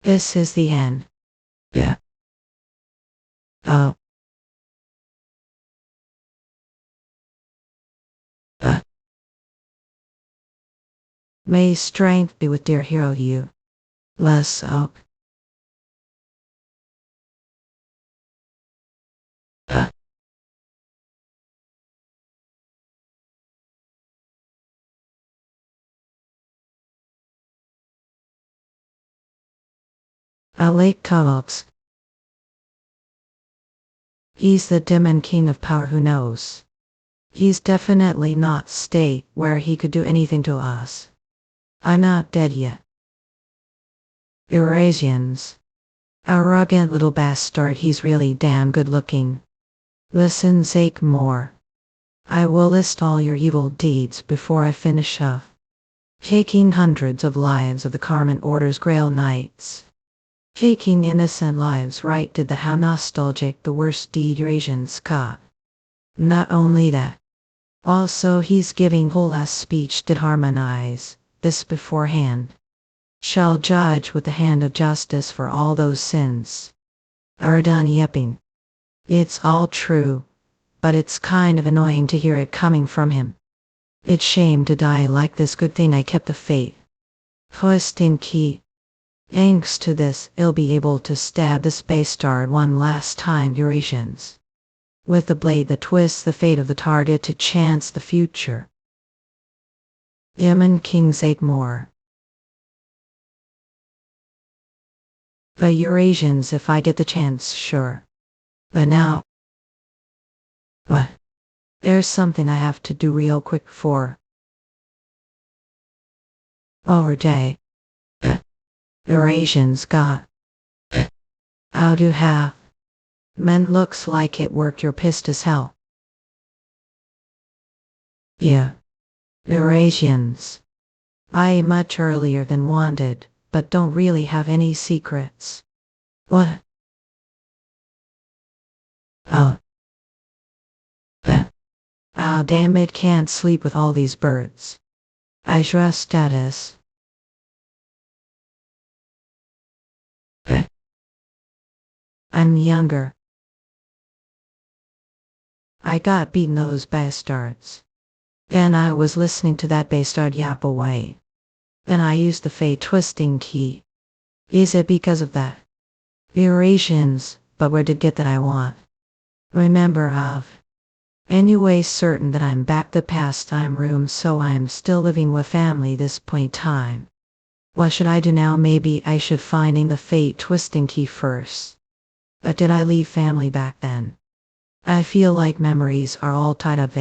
This is the end. Yeah. Oh. Uh. May strength be with dear hero you. Less oak. Uh. A lake co-ops. He's the demon king of power who knows. He's definitely not state where he could do anything to us. I'm not dead yet. Eurasians. Arrogant little bastard, he's really damn good looking. Listen, Zake more. I will list all your evil deeds before I finish off. Taking hundreds of lives of the Carmen Order's Grail Knights. Taking innocent lives, right? Did the how nostalgic the worst deed Eurasians got. Not only that. Also he's giving whole ass speech did harmonize this beforehand. Shall judge with the hand of justice for all those sins. Are done yipping. It's all true, but it's kind of annoying to hear it coming from him. It's shame to die like this, good thing I kept the faith. Twisting key. Thanks to this, he'll be able to stab the space star one last time, Eurasians. With the blade that twists the fate of the target to chance the future. Demon King's 8 more. The Eurasians if I get the chance, sure. But now. What? There's something I have to do real quick for. Our day. Eurasians got. How do have. Men looks like it worked, you're pissed as hell. Yeah. Eurasians. I much earlier than wanted, but don't really have any secrets. What? Oh. Ah, damn it, can't sleep with all these birds. Address status. I'm younger. I got beaten those bastards. Then I was listening to that bastard yap away. Then I used the fate twisting key. Is it because of that? Eurasians, but where did get that I want? Remember of. Anyway, certain that I'm back the pastime room, so I'm still living with family this point time. What should I do now? Maybe I should finding the fate twisting key first. But did I leave family back then? I feel like memories are all tied up.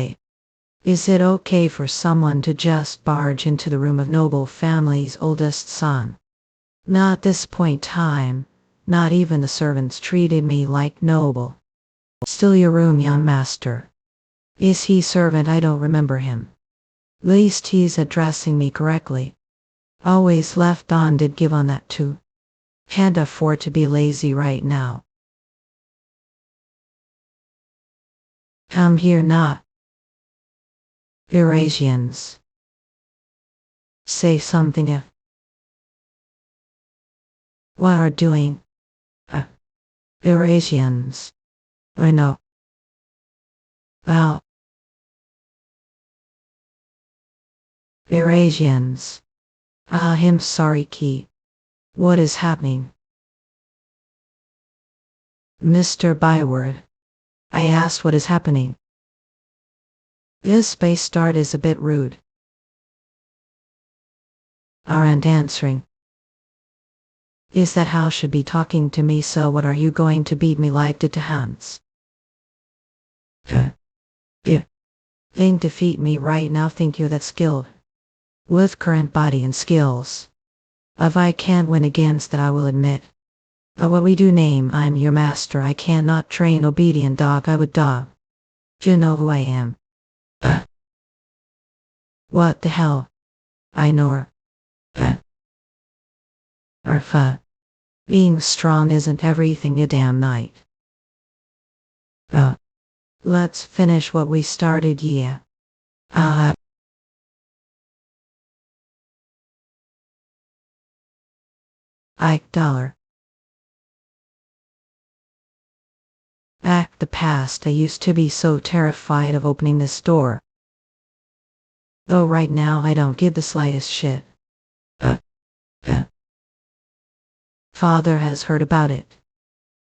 Is it okay for someone to just barge into the room of noble family's oldest son? Not this point time. Not even the servants treated me like noble. Still your room, young master. Is he servant? I don't remember him. Least he's addressing me correctly. Always left on, did give on that too. Can't afford to be lazy right now. Come here not. Eurasians. Say something if. What are doing? Eurasians. I know. Well. Eurasians. I'm sorry, Key. What is happening? Mr. Byword. I asked what is happening. This space start is a bit rude. Aren't answering. Is that how should be talking to me? So what are you going to beat me like did to Hans? Yeah. Think defeat me right now, think you're that skilled. With current body and skills. If I can't win against that I will admit. But what we do name, I'm your master, I cannot train obedient dog, I would dog. You know who I am. What the hell? I know her. Arfa. Being strong isn't everything, you damn knight. Let's finish what we started, yeah. Ike dollar. Back the past I used to be so terrified of opening this door. Though right now I don't give the slightest shit. Uh, uh. Father has heard about it.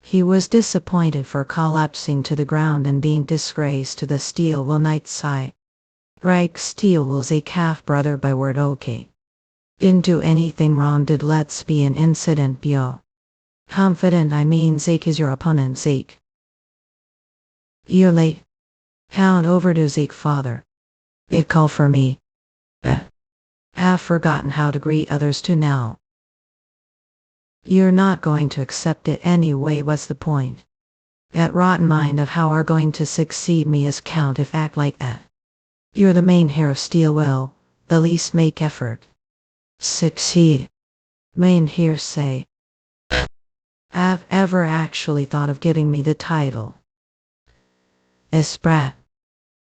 He was disappointed for collapsing to the ground and being disgraced to the steel will night's side. Reich Steel was a calf brother by word okay. Didn't do anything wrong, did let's be an incident bio. Confident I mean Zeke is your opponent Zeke. You're late. Count over to Zeke father. It call for me. Have forgotten how to greet others too now. You're not going to accept it anyway, what's the point? That rotten mind of how are going to succeed me as count if act like that. You're the main hair of steel will, the least make effort. Succeed. Main hearsay. Have ever actually thought of giving me the title? Esprat.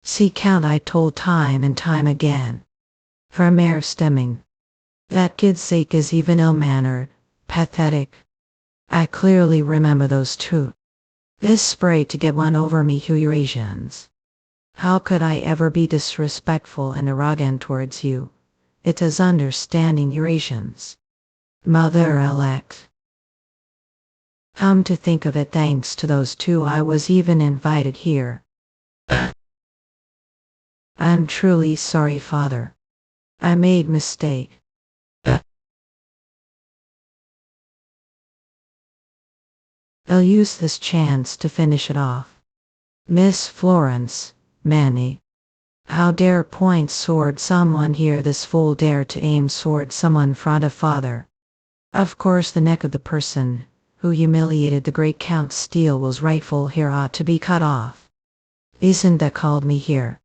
See count I told time and time again. For mere stemming. That kid's sake is even ill-mannered, pathetic. I clearly remember those two. This spray to get one over me who Eurasians. How could I ever be disrespectful and arrogant towards you? It is understanding Eurasians. Mother-elect. Come to think of it, thanks to those two I was even invited here. I'm truly sorry, father. I made mistake. I'll use this chance to finish it off. Miss Florence, Manny. How dare point sword someone here, this fool dare to aim sword someone front of father. Of course the neck of the person who humiliated the great Count Steele was rightful here ought to be cut off. Isn't that called me here?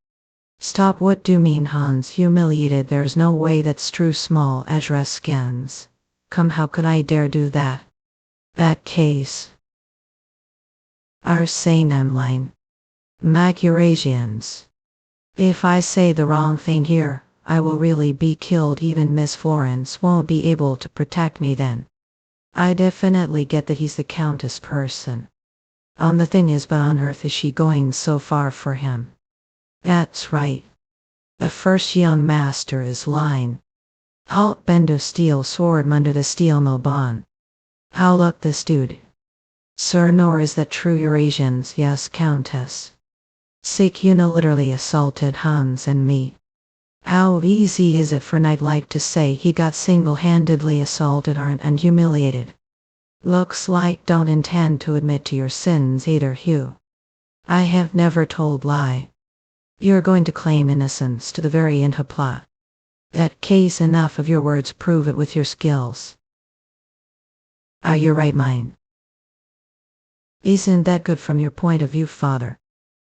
Stop, what do you mean Hans humiliated? There's no way, that's true small address scans. Come, how could I dare do that? That case. Are saying I'm lying. Eurasians. If I say the wrong thing here, I will really be killed. Even Miss Florence won't be able to protect me then. I definitely get that he's the countess person. The thing is, but on earth is she going so far for him? That's right. The first young master is lying. Halt bendo steel sword under the steel milbon. How look this dude? Sir, nor is that true Eurasians, yes countess. Sick literally assaulted Hans and me. How easy is it for Nightlight to say he got single-handedly assaulted and humiliated? Looks like don't intend to admit to your sins either, Hugh. I have never told lie. You're going to claim innocence to the very end of plot. That case, enough of your words, prove it with your skills. Are you right mind? Isn't that good from your point of view, father?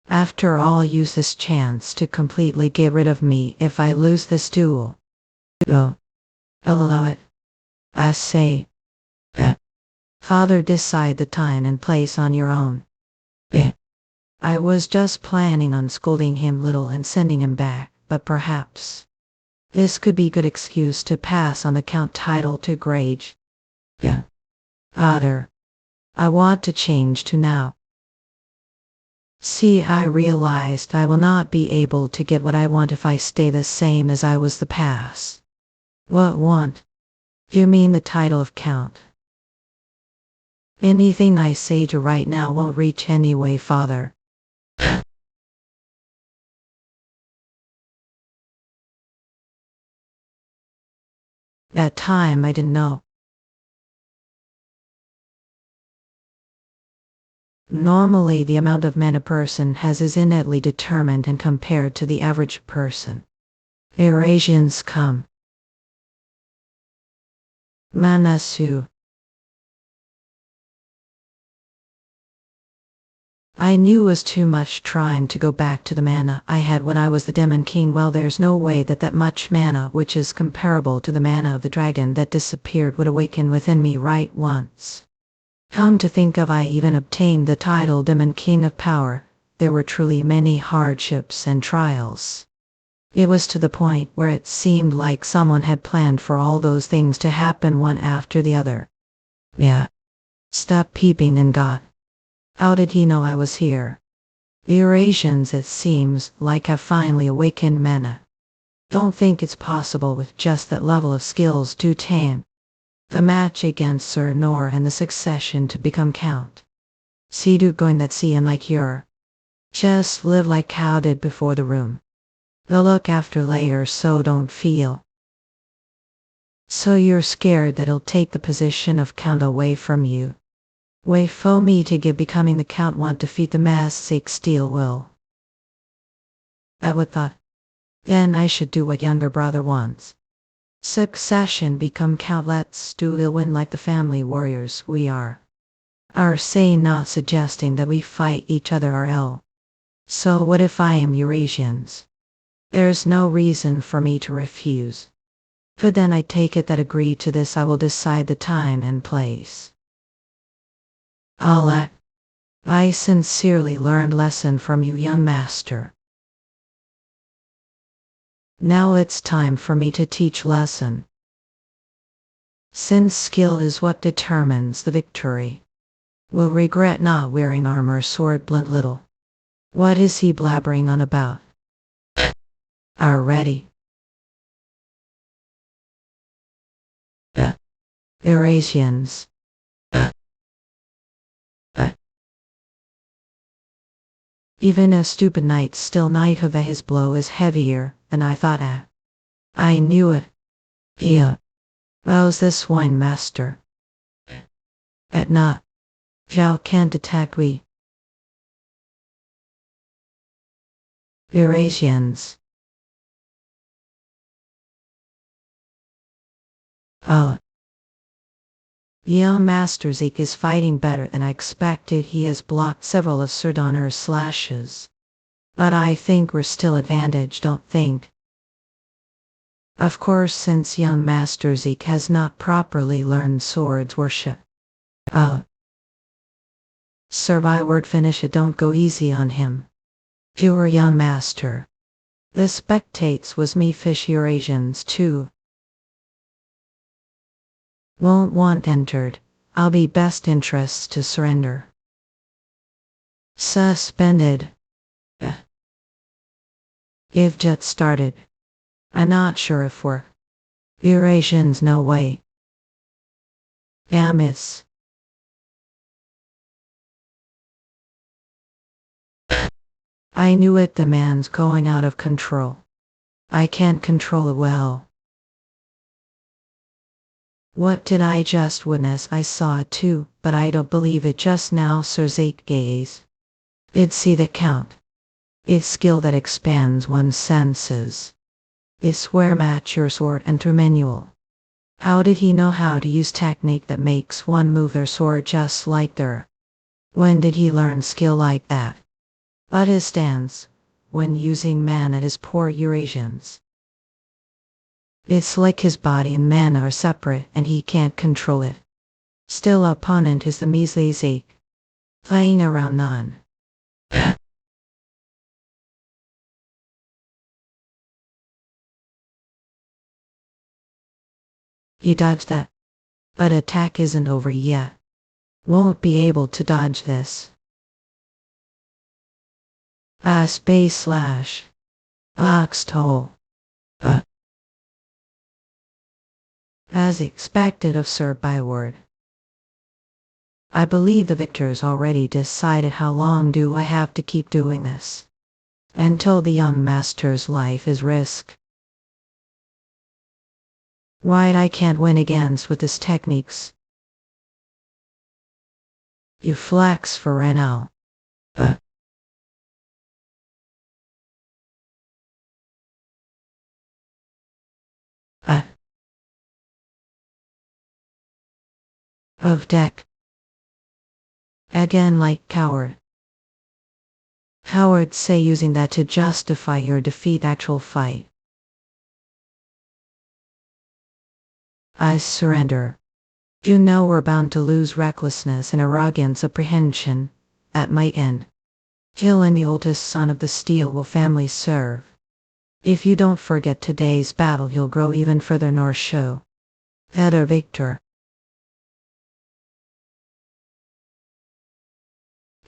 After all, use this chance to completely get rid of me if I lose this duel. Go. Allow it. I say. Father, decide the time and place on your own. I was just planning on scolding him little and sending him back, but perhaps this could be good excuse to pass on the count title to Grage. Father, I want to change to now. See, I realized I will not be able to get what I want if I stay the same as I was the past. What want? You mean the title of count? Anything I say to right now won't reach anyway, father. That time I didn't know. Normally the amount of mana a person has is innately determined and compared to the average person. Eurasians come. Manasu. I knew it was too much trying to go back to the mana I had when I was the Demon King. Well, there's no way that much mana, which is comparable to the mana of the dragon that disappeared, would awaken within me right once. Come to think of, I even obtained the title Demon King of Power. There were truly many hardships and trials. It was to the point where it seemed like someone had planned for all those things to happen one after the other. Yeah. Stop peeping and got. How did he know I was here? The Eurasians, it seems, like have finally awakened Manhwa. Don't think it's possible with just that level of skills to tame the match against Sir Nor and the succession to become Count. See do going that see him like you're. Just live like how did before the room. They'll look after later so don't feel. So you're scared that he'll take the position of Count away from you. Wait for me to give becoming the Count want defeat the mass sake steel will. I would thought. Then I should do what younger brother wants. Succession become Count let's do the win like the family warriors we are. Are say not suggesting that we fight each other RL. So what if I am Eurasians? There's no reason for me to refuse. But then I take it that agree to this I will decide the time and place. I sincerely learned lesson from you young master. Now it's time for me to teach lesson. Since skill is what determines the victory. Will regret not wearing armor sword blunt little. What is he blabbering on about? Are ready. Eurasians. Even a stupid knight still knight of his blow is heavier than I thought. I knew it. Yeah. How's this wine master? At not. Zhao can't attack we. Eurasians. Oh. Young Master Zeke is fighting better than I expected. He has blocked several of Sir Donner's slashes. But I think we're still advantaged, don't think. Of course, since young Master Zeke has not properly learned swords worship. Sir Byword finish it, don't go easy on him. Pure young master. The spectates was me fish Eurasians too. Won't want entered. I'll be best interests to surrender. Suspended. If jet started. I'm not sure if we're Eurasians no way. Amiss. I knew it, the man's going out of control. I can't control it well. What did I just witness? I saw it too, but I don't believe it just now. Sir Zeke gaze. It's see the Count. It's skill that expands one's senses. It's where match your sword enter manual. How did he know how to use technique that makes one move their sword just like their? When did he learn skill like that? But his stance, when using man at his poor Eurasians. It's like his body and man are separate and he can't control it. Still opponent is the measly Zeke. Playing around none. You dodged that. But attack isn't over yet. Won't be able to dodge this. Space slash. Oxtole. As expected of Sir Byword. I believe the victor's already decided how long do I have to keep doing this. Until the young master's life is risk. Why I can't win against with his techniques. You flex for Renault. Of deck. Again like coward. Cowards say using that to justify your defeat actual fight. I surrender. You know we're bound to lose recklessness and arrogance apprehension. At my end. Killing the oldest son of the steel will family serve. If you don't forget today's battle you'll grow even further nor show. Better victor.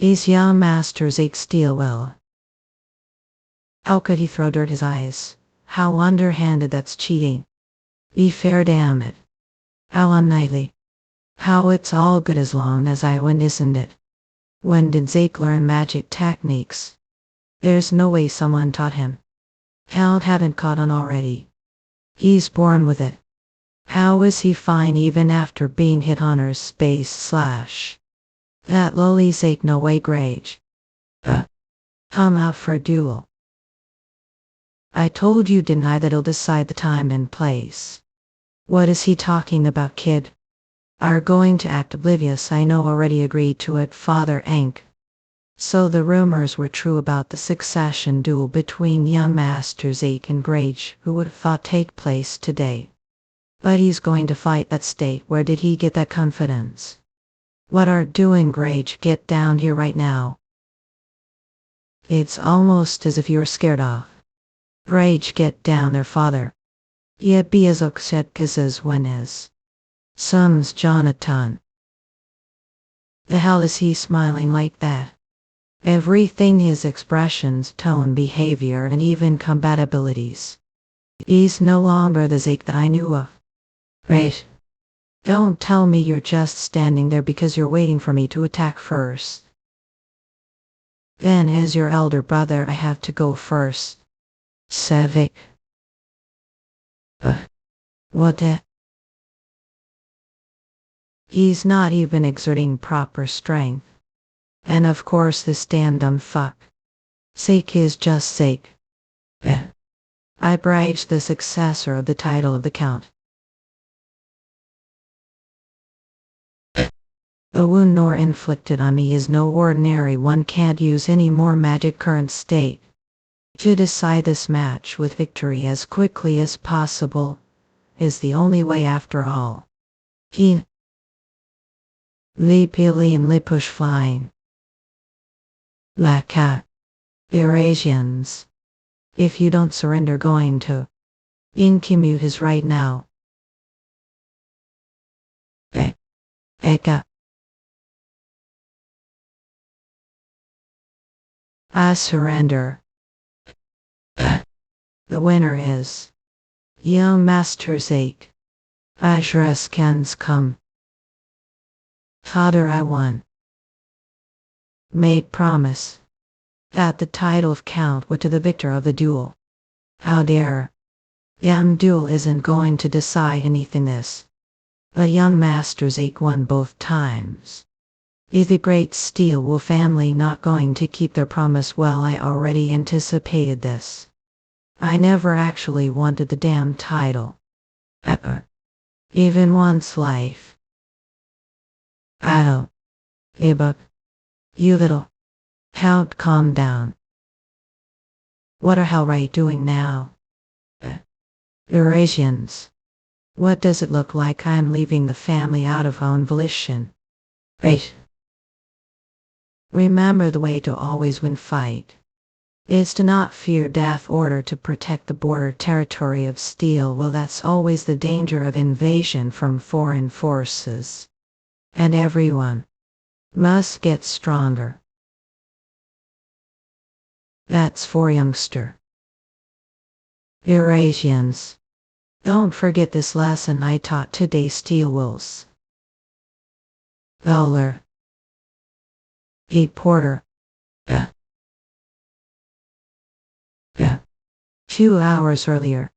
Is young master's ache steel well? How could he throw dirt his eyes? How underhanded, that's cheating. Be fair, damn it. How unknightly. How it's all good as long as I win, isn't it? When did Zeke learn magic techniques? There's no way someone taught him. Hell hadn't caught on already. He's born with it. How is he fine even after being hit on her space /? That lowly Zeke no way grage. Come out for a duel. I told you, didn't I, that he'll decide the time and place. What is he talking about, kid? Are going to act oblivious, I know, already agreed to it, Father Ank. So the rumors were true about the succession duel between young Master Zeke and Grage, who would have thought take place today. But he's going to fight that state. Where did he get that confidence? What are doing, Grage? Get down here right now. It's almost as if you're scared off. Grage, get down there, father. Ye be as upset as when his son's Jonathan. The hell is he smiling like that? Everything, his expressions, tone, behavior, and even combat abilities. He's no longer the Zeke that I knew of. Right. Don't tell me you're just standing there because you're waiting for me to attack first. Then as your elder brother I have to go first. Sevik. What the? He's not even exerting proper strength. And of course this damn dumb fuck. Sake is just sake. I bribed the successor of the title of the Count. A wound nor inflicted on me is no ordinary one. Can't use any more magic. Current state. To decide this match with victory as quickly as possible is the only way after all. He Lepili and Lipush flying. Laka. Eurasians. If you don't surrender, going to incomute his right now. Eka. I surrender. The winner is young Master Zeke. Ashras Ken's come. Father, I won. Made promise that the title of Count would to the victor of the duel. How dare. Duel isn't going to decide anything this. The young Master Zeke won both times. Is the great Steel Wolf family not going to keep their promise? Well, I already anticipated this. I never actually wanted the damn title. Even once life. Oh. Ibuk. You little. Count, calm down. What are Hellright doing now? Eurasians. What does it look like I'm leaving the family out of own volition? Right. Remember, the way to always win fight is to not fear death, order to protect the border territory of Steel. Well, that's always the danger of invasion from foreign forces. And everyone must get stronger. That's for youngster. Eurasians. Don't forget this lesson I taught today, Steel Wolves. Valor. Pete Porter. 2 hours earlier.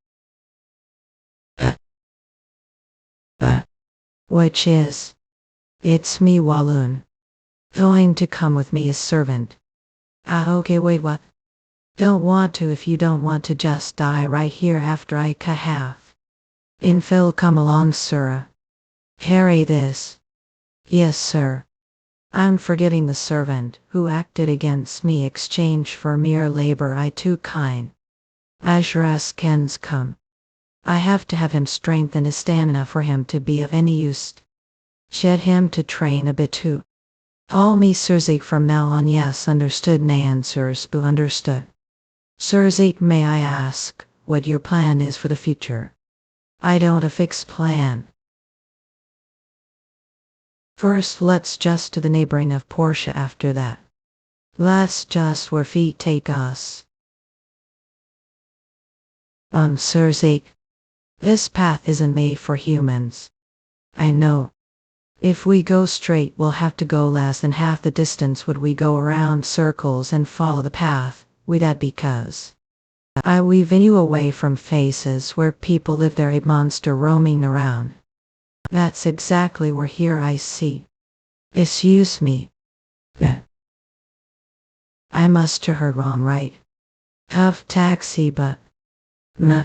Which is? It's me, Walloon. Going to come with me as servant. Okay, wait, what? Don't want to. If you don't want to, just die right here after I cut half. Infill, come along, sir. Carry this. Yes, sir. I'm forgetting the servant who acted against me exchange for mere labor. I too kind. Ashras Ken's come. I have to have him strengthen his stamina for him to be of any use. Shed him to train a bit too. Call me Sir Zeke from now on. Yes, understood. Nay, answers, but understood. Sir Zeke, may I ask what your plan is for the future? I don't a fixed plan. First, let's just to the neighboring of Portia. After that, That's just where feet take us. Sursik, this path isn't made for humans. I know. If we go straight, we'll have to go less than half the distance would we go around circles and follow the path. We that because I weaving you away from faces where people live there a monster roaming around. That's exactly where here I see. Excuse me. I must have heard wrong, right? Tough taxi, but nah.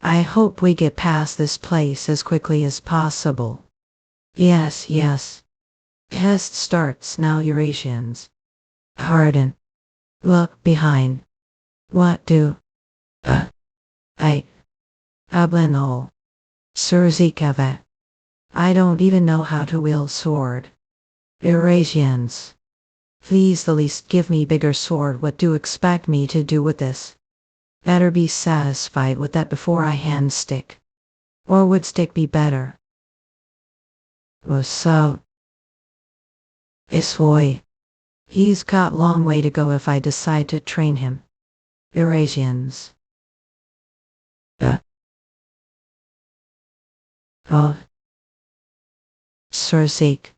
I hope we get past this place as quickly as possible. Yes, yes. Test starts now, Eurasians. Harden. Look behind. What do? I. Ablenol. Surzikava. I don't even know how to wield sword. Eurasians. Please the least give me bigger sword. What do you expect me to do with this? Better be satisfied with that before I hand stick. Or would stick be better? So. Isvoy. He's got long way to go if I decide to train him. Eurasians. Oh. Sursik.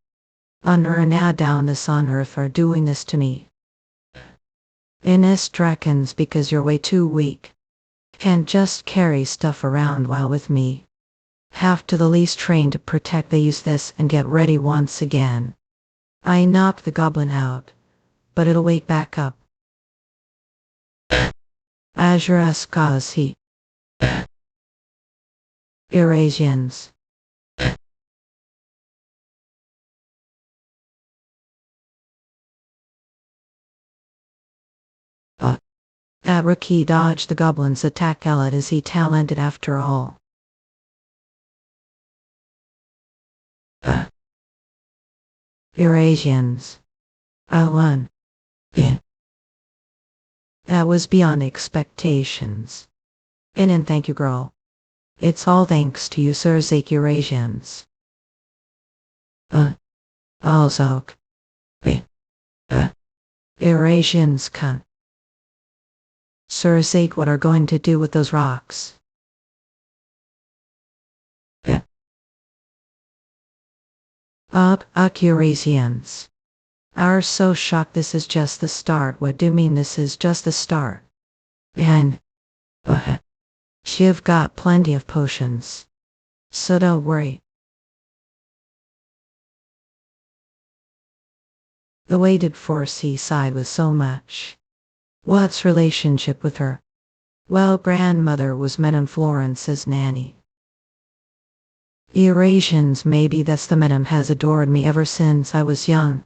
Under and now down this on earth are doing this to me. Inestrakans because you're way too weak. Can't just carry stuff around while with me. Have to the least train to protect they use this and get ready once again. I knocked the goblin out, but it'll wake back up. Azure Askas he. Eurasians. Abraki dodged the goblin's attack. Ella is he talented after all. Eurasians. I won. Yeah. That was beyond expectations. And thank you, girl. It's all thanks to you, Surzak Eurasians. Also. Eurasians cunt. Surzak, what are going to do with those rocks? Eurasians. Are so shocked. This is just the start. What do you mean this is just the start? And you've got plenty of potions. So don't worry. The way did foresee side with so much. What's relationship with her? Well, grandmother was Madame Florence's nanny. Eurasians, maybe that's the Madame has adored me ever since I was young.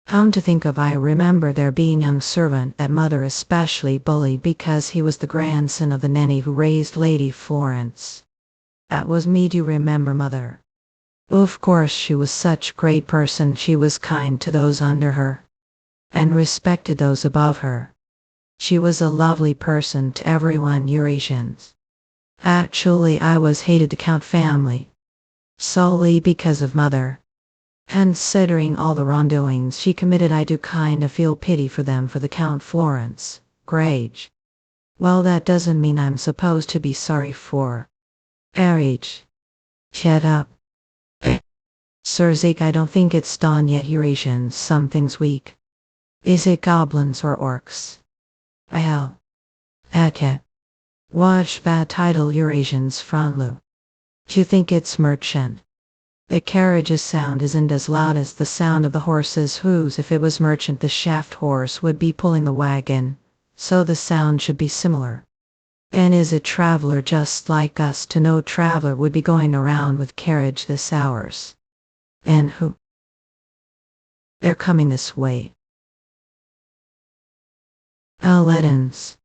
Come to think of, I remember there being young servant that mother especially bullied because he was the grandson of the nanny who raised Lady Florence. That was me. Do you remember mother? Of course she was such a great person. She was kind to those under her and respected those above her. She was a lovely person to everyone. Eurasians. Actually, I was hated to Count family. Solely because of mother. Considering all the wrongdoings she committed, I do kind of feel pity for them for the Count Florence. Grage. Well, that doesn't mean I'm supposed to be sorry for. Age. Shut up. Surzak, I don't think it's dawn yet. Eurasians, something's weak. Is it goblins or orcs? Hell. Okay. Watch that title, Eurasians frontlu. You think it's merchant? The carriage's sound isn't as loud as the sound of the horse's hooves. If it was merchant, the shaft horse would be pulling the wagon, so the sound should be similar. And is a traveler just like us? To no traveler would be going around with carriage this hours. And who? They're coming this way. Aledins.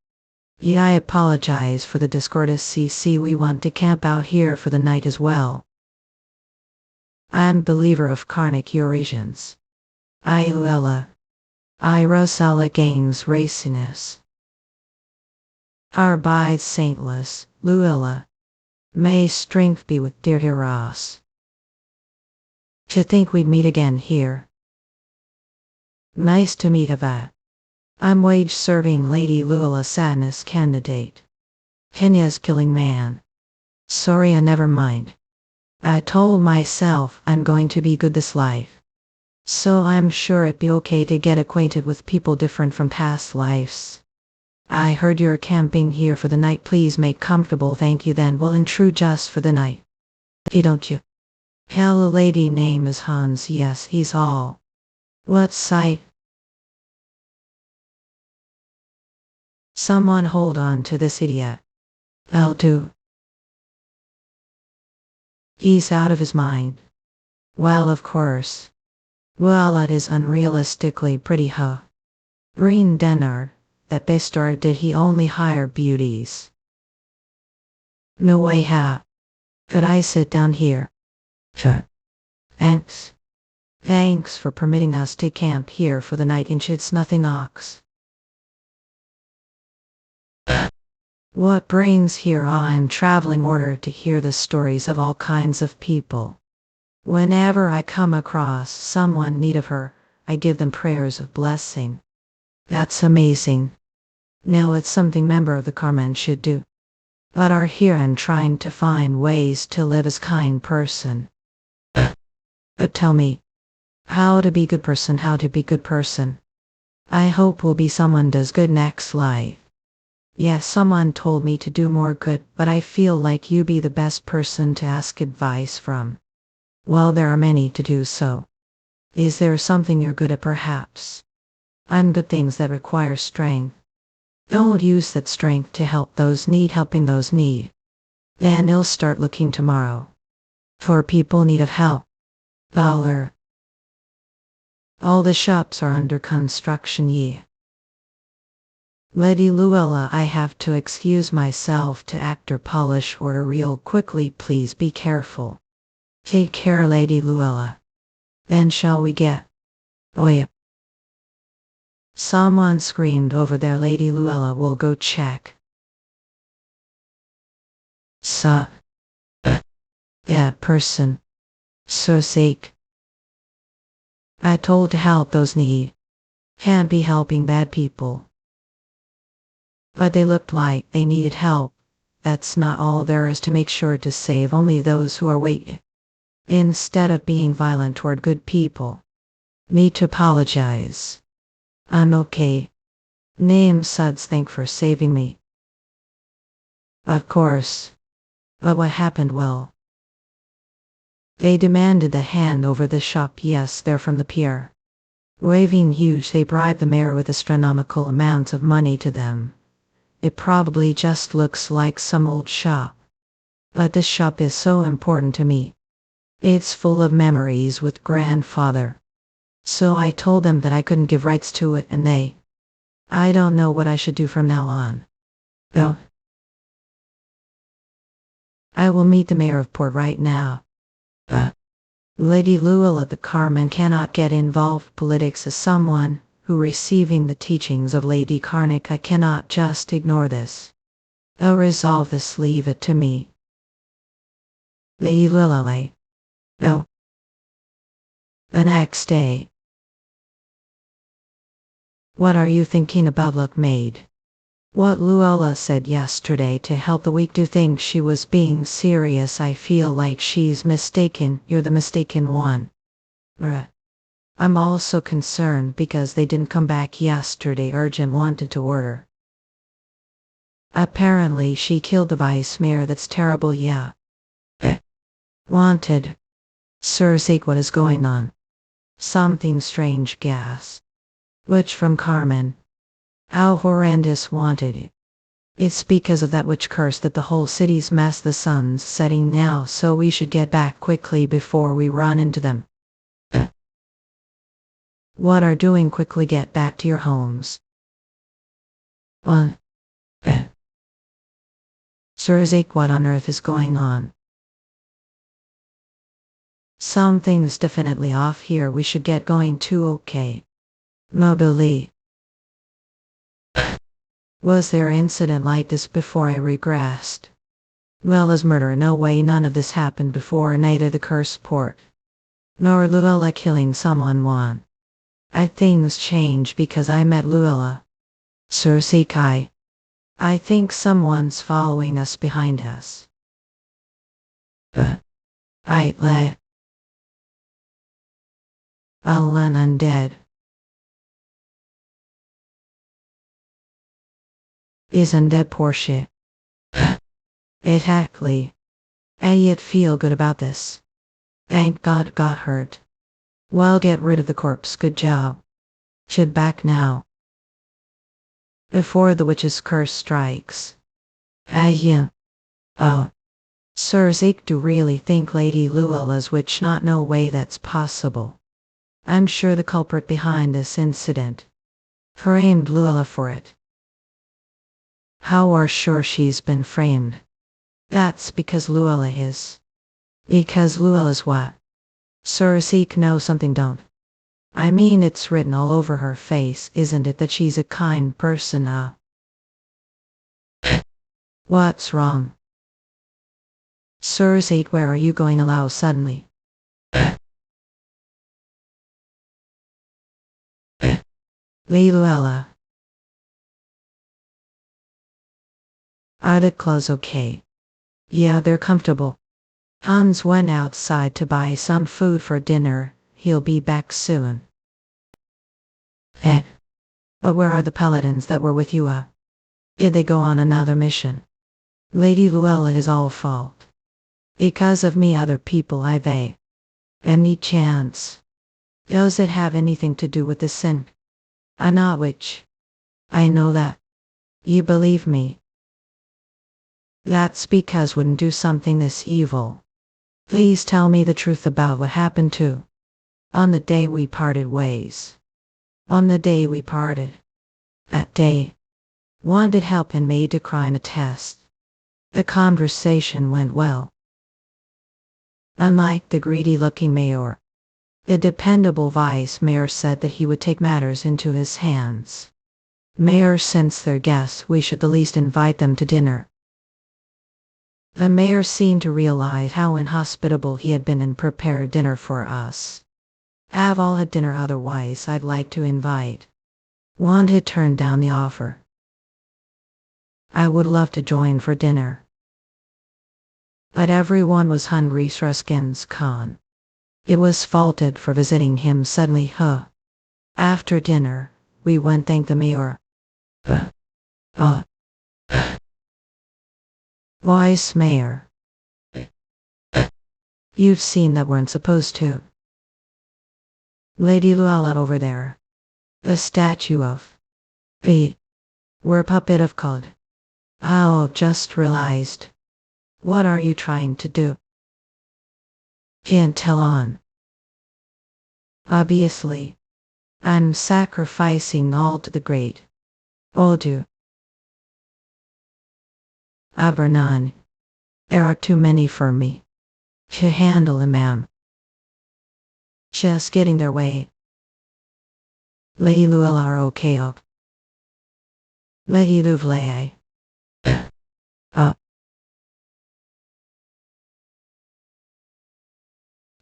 Yeah, I apologize for the discourtesy. See, we want to camp out here for the night as well. I'm believer of Karnak Eurasians. Iuella. Rosala gains raciness. Arbide saintless, Luilla. May strength be with dear Heros. To think we'd meet again here. Nice to meet Ava. I'm wage serving Lady Lula sadness candidate. Kenya's killing man. Sorry, never mind. I told myself I'm going to be good this life. So I'm sure it'd be okay to get acquainted with people different from past lives. I heard you're camping here for the night. Please make comfortable. Thank you. Then we'll intrude just for the night. If you don't you. Hello, lady name is Hans. Yes, he's all. What sight? Someone hold on to this idiot. I'll do. He's out of his mind. Well, of course. Well, it is unrealistically pretty, huh? Green Denner, that bastard, did he only hire beauties? No way, ha. Could I sit down here? Sure. Thanks. Thanks for permitting us to camp here for the night. Inch, it's nothing, ox. What brings here? I'm traveling order to hear the stories of all kinds of people. Whenever I come across someone in need of her, I give them prayers of blessing. That's amazing. Now it's something member of the Carmen should do. But are here and trying to find ways to live as kind person. But tell me, how to be good person, how to be good person. I hope will be someone does good next life. Yes, someone told me to do more good, but I feel like you be the best person to ask advice from. Well, there are many to do so. Is there something you're good at perhaps? I'm good things that require strength. Don't use that strength to help those need helping those need. Then you'll start looking tomorrow. For people need of help. Dollar. All the shops are under construction, ye. Lady Luella, I have to excuse myself to actor polish order real quickly, please be careful. Take care, Lady Luella. Then shall we get? Oh yeah. Someone screamed over there. Lady Luella will go check. Yeah, person. So sake. I told to help those need. Can't be helping bad people. But they looked like they needed help. That's not all there is to make sure to save only those who are weak. Instead of being violent toward good people. Need to apologize. I'm okay. Name Suds, thank for saving me. Of course. But what happened? Well, they demanded the hand over the shop. Yes, they're from the pier. Waving huge, they bribed the mayor with astronomical amounts of money to them. It probably just looks like some old shop. But this shop is so important to me. It's full of memories with grandfather. So I told them that I couldn't give rights to it, and I don't know what I should do from now on. Though. I will meet the mayor of Port right now. Lady Luella, the Carmen cannot get involved politics as someone who receiving the teachings of Lady Karnak. I cannot just ignore this. I'll resolve this, leave it to me. Lady Luella. No. The next day. What are you thinking about? Look, maid. What Luella said yesterday to help the weak. Do you think she was being serious? I feel like she's mistaken. You're the mistaken one. I'm also concerned because they didn't come back yesterday. Urgent, wanted to order. Apparently she killed the vice mayor. That's terrible. Yeah. Wanted. Sir's sake, what is going on? Something strange. Gas. Witch from Carmen. How horrendous. Wanted it. It's because of that witch curse that the whole city's mess. The sun's setting now, so we should get back quickly before we run into them. What are doing? Quickly get back to your homes. Sir's sake, what on earth is going on? Something's definitely off here. We should get going too. Okay. Mobility. Was there an incident like this before? I regressed. Well, as murder, no way. None of this happened before. Neither the cursed port nor Luella killing someone. Things changed because I met Luella. Sir Sekai. I think someone's following us behind us. I let Alan undead. Isn't that Porsche? Exactly. And yet feel good about this. Thank God got hurt. Well, get rid of the corpse, good job. Should back now. Before the witch's curse strikes. Yeah. Oh. Sir Zeke, do really think Lady Luella's witch? Not no way that's possible. I'm sure the culprit behind this incident framed Luella for it. How are sure she's been framed? That's because Luella is. Because Luella's what? Sir Zeke knows something don't. I mean, it's written all over her face, isn't it, that she's a kind person? What's wrong? Sir Zeke, where are you going allow suddenly? Luella. Are the clothes okay? Yeah, they're comfortable. Hans went outside to buy some food for dinner. He'll be back soon. But where are the paladins that were with you? Did they go on another mission? Lady Luella is all fault. Because of me, other people they. Any chance? Does it have anything to do with the sin? I'm not witch. I know that. You believe me? That's because wouldn't do something this evil. Please tell me the truth about what happened on the day we parted ways. On the day we parted. That day. Wanted help and made a crime test. The conversation went well. Unlike the greedy-looking mayor, the dependable vice mayor said that he would take matters into his hands. Mayor, since they're guests, we should at least invite them to dinner. The mayor seemed to realize how inhospitable he had been and prepared dinner for us. Have all had dinner, otherwise I'd like to invite. Wanted turned down the offer. I would love to join for dinner. But everyone was hungry. Ruskin's Khan. It was faulted for visiting him suddenly. After dinner, we went thank the mayor. Vice Mayor. You've seen that weren't supposed to. Lady Luella over there. The statue of. We're puppet of God. Oh, just realized. What are you trying to do? Can't tell on. Obviously. I'm sacrificing all to the great. Odu. Abernon. There are too many for me to handle, ma'am. Just getting their way. Lady Luella are okay up. Lady Luvlay.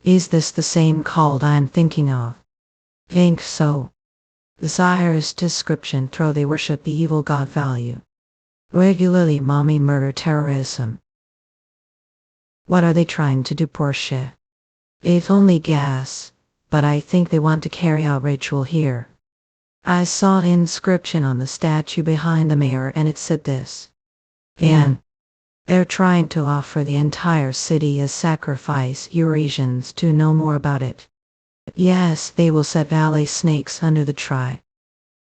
Is this the same cult I'm thinking of? Think so. The sire's description throw they worship the evil god value. Regularly mommy murder terrorism. What are they trying to do, Portia? It's only gas, but I think they want to carry out ritual here. I saw an inscription on the statue behind the mayor and it said this. And they're trying to offer the entire city as sacrifice. Eurasians to know more about it. Yes, they will set valley snakes under the tree.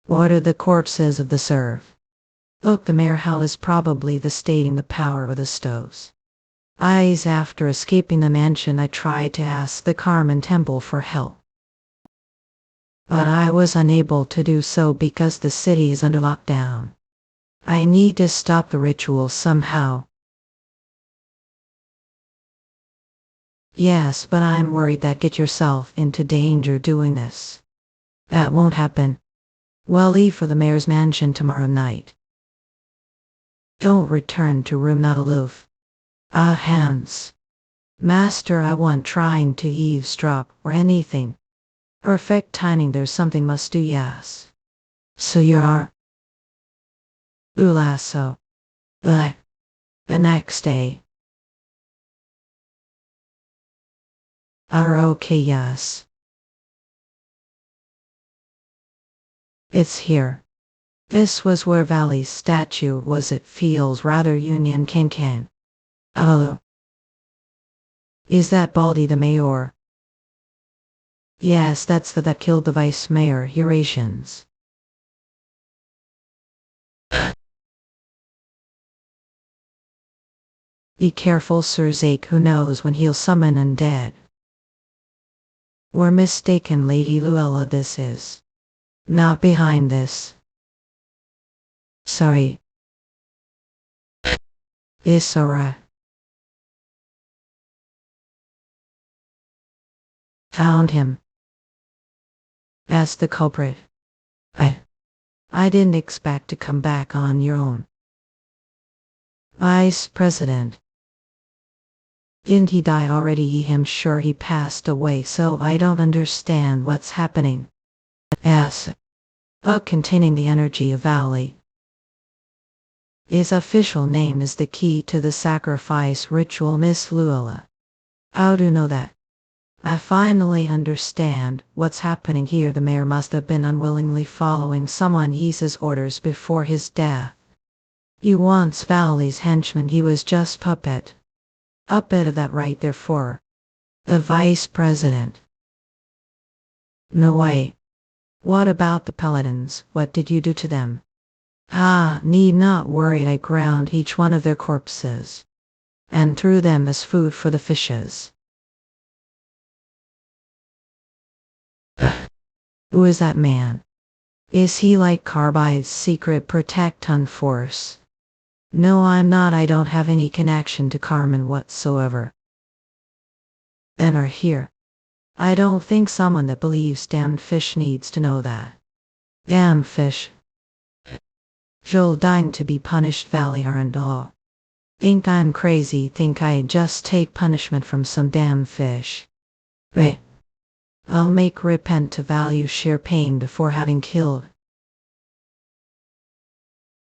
Water the corpses of the serve. Look, the mayor hell is probably the stating the power of the stoves. After escaping the mansion, I tried to ask the Carmen Temple for help. But I was unable to do so because the city is under lockdown. I need to stop the ritual somehow. Yes, but I'm worried that get yourself into danger doing this. That won't happen. Well, leave for the mayor's mansion tomorrow night. Don't return to room, not aloof. Hans. Master, I wasn't trying to eavesdrop or anything. Perfect timing, there's something must do, yes. So you are? Ulasso. The next day. Okay, yes. It's here. This was where Valley's statue was. It feels rather Union Can. Oh. Is that Baldy the mayor? Yes, that's the that killed the vice mayor, Eurasians. Be careful, Sir Zake, who knows when he'll summon undead. We're mistaken, Lady Luella, this is not behind this. Sorry. Isora. Found him. As the culprit. I didn't expect to come back on your own. Vice President. Didn't he die already? I'm sure he passed away, so I don't understand what's happening. S. Containing the energy of Valley. His official name is the key to the sacrifice ritual, Miss Luella. How do you know that? I finally understand what's happening here. The mayor must have been unwillingly following someone else's orders before his death. He wants Valley's henchman. He was just puppet. Puppet of that right, therefore. The vice president. No way. What about the Paladins? What did you do to them? Need not worry, I ground each one of their corpses and threw them as food for the fishes. Who is that man? Is he like Carbide's secret protecton force? No, I'm not. I don't have any connection to Carmen whatsoever. Then are here. I don't think someone that believes damned fish needs to know that. Damn fish. Joel dying to be punished, Valley aren't all. Think I'm crazy, think I'd just take punishment from some damn fish. Wait. I'll make repent to value sheer pain before having killed.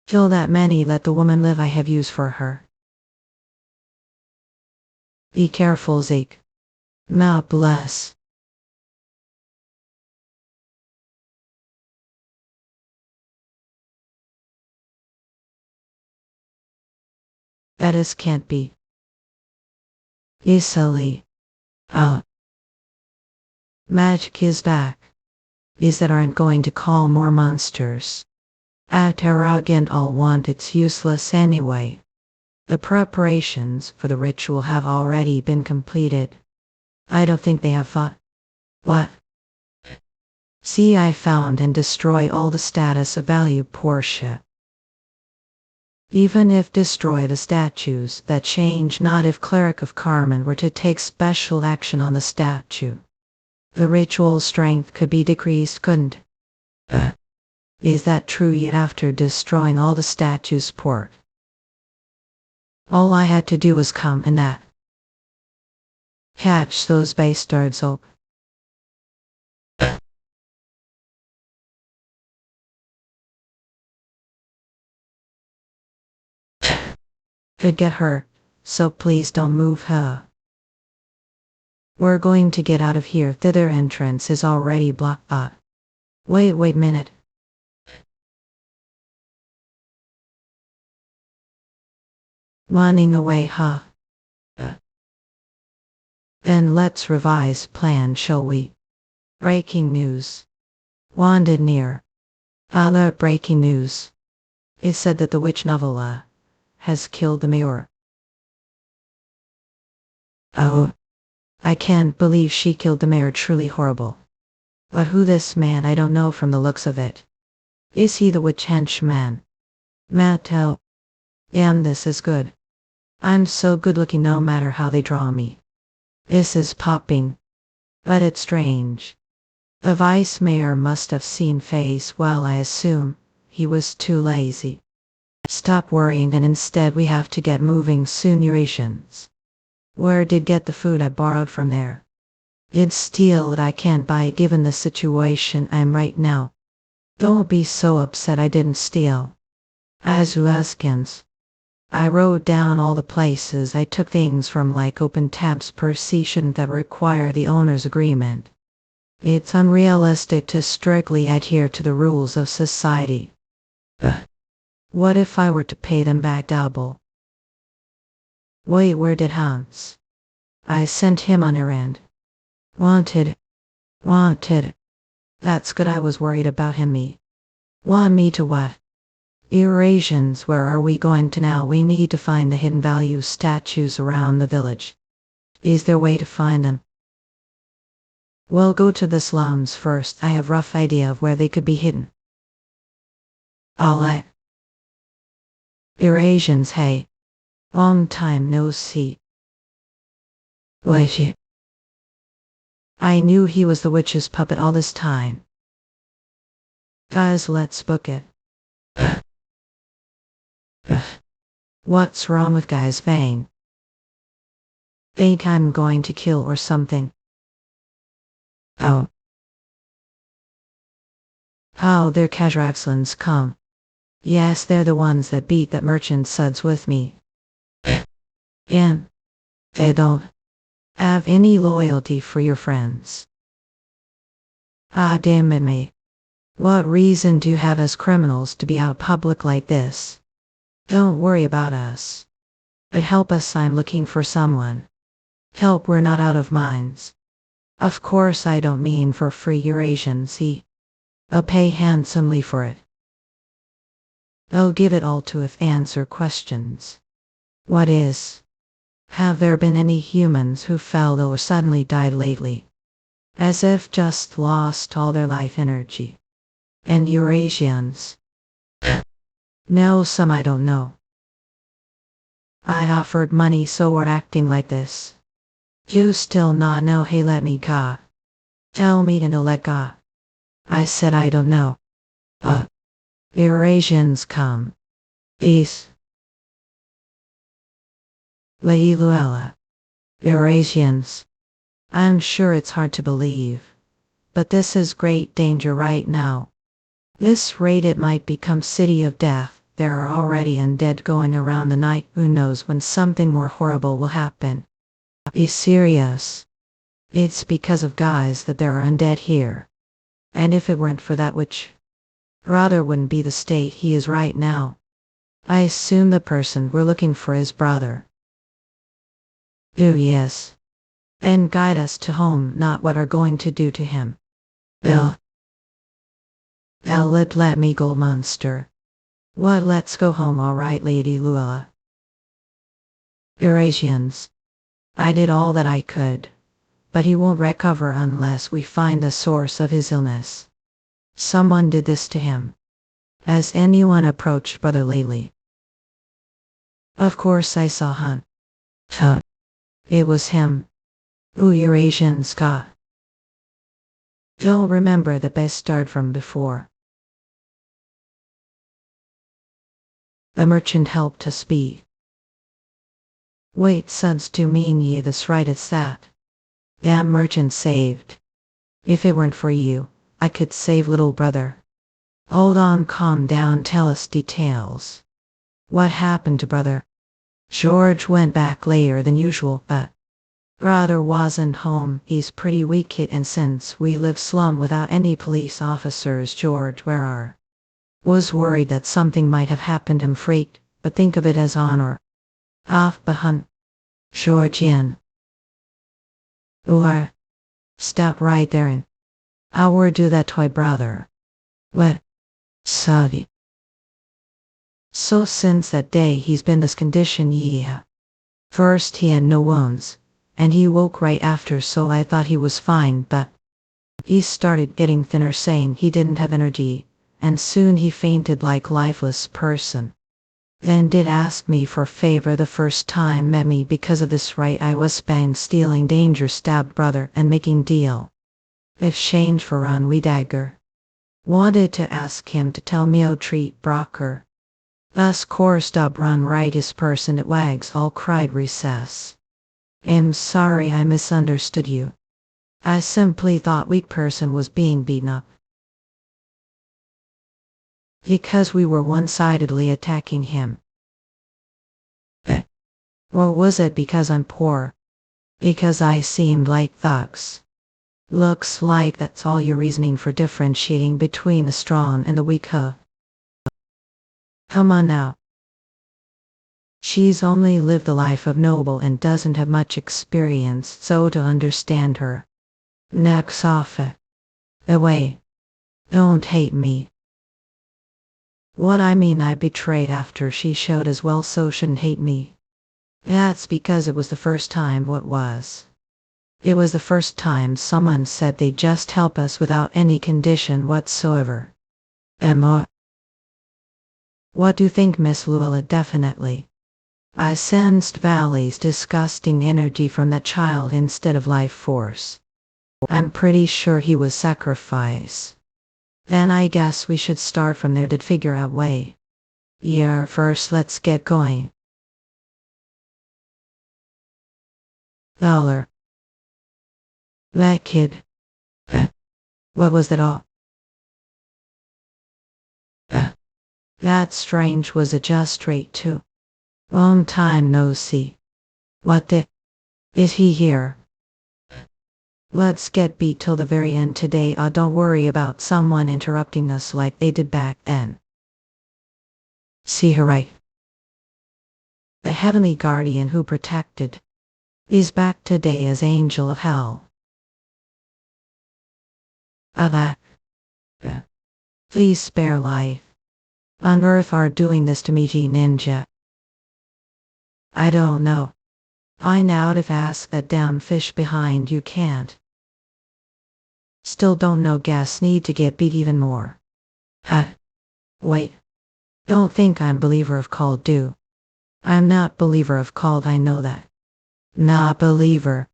Kill that many, let the woman live I have use for her. Be careful, Zeke. Now bless. That is can't be. Easily. Magic is back. Is that aren't going to call more monsters. Act arrogant, all want it's useless anyway. The preparations for the ritual have already been completed. I don't think they have thought. What? See, I found and destroy all the status of value Portia. Even if destroy the statues, that change not if Cleric of Carmen were to take special action on the statue. The ritual strength could be decreased, couldn't? Is that true? Yet after destroying all the statues' port, all I had to do was come and that. Catch those bastards up. Could get her, so please don't move her. We're going to get out of here. Thither entrance is already blocked. Wait minute. Running away, huh? Then let's revise plan, shall we? Breaking news. Wanted near. Other breaking news. It said that the witch Novella has killed the mayor. Oh. I can't believe she killed the mayor. Truly horrible. But who this man? I don't know from the looks of it. Is he the witch henchman? Mattel. And this is good. I'm so good looking no matter how they draw me. This is popping. But it's strange. The vice mayor must have seen face. Well, I assume he was too lazy. Stop worrying and instead we have to get moving soon. Eurasians. Where did get the food I borrowed from there? Did steal it. I can't buy it given the situation I'm right now. Don't be so upset, I didn't steal. As Uskins. I wrote down all the places I took things from, like open tabs per session that require the owner's agreement. It's unrealistic to strictly adhere to the rules of society. What if I were to pay them back double? Wait, where did Hans? I sent him on errand. Wanted. Wanted. That's good, I was worried about him. Want me to what? Eurasians, where are we going to now? We need to find the hidden value statues around the village. Is there a way to find them? We'll go to the slums first. I have rough idea of where they could be hidden. Alright. Eurasians, hey. Long time no see. Wait. I knew he was the witch's puppet all this time. Guys, let's book it. What's wrong with Guy's vein? Think I'm going to kill or something. Oh. How their Kazraxlans come. Yes, they're the ones that beat that merchant suds with me. And they don't have any loyalty for your friends. Ah, damn it, me. What reason do you have as criminals to be out public like this? Don't worry about us. But help us, I'm looking for someone. Help, we're not out of minds. Of course I don't mean for free, Eurasians. I'll pay handsomely for it. I'll give it all to if answer questions. What is? Have there been any humans who fell ill or suddenly died lately? As if just lost all their life energy. And Eurasians? No, some I don't know. I offered money, so we're acting like this. You still not know? Hey, let me go. Tell me to no let go. I said I don't know. Eurasians come. Peace. Leiluella. Eurasians. I'm sure it's hard to believe. But this is great danger right now. This rate it might become city of death. There are already undead going around the night. Who knows when something more horrible will happen. Be serious. It's because of guys that there are undead here. And if it weren't for that witch, brother wouldn't be the state he is right now. I assume the person we're looking for is brother. Oh yes. Then guide us to home, not what are going to do to him. Bill. Let me go, monster. What, let's go home, alright, Lady Luella. Eurasians. I did all that I could. But he won't recover unless we find the source of his illness. Someone did this to him. Has anyone approached Brother lately? Of course I saw Hunt. It was him. Ooh, Eurasians got. Don't remember the bastard from before. The merchant helped us speak. Wait, suds, do mean ye this right? It's that. Damn merchant saved. If it weren't for you, I could save little brother. Hold on, calm down, tell us details. What happened to brother? George went back later than usual, but brother wasn't home. He's pretty weak, and since we live slum without any police officers, George was worried that something might have happened him, freaked, but think of it as honor. Off behind Georgian. Or stop right there and our do that toy brother. What? Sorry. So since that day he's been this condition, yeah. First he had no wounds, and he woke right after, so I thought he was fine, but he started getting thinner, saying he didn't have energy, and soon he fainted like lifeless person. Then did ask me for a favor the first time met me. Because of this right I was banged, stealing danger, stabbed brother, and making deal. Exchange for run we dagger. Wanted to ask him to tell me how treat Brocker. Thus course dub run right his person at wags all cried recess. I'm sorry I misunderstood you. I simply thought weak person was being beaten up. Because we were one-sidedly attacking him. Or was it because I'm poor? Because I seemed like thugs? Looks like that's all your reasoning for differentiating between the strong and the weak, huh? Come on now. She's only lived the life of noble and doesn't have much experience, so to understand her. Next off it. Away. Don't hate me. What I mean, I betrayed after she showed as well, so shouldn't hate me. That's because it was the first time. What was? It was the first time someone said they'd just help us without any condition whatsoever. Emma. What do you think, Miss Lula? Definitely. I sensed Valley's disgusting energy from that child instead of life force. I'm pretty sure he was sacrifice. Then I guess we should start from there to figure out way. Yeah, first let's get going. Dollar. That kid. What was that all? That strange was it just straight too. Long time no see. What the? Is he here? Let's get beat till the very end today. Don't worry about someone interrupting us like they did back then. See her right. The heavenly guardian who protected is back today as angel of hell. Allah. Please spare life. On earth are doing this to me, ninja. I don't know. Find out if ask that damn fish behind you can't. Still don't know, guess need to get beat even more. Wait. Don't think I'm believer of called, do. I'm not believer of called, I know that. Not believer.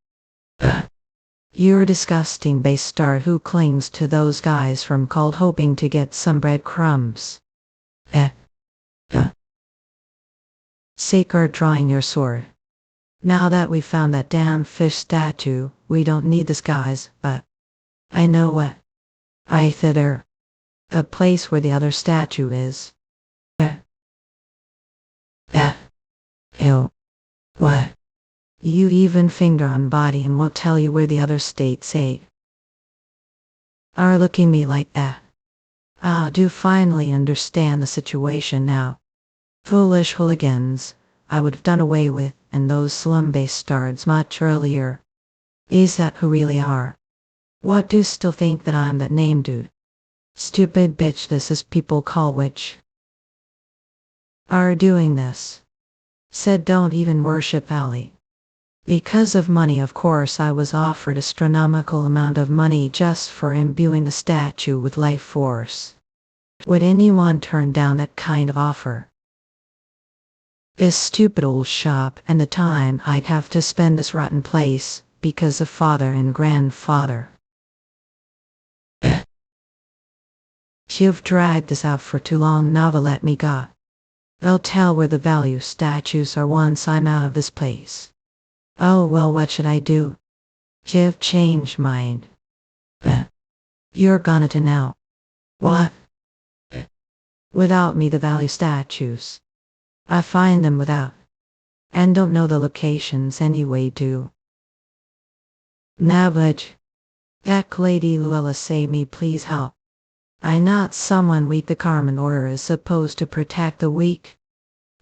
You're a disgusting base star who clings to those guys from called hoping to get some breadcrumbs. Sacred drawing your sword. Now that we found that damn fish statue, we don't need this, guys, but I know what. I thither. A place where the other statue is. Ew. What? You even finger on body and won't tell you where the other states are looking me like that. I do finally understand the situation now. Foolish hooligans, I would have done away with, and those slum-based stards much earlier. Is that who really are? What do still think that I'm that name dude? Stupid bitch, this is people call witch. Are doing this. Said don't even worship Ali. Because of money, of course. I was offered astronomical amount of money just for imbuing the statue with life force. Would anyone turn down that kind of offer? This stupid old shop and the time I'd have to spend this rotten place because of father and grandfather. You've dragged this out for too long now, let me go. I'll tell where the value statues are once I'm out of this place. Oh well, what should I do? You've changed mind. You're gonna to now. What? Without me the value statues. I find them without. And don't know the locations anyway, do. Navage. That lady Luella, save me, please help. I not someone weak. The Carmen order is supposed to protect the weak.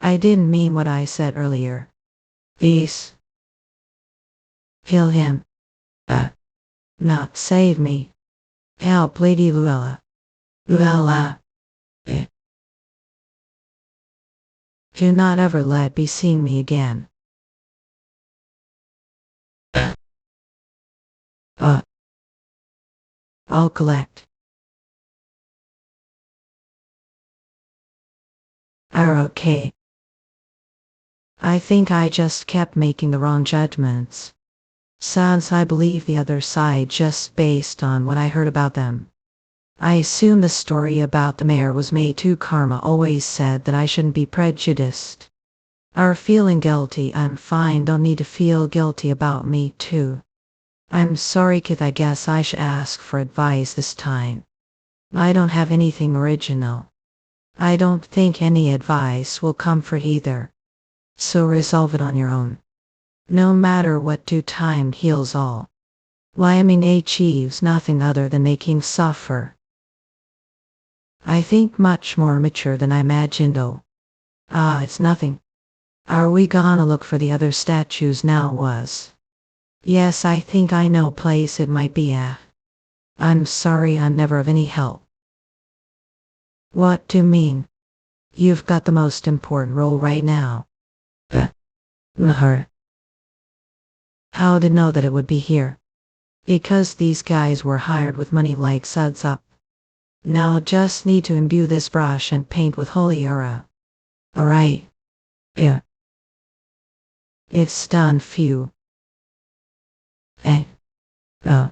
I didn't mean what I said earlier. Peace. Kill him. Not save me. Help Lady Luella. Luella. Do not ever let be seeing me again. I'll collect. Okay. I think I just kept making the wrong judgments. Since I believe the other side just based on what I heard about them. I assume the story about the mayor was made too. Karma always said that I shouldn't be prejudiced. Or feeling guilty. I'm fine, don't need to feel guilty about me too. I'm sorry kid, I guess I should ask for advice this time. I don't have anything original. I don't think any advice will comfort either. So resolve it on your own. No matter what, due time heals all. Blaming achieves nothing other than making suffer. I think much more mature than I imagined though. It's nothing. Are we gonna look for the other statues now Yes, I think I know place it might be at. I'm sorry I'm never of any help. What do you mean? You've got the most important role right now. Her. How did know that it would be here? Because these guys were hired with money like suds up. Now just need to imbue this brush and paint with holy aura. Alright. Yeah. It's done few. Oh.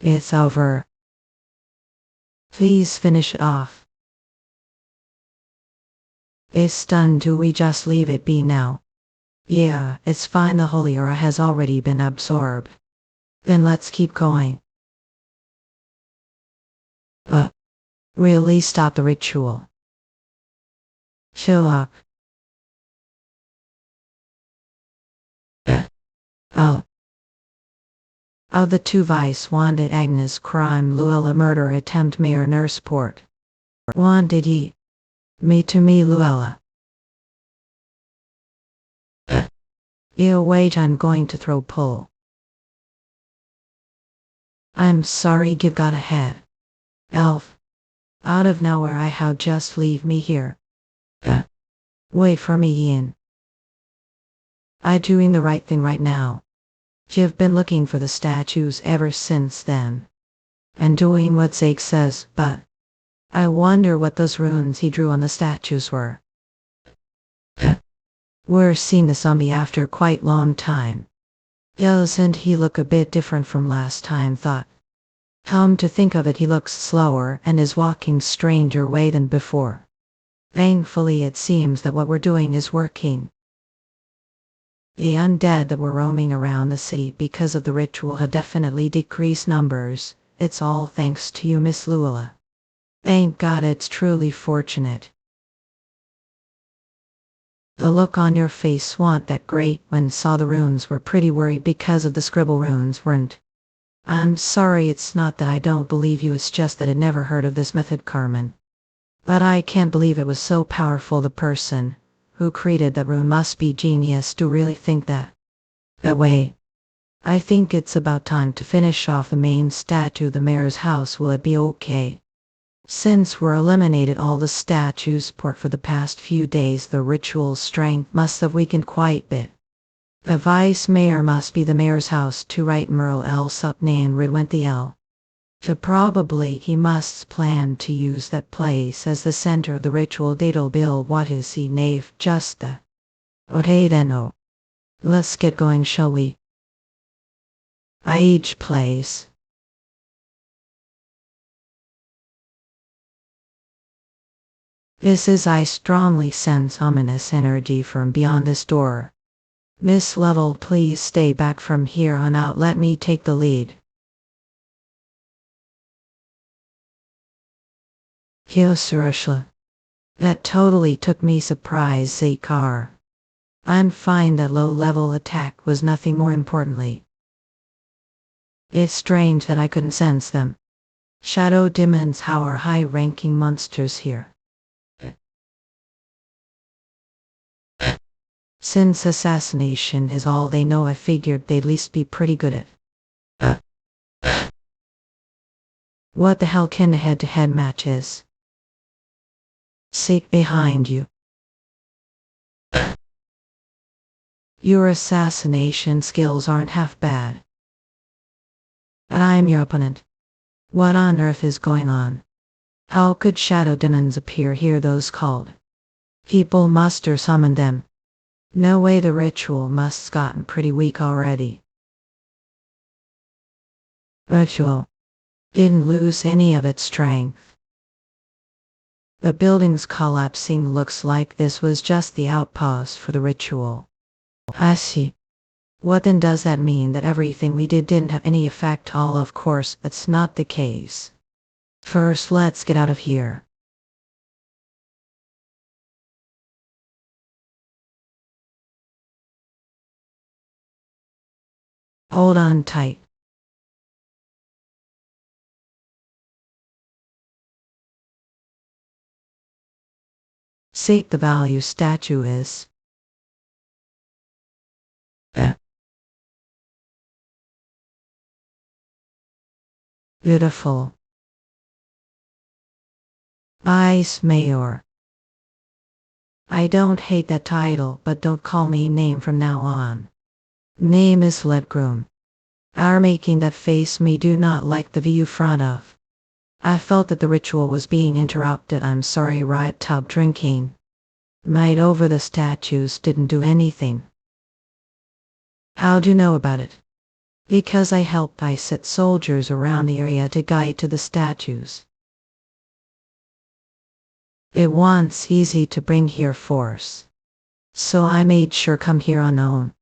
It's over. Please finish it off. It's done. Do we just leave it be now? Yeah, it's fine. The holy aura has already been absorbed. Then let's keep going. Really stop the ritual. Chill up. Oh. Of the two vice wanted Agnes crime Luella murder attempt mayor nurse port. Wanted he. Me to me Luella. You wait, I'm going to throw pull. I'm sorry, give got ahead. Elf. Out of nowhere I how just leave me here. Wait for me Ian. I doing the right thing right now. You've been looking for the statues ever since then. And doing what Zake says, but I wonder what those runes he drew on the statues were. We're seeing the zombie after quite long time. Doesn't he look a bit different from last time thought? Come to think of it, he looks slower and is walking stranger way than before. Thankfully it seems that what we're doing is working. The undead that were roaming around the city because of the ritual have definitely decreased numbers. It's all thanks to you, Miss Luella. Thank God, it's truly fortunate. The look on your face wasn't that great when saw the runes. Were pretty worried because of the scribble runes, weren't? I'm sorry, it's not that I don't believe you, it's just that I never heard of this method, Carmen. But I can't believe it was so powerful. The person who created that rune must be genius to really think that way. I think it's about time to finish off the main statue, the mayor's house. Will it be okay? Since we're eliminated all the statues port for the past few days, the ritual's strength must have weakened quite a bit. The vice mayor must be the mayor's house to right Merle else up Nan rid went the L. Probably he must plan to use that place as the center of the ritual. Dat'll build what is he knave just the. Okay then let's get going, shall we? Each place. This is I strongly sense ominous energy from beyond this door. Miss Lovell, please stay back from here on out. Let me take the lead. Surashla. That totally took me surprise, Zakar. I'm fine that low-level attack was nothing more importantly. It's strange that I couldn't sense them. Shadow demons, how are high-ranking monsters here? Since assassination is all they know, I figured they'd at least be pretty good at. What the hell can a head-to-head match is? Seek behind you. Your assassination skills aren't half bad. I'm your opponent. What on earth is going on? How could shadow demons appear here? Those called people muster summon them. No way, the ritual must's gotten pretty weak already. Ritual didn't lose any of its strength. The building's collapsing. Looks like this was just the outpost for the ritual. I see. What then does that mean? That everything we did didn't have any effect? All, of course, that's not the case. First, let's get out of here. Hold on tight. Seek the value statue is. Beautiful. Ice Mayor. I don't hate that title, but don't call me name from now on. Name is Ledgroom. Are making that face me do not like the view front of. I felt that the ritual was being interrupted. I'm sorry, right tub drinking. Might over the statues didn't do anything. How do you know about it? Because I helped. I set soldiers around the area to guide to the statues. It wants easy to bring here force. So I made sure come here unknown.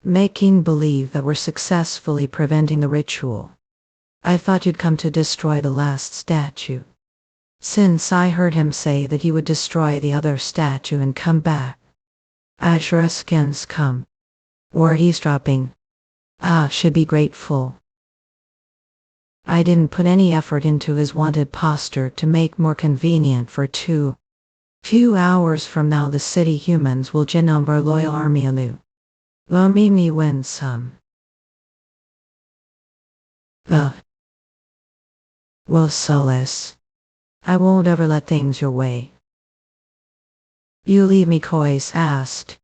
Making believe that we're successfully preventing the ritual. I thought you'd come to destroy the last statue. Since I heard him say that he would destroy the other statue and come back. Ashuraskins come. Or eavesdropping. Should be grateful. I didn't put any effort into his wanted posture to make more convenient for few hours from now the city humans will genome our loyal army anew. Will me win some. Will solace. I won't ever let things your way. You leave me, Kois asked.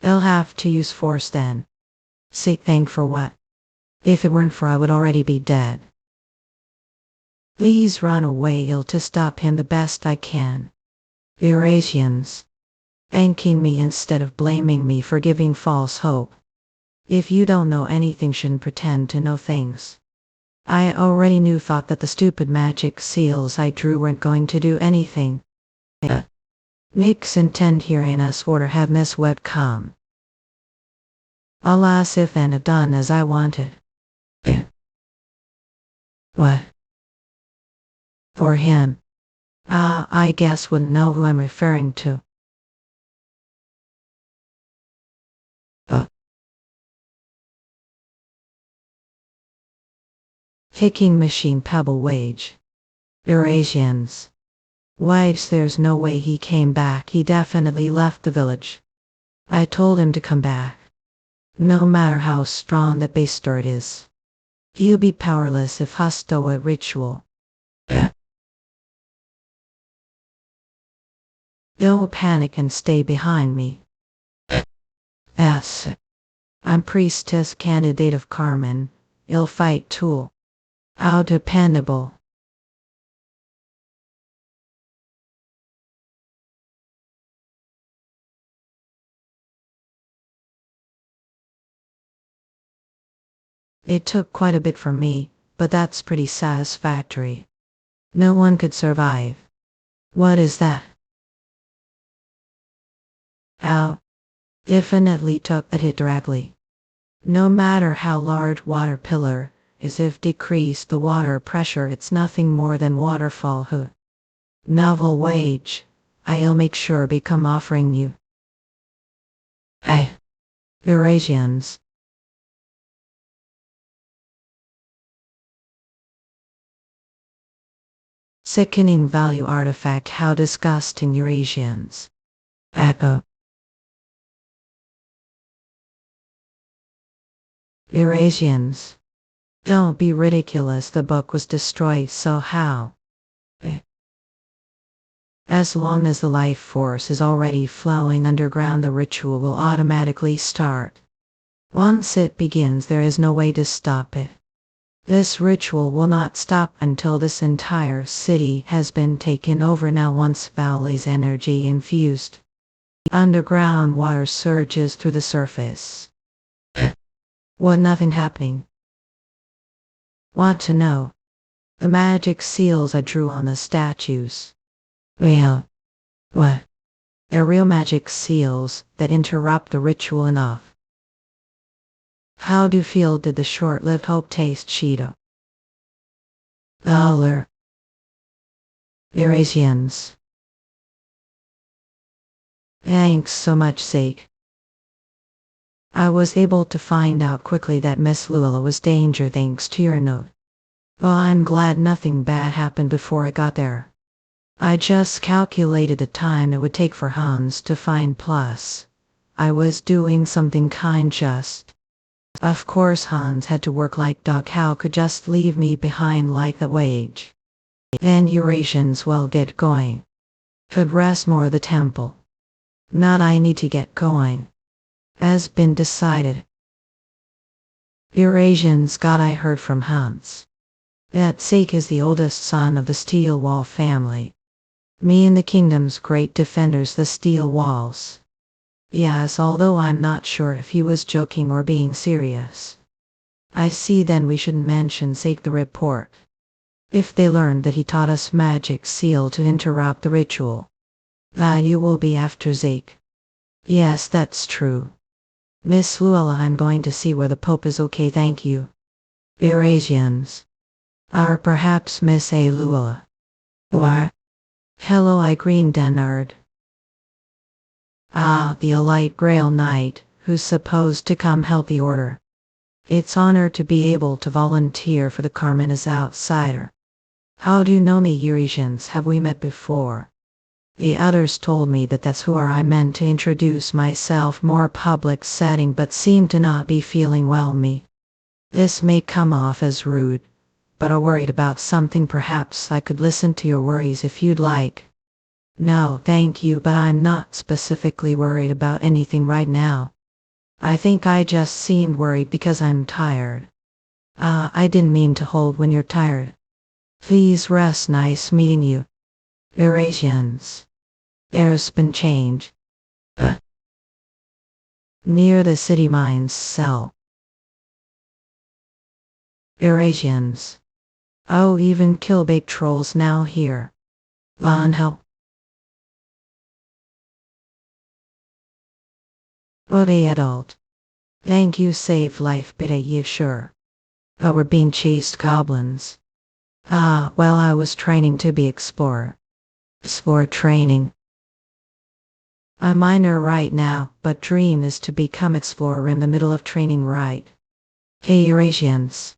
They'll have to use force then. Say thank for what? If it weren't for I would already be dead. Please run away ill to stop him the best I can. Eurasians. Thanking me instead of blaming me for giving false hope. If you don't know anything, shouldn't pretend to know things. I already thought that the stupid magic seals I drew weren't going to do anything. Nick's intent here in us order have Miss Webb come. Alas, if and have done as I wanted. What? For him. I guess wouldn't know who I'm referring to. Kicking machine pebble wage. Eurasians. Wives, there's no way he came back. He definitely left the village. I told him to come back. No matter how strong that bastard is. He'll be powerless if husto a ritual. Don't panic and stay behind me. I'm priestess candidate of Carmen. Ill fight tool. How dependable. It took quite a bit from me, but that's pretty satisfactory. No one could survive. What is that? How? Definitely took a hit directly. No matter how large water pillar, is if decrease the water pressure, it's nothing more than waterfall. Novel wage. I'll make sure become offering you. Eurasians. Sickening value artifact. How disgusting, Eurasians. Eurasians. Don't be ridiculous. The book was destroyed, so how? As long as the life force is already flowing underground, the ritual will automatically start. Once it begins, there is no way to stop it. This ritual will not stop until this entire city has been taken over. Now, once Valley's energy infused, underground water surges through the surface. What? Nothing happening. Want to know? The magic seals I drew on the statues. Real. What? They're real magic seals that interrupt the ritual enough. How do you feel? Did the short-lived hope taste, Cheeto? Dollar. Eurasians. Thanks so much, Sake. I was able to find out quickly that Miss Lula was danger thanks to your note. Well, I'm glad nothing bad happened before I got there. I just calculated the time it would take for Hans to find plus. I was doing something kind just. Of course Hans had to work like dog, how could just leave me behind like that wage. Then Eurasians will get going. Could rest more the temple. Not I need to get going. Has been decided. Eurasians got I heard from Hans. That Sake is the oldest son of the Steel Wall family. Me and the kingdom's great defenders the steel walls. Yes, although I'm not sure if he was joking or being serious. I see, then we shouldn't mention Sake the report. If they learn that he taught us magic seal to interrupt the ritual. You will be after Sake. Yes, that's true. Miss Luella, I'm going to see where the Pope is. Okay, thank you. Eurasians. Or perhaps Miss A. Luella. What? Hello, I Green Denard. The Elite Grail Knight, who's supposed to come help the order. It's honor to be able to volunteer for the Carmen as outsider. How do you know me, Eurasians? Have we met before? The others told me that that's who I meant to introduce myself more public setting, but seem to not be feeling well me. This may come off as rude, but I'm worried about something. Perhaps I could listen to your worries if you'd like. No, thank you, but I'm not specifically worried about anything right now. I think I just seemed worried because I'm tired. I didn't mean to hold when you're tired. Please rest. Nice meeting you. Eurasians. There's been change. Near the city mines cell. Eurasians. Oh, even kill big trolls now here. Von help. What a adult. Thank you, save life, but are you sure? But we're being chased goblins. Well, I was training to be explorer. Explorer training. I'm minor right now, but dream is to become explorer in the middle of training, right? Hey, Eurasians.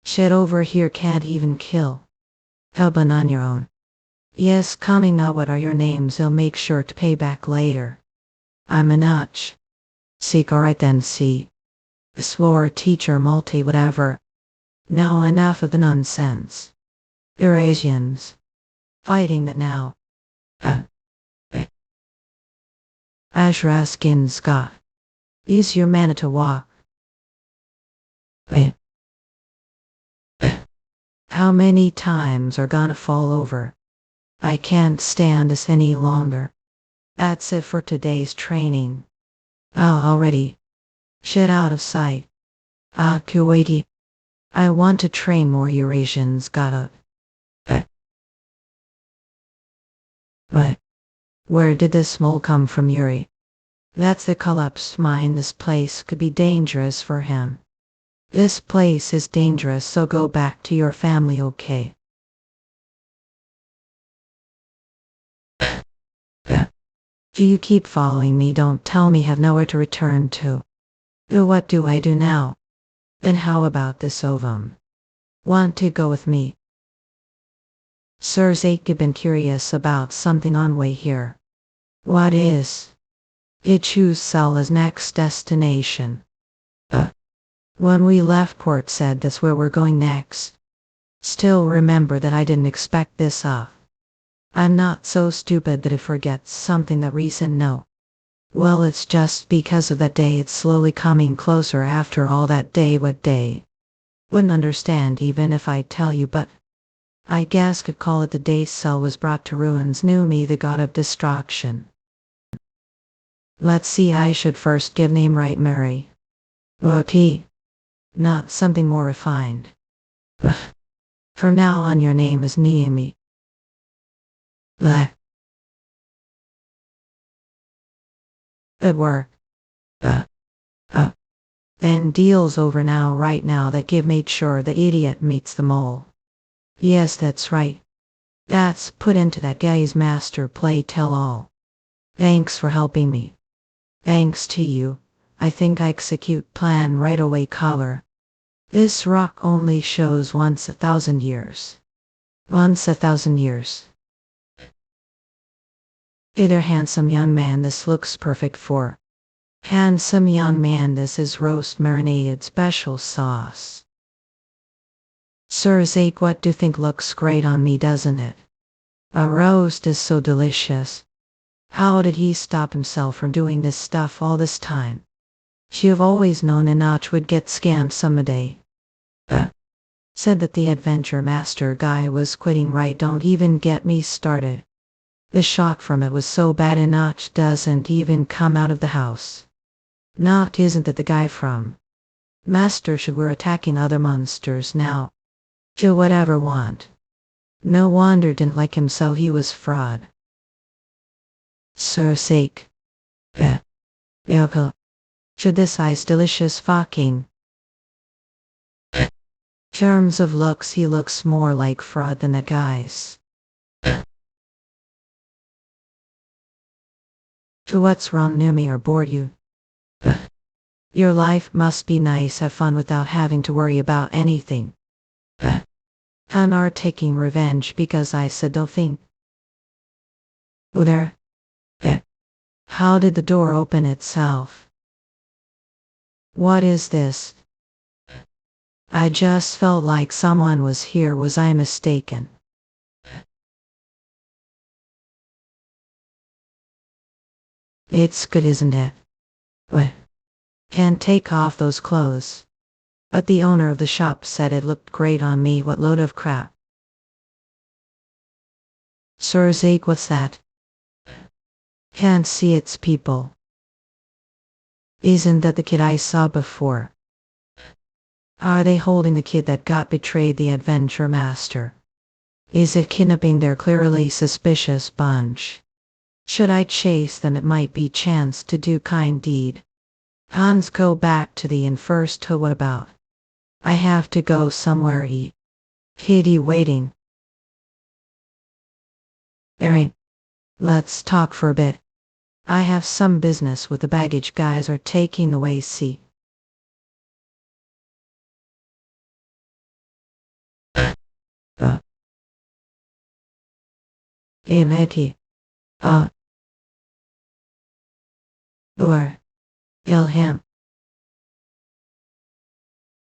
Shit over here can't even kill. Helping on your own. Yes, coming now. What are your names? I'll make sure to pay back later. I'm a notch. Seek, alright then, see. Explorer, teacher, multi, whatever. Now enough of the nonsense. Eurasians. Fighting that now. Ashraskin Scott. Use your mana to walk. How many times are gonna fall over? I can't stand this any longer. That's it for today's training. Already. Shit out of sight. Kuwaiti. I want to train more. Eurasians gotta. But where did this mole come from, Yuri? That's the collapsed mine. This place could be dangerous for him. This place is dangerous, so go back to your family, okay? Do you keep following me? Don't tell me have nowhere to return to. What do I do now? Then how about this ovum? Want to go with me? Sir Zake been curious about something on way here. What is? It choose Cell as next destination. When we left port said that's where we're going next. Still remember that I didn't expect this off. I'm not so stupid that it forgets something that recent no. Well, it's just because of that day. It's slowly coming closer after all that day. What day? Wouldn't understand even if I tell you, but I guess could call it the day Cell was brought to ruins. Knew me, the god of destruction. Let's see, I should first give name right, Mary. Okay. Not something more refined. From now on your name is Niemi. Bleh. Good work. Then deal's over now. Right now that give made sure the idiot meets the mole. Yes, that's right. That's put into that guy's master play tell all. Thanks for helping me. Thanks to you, I think I execute plan right away color. This rock only shows once 1,000 years. Once 1,000 years. Either handsome young man, this looks perfect for. Handsome young man, this is roast marinated special sauce. Sir's ache, what do you think looks great on me, doesn't it? A roast is so delicious. How did he stop himself from doing this stuff all this time? You've always known Enoch would get scammed someday. Said that the adventure master guy was quitting, right? Don't even get me started. The shock from it was so bad Enoch doesn't even come out of the house. Not isn't that the guy from Master should we're attacking other monsters now. Do whatever want. No wonder didn't like him, so he was fraud. Sir's sake. Yoko. Should this ice delicious fucking. Terms of looks, he looks more like fraud than that guy's. To what's wrong, near me or bored you? Your life must be nice, have fun without having to worry about anything. And are taking revenge because I said don't think. Oh there. How did the door open itself? What is this? I just felt like someone was here, was I mistaken? It's good, isn't it? What? Can't take off those clothes. But the owner of the shop said it looked great on me. What load of crap. Sir's ache, what's that? Can't see, it's people. Isn't that the kid I saw before? Are they holding the kid that got betrayed the adventure master? Is it kidnapping? They're clearly suspicious bunch. Should I chase them? It might be chance to do kind deed. Hans, go back to the inn first. What about? I have to go somewhere. Kitty waiting. Alright. Let's talk for a bit. I have some business with the baggage guys are taking away. See. Imeti. Or. Ilham.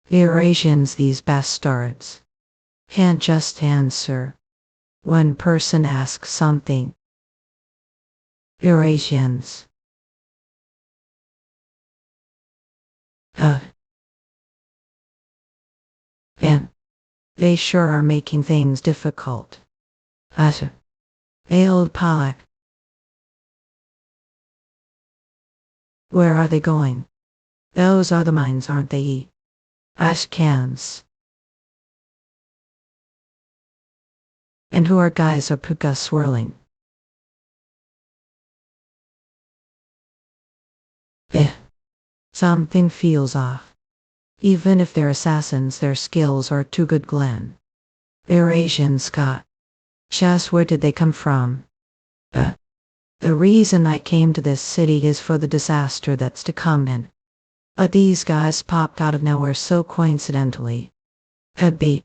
Eurasians, these bastards. Can't just answer. One person asks something. Eurasians. And they sure are making things difficult. Old Pollock. Where are they going? Those are the mines, aren't they? Ashcans. And who are guys of puka swirling? Something feels off. Even if they're assassins, their skills are too good, Glenn. They're Asian, Scott. Just where did they come from? The reason I came to this city is for the disaster that's to come in. These guys popped out of nowhere so coincidentally. Could be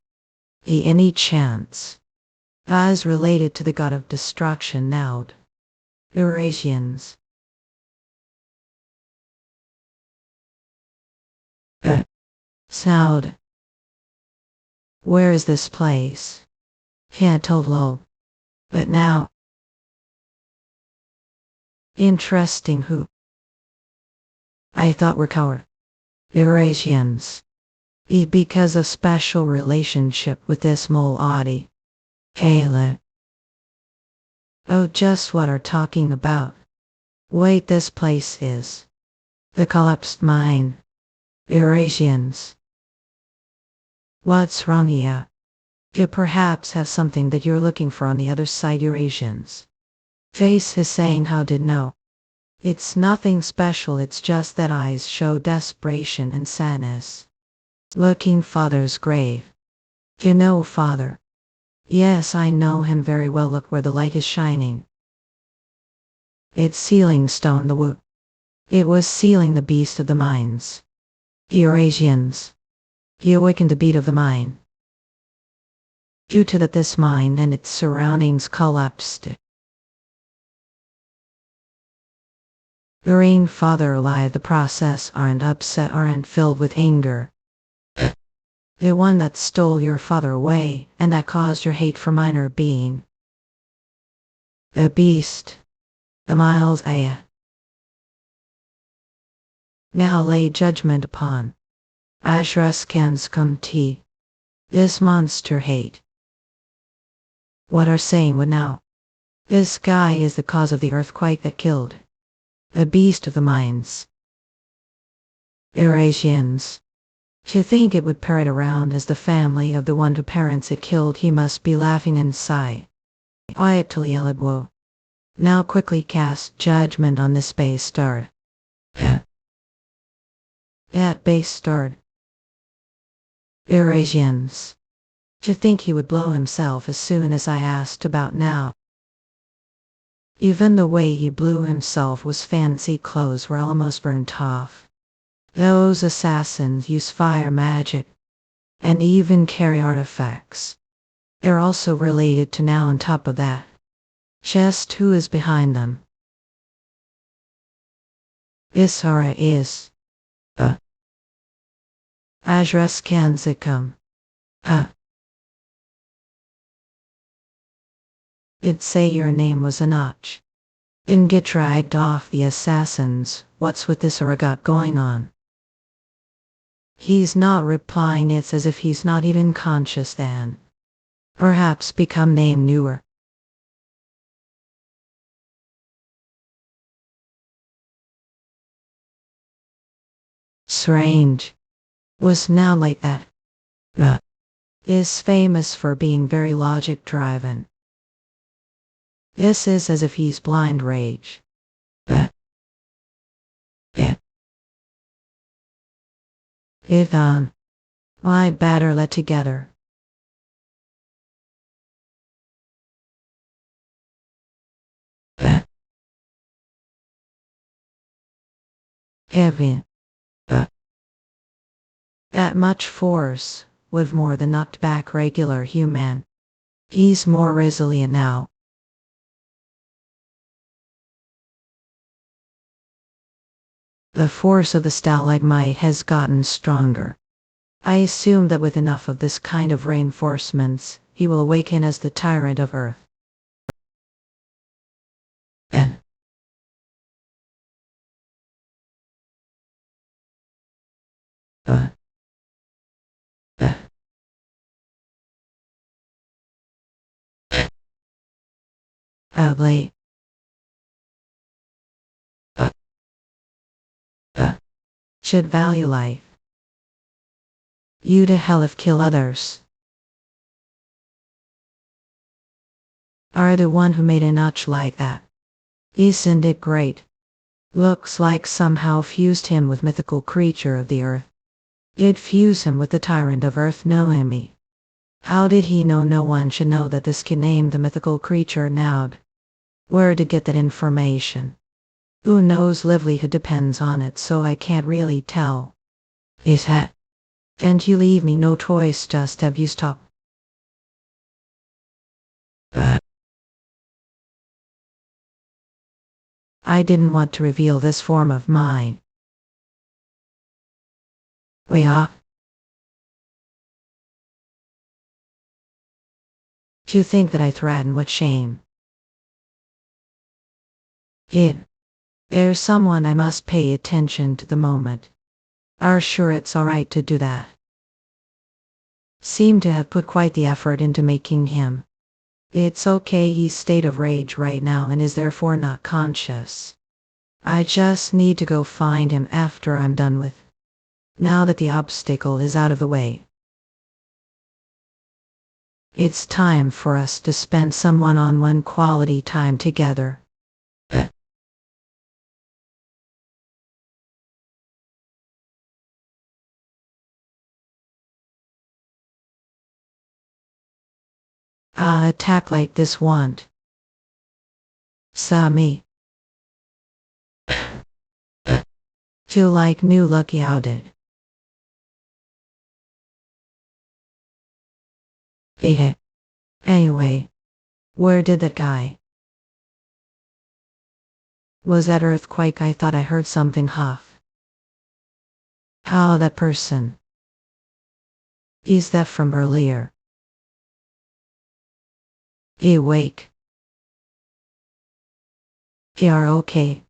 any chance. Guys related to the god of destruction now. Eurasians. Sound. Where is this place? Can't tell low. But now. Interesting. Who? I thought we're coward. Eurasians. Because of special relationship with this mole Audi. Kayla. Oh, just what are talking about. Wait, this place is. The collapsed mine. Eurasians. What's wrong here? You perhaps have something that you're looking for on the other side, Eurasians. Face is saying how did know. It's nothing special, it's just that eyes show desperation and sadness. Looking father's grave. You know, father. Yes, I know him very well. Look where the light is shining. It's sealing stone the wood. It was sealing the beast of the mines. Eurasians. He awakened the beat of the mine. Due to that this mine and its surroundings collapsed. The rainfather lied the process aren't upset aren't filled with anger. The one that stole your father away and that caused your hate for minor being. The beast. The miles aya. Now lay judgment upon. Ashras cans come tea. This monster hate. What are saying what now? This guy is the cause of the earthquake that killed. The beast of the mines. Eurasians. To think it would parrot around as the family of the one who parents it killed, he must be laughing inside. Quietly Elidwo. Now quickly cast judgment on this base star. That base star. Eurasians. To think he would blow himself as soon as I asked about now. Even the way he blew himself was fancy clothes were almost burnt off. Those assassins use fire magic and even carry artifacts. They're also related to now on top of that. Just who is behind them? Isara is. Ajras Kanzikam. It'd say your name was Anach. Didn't get dragged off the assassins. What's with this got going on? He's not replying. It's as if he's not even conscious then. Perhaps become name newer. Strange. Was now like that. Is famous for being very logic driven. This is as if he's blind rage. If why better let together. Heavy. That much force would more than knocked back regular human. He's more resilient now. The force of the stalagmite has gotten stronger. I assume that with enough of this kind of reinforcements, he will awaken as the tyrant of Earth. Late. Should value life. You to hell if kill others. Are the one who made a notch like that. Isn't it great? Looks like somehow fused him with mythical creature of the earth. It fused him with the tyrant of earth Noemi. How did he know no one should know that this can name the mythical creature now? Where to get that information? Who knows? Livelihood depends on it, so I can't really tell. Is that? And you leave me no choice, just have you stop. I didn't want to reveal this form of mine. We are. To think that I threaten with shame. There's someone I must pay attention to the moment. Are sure it's alright to do that. Seem to have put quite the effort into making him. It's okay, he's state of rage right now and is therefore not conscious. I just need to go find him after I'm done with. Now that the obstacle is out of the way. It's time for us to spend some one-on-one quality time together. Attack like this want. Sami. Feel like new lucky outed. Eh. Anyway, where did that guy? Was that earthquake? I thought I heard something huff. How that person? Is that from earlier? Awake. Are okay.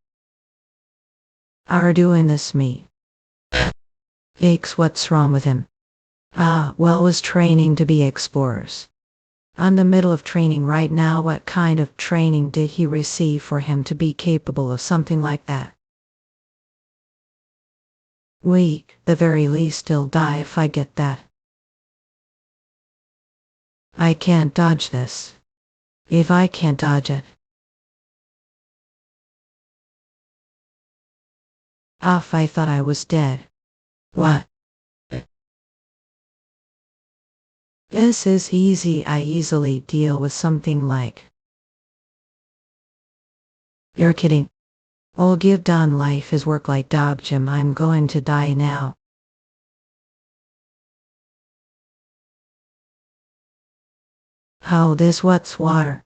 Are doing this me. Aches, what's wrong with him? Well, was training to be explorers. I'm the middle of training right now. What kind of training did he receive for him to be capable of something like that? Weak, the very least he'll die if I get that. I can't dodge this. If I can't dodge it. I thought I was dead. What? This is easy. I easily deal with something like. You're kidding. I'll give done life is work like dog Jim. I'm going to die now. How this what's water?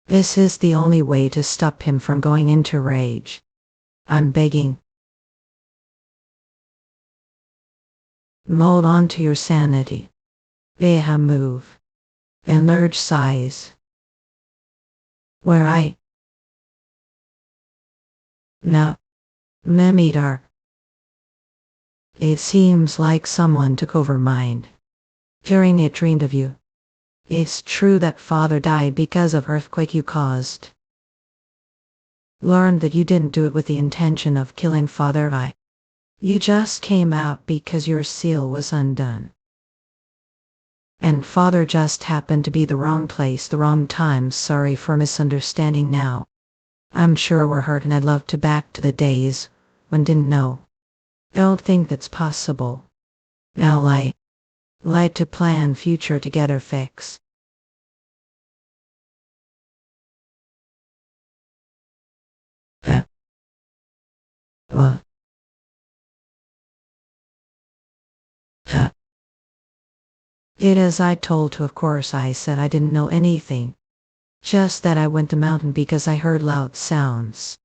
This is the only way to stop him from going into rage. I'm begging. Hold on to your sanity. Beha move. Enlarge size. Where I? No. Memidar. It seems like someone took over mind. Hearing it dreamed of you. It's true that father died because of earthquake you caused. Learned that you didn't do it with the intention of killing father. You just came out because your seal was undone. And father just happened to be the wrong place, the wrong time. Sorry for misunderstanding now. I'm sure we're hurt and I'd love to back to the days when didn't know. Don't think that's possible. Now light to plan future together fix. What? It as I told to, of course I said I didn't know anything. Just that I went to mountain because I heard loud sounds.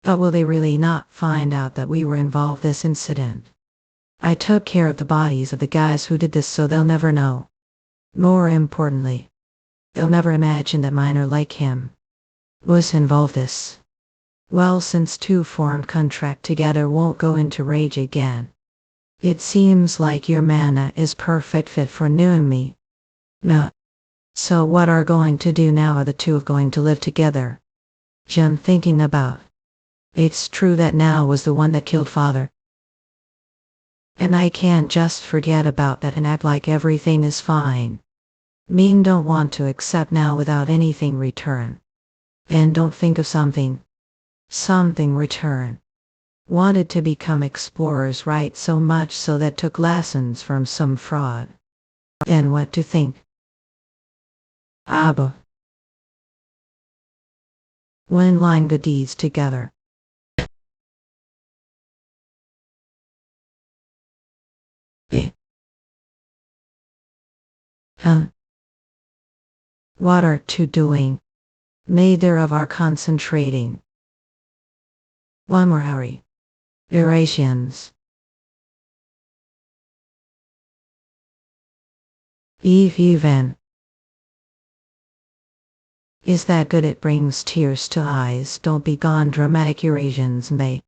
But will they really not find out that we were involved this incident? I took care of the bodies of the guys who did this so they'll never know. More importantly, they'll never imagine that mine are like him. Was involved this. Well, since two formed contract together won't go into rage again. It seems like your mana is perfect fit for new and me. No. So what are going to do now? Are the two going to live together? Jim thinking about. It's true that now was the one that killed father. And I can't just forget about that and act like everything is fine. Mean don't want to accept now without anything return. And don't think of something return. Wanted to become explorers, right? So much so that took lessons from some fraud. And what to think? Abba. When line the deeds together. What are two doing? Neither of our concentrating. One more hurry. Irrations. Even. Is that good? It brings tears to eyes. Don't be gone, dramatic Eurasians may.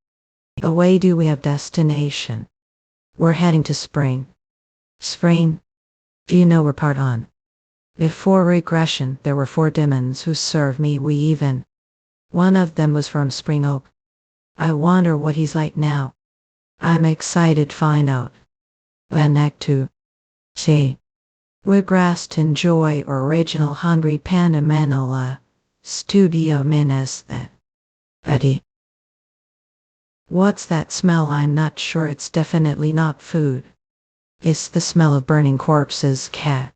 Away do we have destination. We're heading to spring. Spring? Do you know we're part on? Before regression, there were 4 demons who served me. We even. One of them was from Spring Oak. I wonder what he's like now. I'm excited to find out. When Act 2. See. Regressed enjoy original Hungry Panda Manhwa. Studio Minas that. Ready. What's that smell? I'm not sure. It's definitely not food. It's the smell of burning corpses, cat.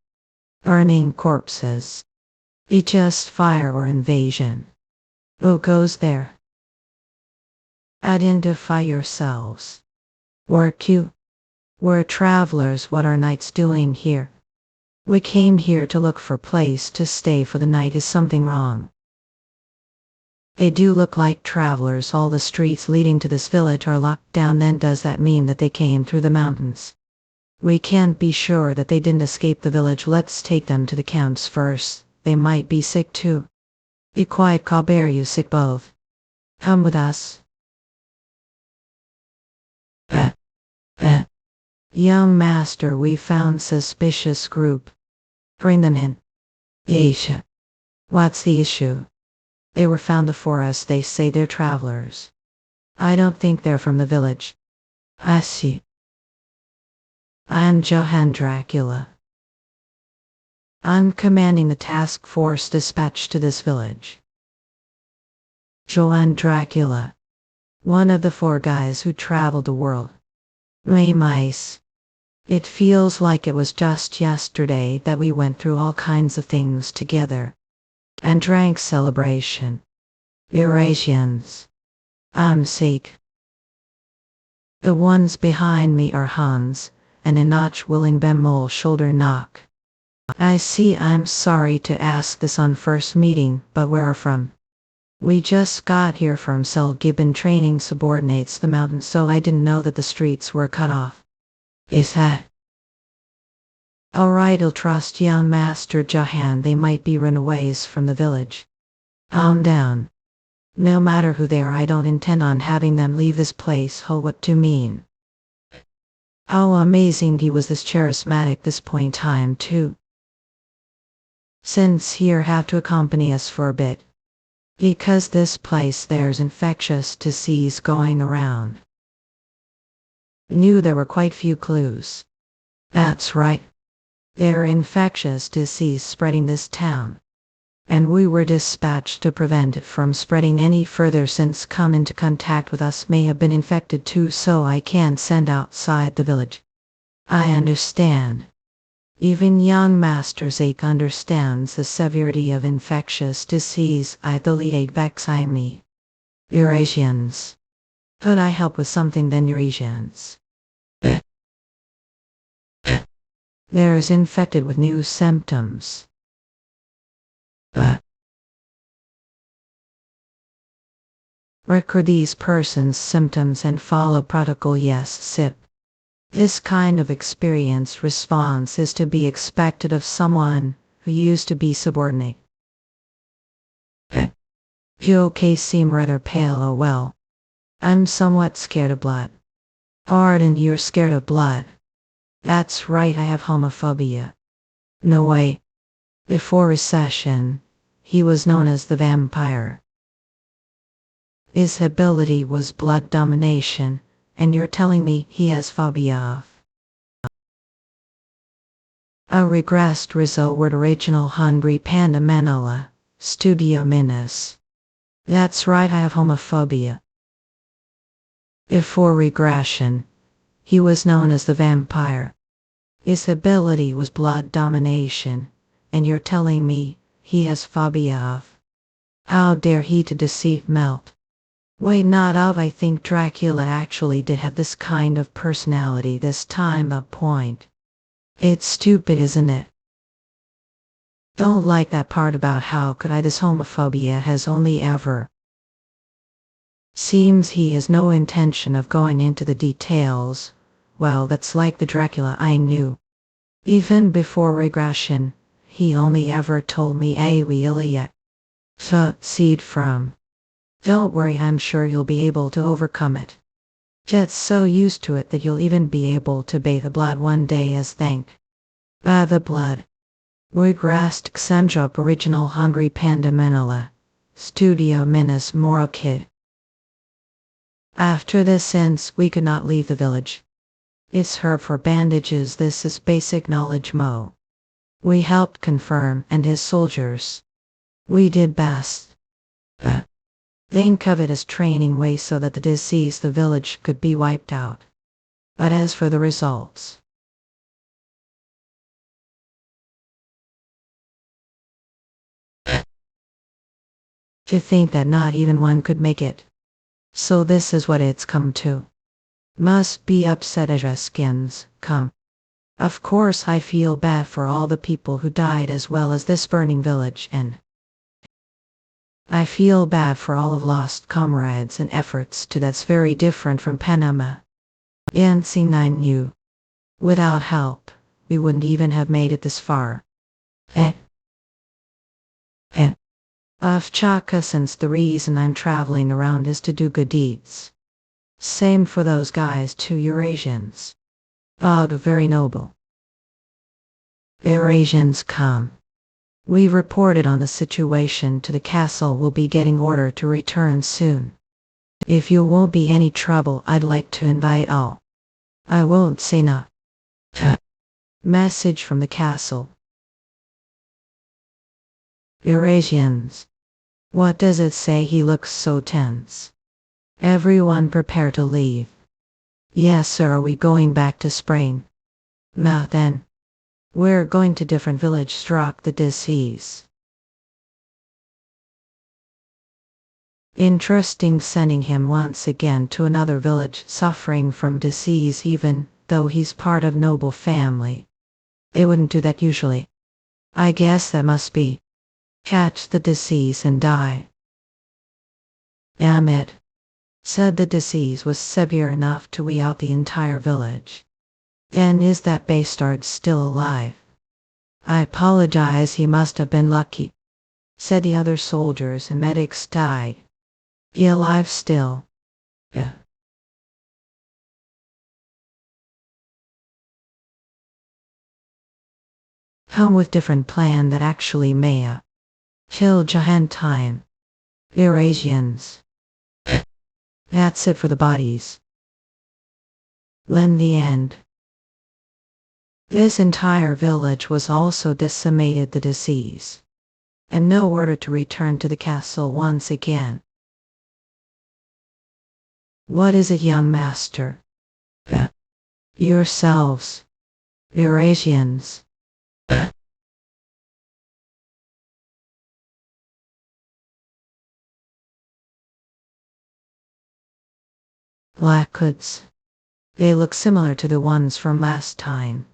Burning corpses. It's just fire or invasion. Who goes there? Identify yourselves. We're Q. We're travelers. What are knights doing here? We came here to look for place to stay for the night. Is something wrong? They do look like travelers. All the streets leading to this village are locked down. Then does that mean that they came through the mountains? We can't be sure that they didn't escape the village. Let's take them to the counts first. They might be sick too. Be quiet, Colbert. You sick both. Come with us. Young master, we found suspicious group. Bring them in. Aisha. What's the issue? They were found before us. They say they're travelers. I don't think they're from the village. I see. I'm Johann Dracula. I'm commanding the task force dispatched to this village. Johann Dracula. One of the 4 guys who traveled the world. May mice. It feels like it was just yesterday that we went through all kinds of things together. And drank celebration. Eurasians. I'm sick. The ones behind me are Hans, and Enoch willing bemol shoulder knock. I see. I'm sorry to ask this on first meeting, but where are from? We just got here from Cell. Gibbon training subordinates the mountains, so I didn't know that the streets were cut off. Is that? Alright, I'll trust young Master Johann. They might be runaways from the village. Calm down. No matter who they are, I don't intend on having them leave this place. Oh, what do you mean? How amazing he was, this charismatic this point in time too. Since here have to accompany us for a bit. Because this place there's infectious disease going around. Knew there were quite few clues. That's right. There infectious disease spreading this town. And we were dispatched to prevent it from spreading any further. Since come into contact with us may have been infected too, so I can't send outside the village. I understand. Even young Master Zake understands the severity of infectious disease. I believe vexi me. Eurasians. Could I help with something then, Eurasians? There's infected with new symptoms. Record these persons' symptoms and follow protocol. Yes, SIP. This kind of experience response is to be expected of someone who used to be subordinate. You okay? Seem rather pale. Oh well. I'm somewhat scared of blood. Pardon, you're scared of blood? That's right, I have homophobia. No way. Before recession, he was known as the vampire. His ability was blood domination, and you're telling me he has phobia of a regressed result word. Original Hungry Panda Manhwa, Studio Minus. That's right, I have homophobia. Before regression, he was known as the vampire. His ability was blood domination, and you're telling me he has phobia of. How dare he to deceive melt? Wait, not of. I think Dracula actually did have this kind of personality this time. A point. It's stupid, isn't it? Don't like that part about how could I. This homophobia has only ever. Seems he has no intention of going into the details. Well, that's like the Dracula I knew. Even before regression, he only ever told me a yet. Seed from. Don't worry, I'm sure you'll be able to overcome it. Get so used to it that you'll even be able to bathe the blood one day as thank. The blood. Regressed Xenjob. Original Hungry Panda Manhwa, Studio Minus Moral Kid. After this, since we could not leave the village, it's her for bandages. This is basic knowledge, Mo. We helped confirm, and his soldiers. We did best. Think of it as training way so that the village could be wiped out. But as for the results, to think that not even one could make it. So this is what it's come to. Must be upset as your skins come. Of course I feel bad for all the people who died as well as this burning village, and I feel bad for all of lost comrades and efforts too. That's very different from Panama. And I knew. Without help, we wouldn't even have made it this far. Eh. Eh. Of Chaka, since the reason I'm traveling around is to do good deeds. Same for those guys, 2 Eurasians. Oh, very noble. Eurasians come. We reported on the situation to the castle. We'll be getting order to return soon. If you won't be any trouble, I'd like to invite all. I won't say no. Message from the castle. Eurasians. What does it say? He looks so tense. Everyone prepare to leave. Yes, sir. Are we going back to Spain? No, then. We're going to different village. Struck the disease. Interesting, sending him once again to another village suffering from disease even though he's part of noble family. They wouldn't do that usually. I guess that must be. Catch the disease and die. Damn it. Said the disease was severe enough to weed out the entire village. And is that bastard still alive? I apologize, he must have been lucky. Said the other soldiers and medics died. He alive still. Yeah. Come with different plan that actually may kill Jahantine. Eurasians. That's it for the bodies. Then the end. This entire village was also decimated the disease. And no order to return to the castle once again. What is it, young master? Yourselves. Eurasians. Black hoods. They look similar to the ones from last time.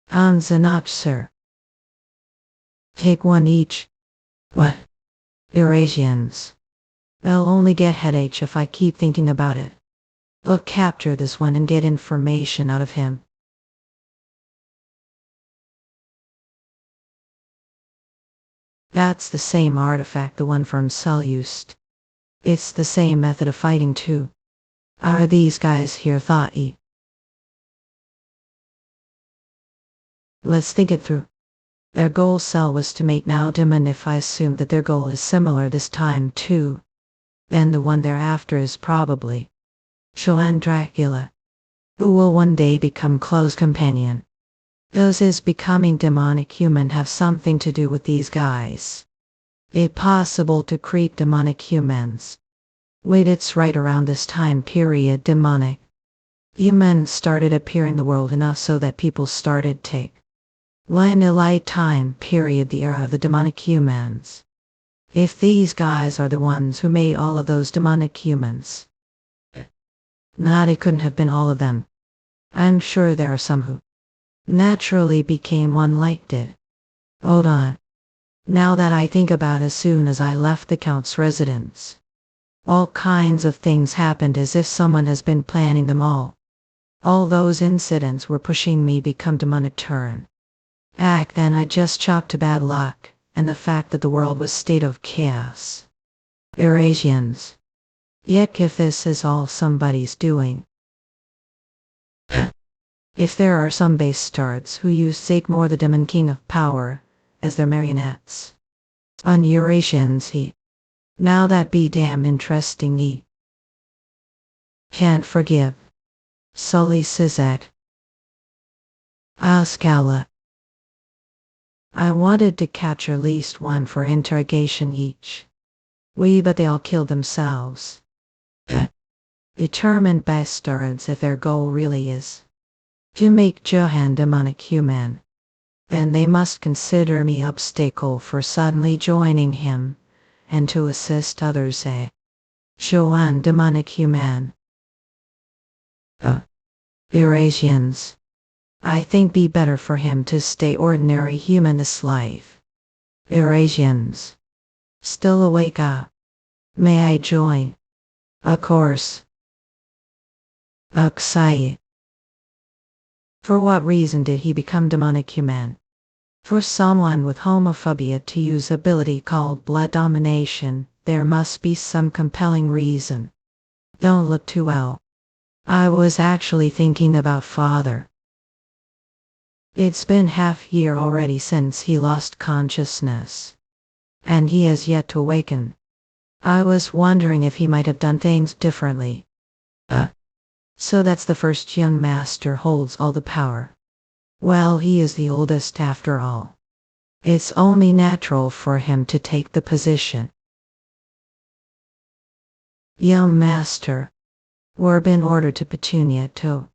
Hans enough, sir. Take one each. What? Eurasians. I'll only get headache if I keep thinking about it. Look, capture this one and get information out of him. That's the same artifact the one from Cell used. It's the same method of fighting too. Are these guys here thoughty? Let's think it through. Their goal Cell was to make now demon. If I assume that their goal is similar this time too, then the one they're after is probably Joan Dracula, who will one day become close companion. Does his becoming demonic human have something to do with these guys? It possible to create demonic humans. Wait, it's right around this time period demonic humans started appearing in the world enough so that people started take line a light time period, the era of the demonic humans. If these guys are the ones who made all of those demonic humans, not it couldn't have been all of them. I'm sure there are some who naturally became one like it. Hold on. Now that I think about, as soon as I left the Count's residence, all kinds of things happened as if someone has been planning them all. All those incidents were pushing me become demonic turn. Back then I just chalked to bad luck, and the fact that the world was state of chaos. Eurasians. Yet if this is all somebody's doing. If there are some bastards who use Sakemore the Demon King of Power as their marionettes on Eurasians, now that be damn interesting. Can't forgive. Sully Sizek. Ascala. I wanted to catch at least one for interrogation each. But they all killed themselves. Determined bastards if their goal really is to make Johan demonic human. Then they must consider me obstacle for suddenly joining him, and to assist others Johan demonic human. Eurasians. I think be better for him to stay ordinary human this life. Eurasians. Still awake May I join? Of course. Excited. For what reason did he become demonic human? For someone with homophobia to use ability called blood domination, there must be some compelling reason. Don't look too well. I was actually thinking about father. It's been half year already since he lost consciousness. And he has yet to awaken. I was wondering if he might have done things differently. So that's the first young master holds all the power. Well, he is the oldest after all. It's only natural for him to take the position. Young master. We're been ordered to Petunia too.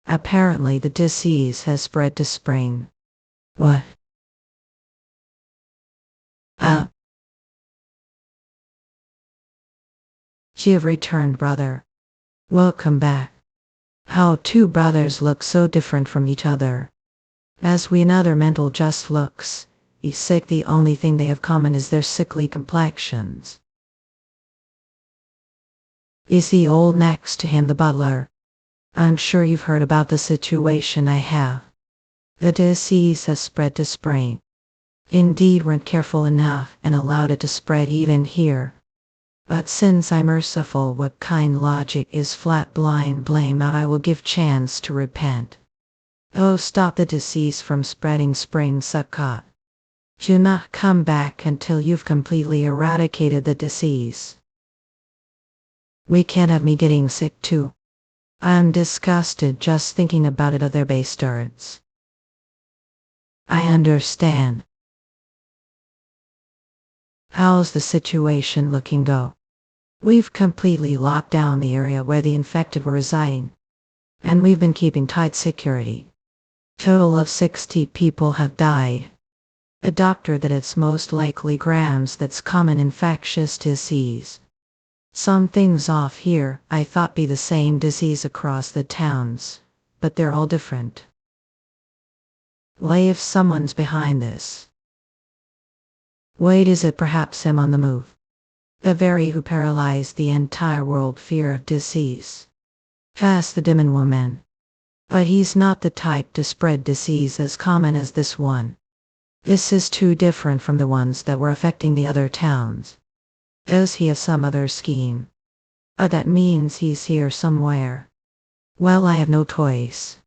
Apparently the disease has spread to Spring. What? You have returned, brother. Welcome back. How two brothers look so different from each other. As we another mental just looks, sick, the only thing they have common is their sickly complexions. Is the old next to him the butler? I'm sure you've heard about the situation I have. The disease has spread to Spring. Indeed, weren't careful enough and allowed it to spread even here. But since I'm merciful, what kind logic is flat blind blame out? I will give chance to repent. Oh, stop the disease from spreading, Spring Sukkot. Do not come back until you've completely eradicated the disease. We can't have me getting sick too. I'm disgusted just thinking about it, other bastards. I understand. How's the situation looking though? We've completely locked down the area where the infected were residing. And we've been keeping tight security. Total of 60 people have died. A doctor that it's most likely grams that's common infectious disease. Something's off here. I thought be the same disease across the towns, but they're all different. Lay if someone's behind this. Wait, is it perhaps him on the move? The very who paralyzed the entire world fear of disease. Fast the demon woman. But he's not the type to spread disease as common as this one. This is too different from the ones that were affecting the other towns. Does he have some other scheme? That means he's here somewhere. Well, I have no choice.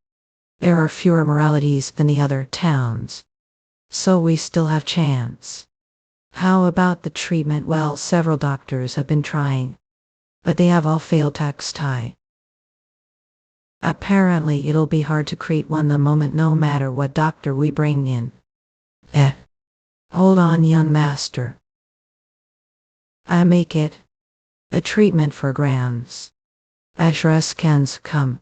There are fewer moralities than the other towns. So we still have chance. How about the treatment? Well, several doctors have been trying. But they have all failed to tie. Apparently it'll be hard to create one the moment no matter what doctor we bring in. Hold on, young master. I make it. A treatment for grams. Ashras cans come.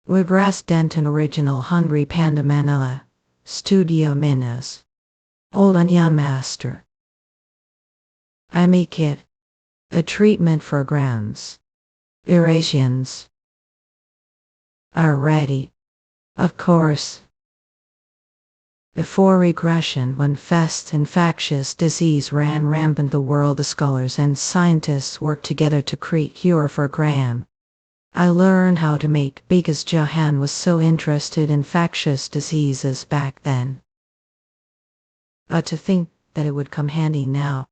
Regressed Denton original Hungry Panda Manila. Studio Minas. Hold on, young master. I make it. A treatment for grams. Eurasians. Are ready. Of course. Before regression, when fast infectious disease ran rampant the world, the scholars and scientists worked together to create cure for gram. I learned how to make because Johan was so interested in infectious diseases back then. But to think that it would come handy now.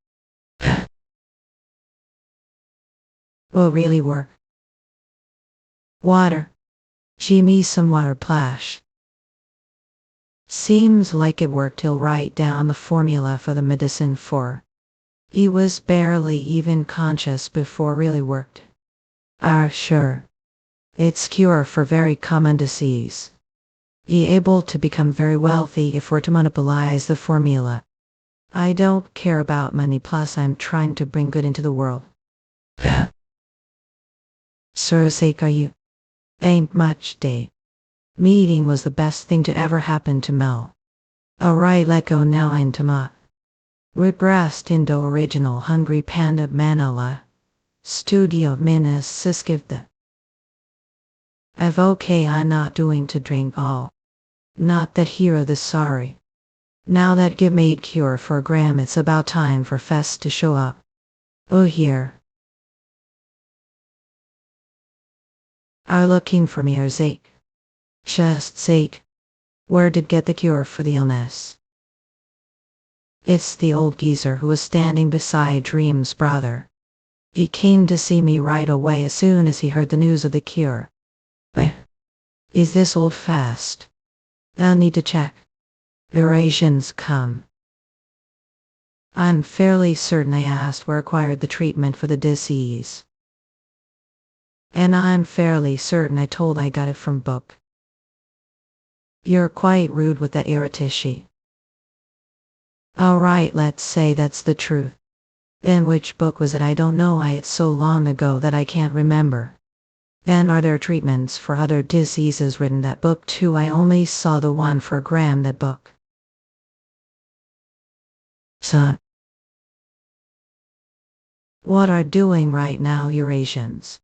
Will really work. Water. Gimme some water, Plash. Seems like it worked. He'll write down the formula for the medicine for. He was barely even conscious before really worked. Sure. It's cure for very common disease. He able to become very wealthy if we're to monopolize the formula. I don't care about money, plus I'm trying to bring good into the world. Sir's sake, are you? Ain't much day. Meeting was the best thing to ever happen to Mel. Alright, let go now into ma. Regressed Indo Original Hungry Panda Manhwa. Studio Minas Siskivda. I've okay, I'm not doing to drink all. Not that here the sorry. Now that give made cure for Graham, it's about time for Fest to show up. Oh here. Are looking for me or sake? Just sake. Where did get the cure for the illness? It's the old geezer who was standing beside Dream's brother. He came to see me right away as soon as he heard the news of the cure. Is this old fast? I'll need to check. Eurasians come. I'm fairly certain I asked where acquired the treatment for the disease. And I'm fairly certain I told I got it from book. You're quite rude with that irritishi. Alright, let's say that's the truth. Then which book was it? I don't know, it's so long ago that I can't remember. Then are there treatments for other diseases written that book too? I only saw the one for Graham, that book. Son. What are doing right now, Eurasians?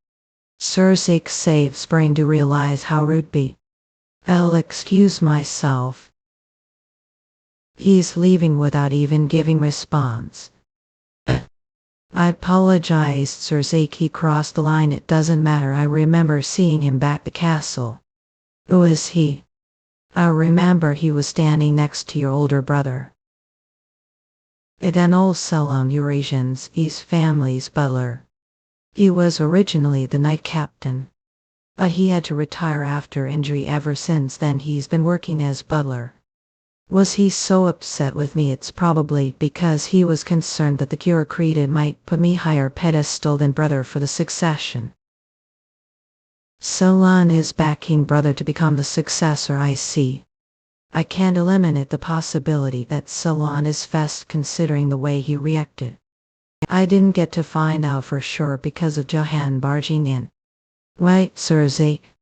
Sir's sake, save spring to realize how rude be. I'll excuse myself. He's leaving without even giving response. I apologized, Sir's sake, he crossed the line. It doesn't matter, I remember seeing him back the castle. Who is he? I remember he was standing next to your older brother. Then old Selim, Eurasians, he's family's butler. He was originally the night captain. But he had to retire after injury. Ever since then he's been working as butler. Was he so upset with me? It's probably because he was concerned that the cure created might put me higher pedestal than brother for the succession. Selim is backing brother to become the successor, I see. I can't eliminate the possibility that Selim is fast considering the way he reacted. I didn't get to find out for sure because of Johan barging in. Right, Sir's sake.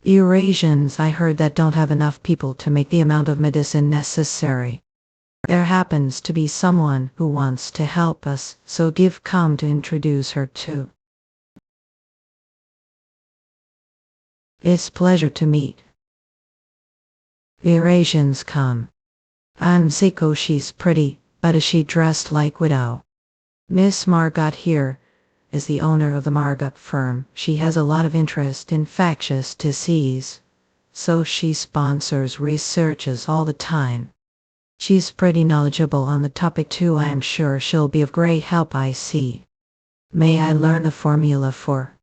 Eurasians, I heard that don't have enough people to make the amount of medicine necessary. There happens to be someone who wants to help us, so give come to introduce her to. It's pleasure to meet. Eurasians come. I'm Zico, she's pretty, but is she dressed like widow? Miss Margot here is the owner of the Margot firm. She has a lot of interest in infectious disease, so she sponsors researches all the time. She's pretty knowledgeable on the topic too. I am sure she'll be of great help, I see. May I learn the formula for?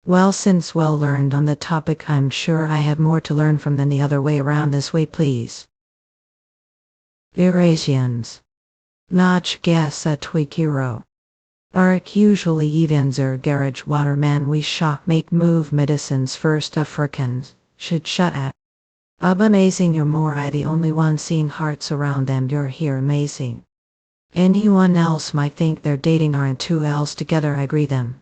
Well, since well learned on the topic, I'm sure I have more to learn from than the other way around. This way, please. Eurasians. Notch gas at Twikiro. Arik usually evens garage waterman we shock make move medicines first Africans should shut at. Amazing, you're more I the only one seeing hearts around them. You're here amazing. Anyone else might think they're dating aren't two L's together, I agree them.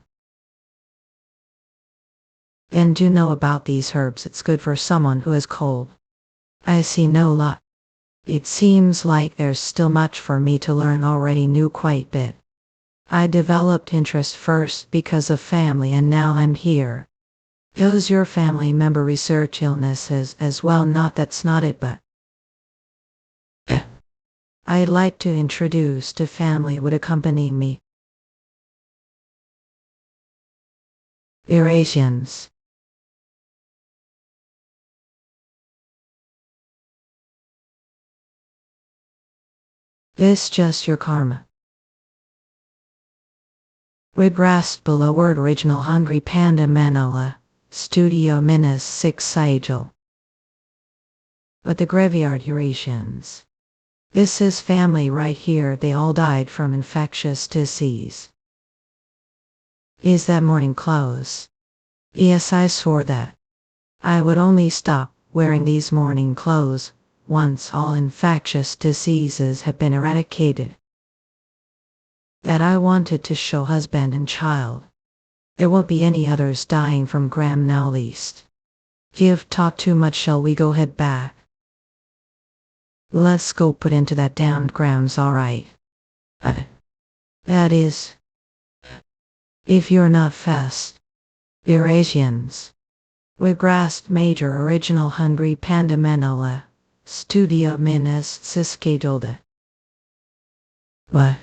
And do know about these herbs, it's good for someone who has cold. I see no lot. It seems like there's still much for me to learn. Already knew quite a bit. I developed interest first because of family and now I'm here. Does your family member research illnesses as well? Not that's not it, but I'd like to introduce to family would accompany me. Eurasians. This just your karma. Regressed below word original Hungry Panda Manhwa. Studio Minas 6 Sigil. But the graveyard Eurasians. This is family right here, they all died from infectious disease. Is that morning clothes? Yes, I swore that. I would only stop wearing these morning clothes once all infectious diseases have been eradicated. that I wanted to show husband and child. There won't be any others dying from Graham now least. You've talked too much, shall we go head back? Let's go put into that damned Graham's alright. That is, if you're not fast. Eurasians. Regressed Major Original Hungry Panda Manhwa. Studio Minas Siskadolda. What?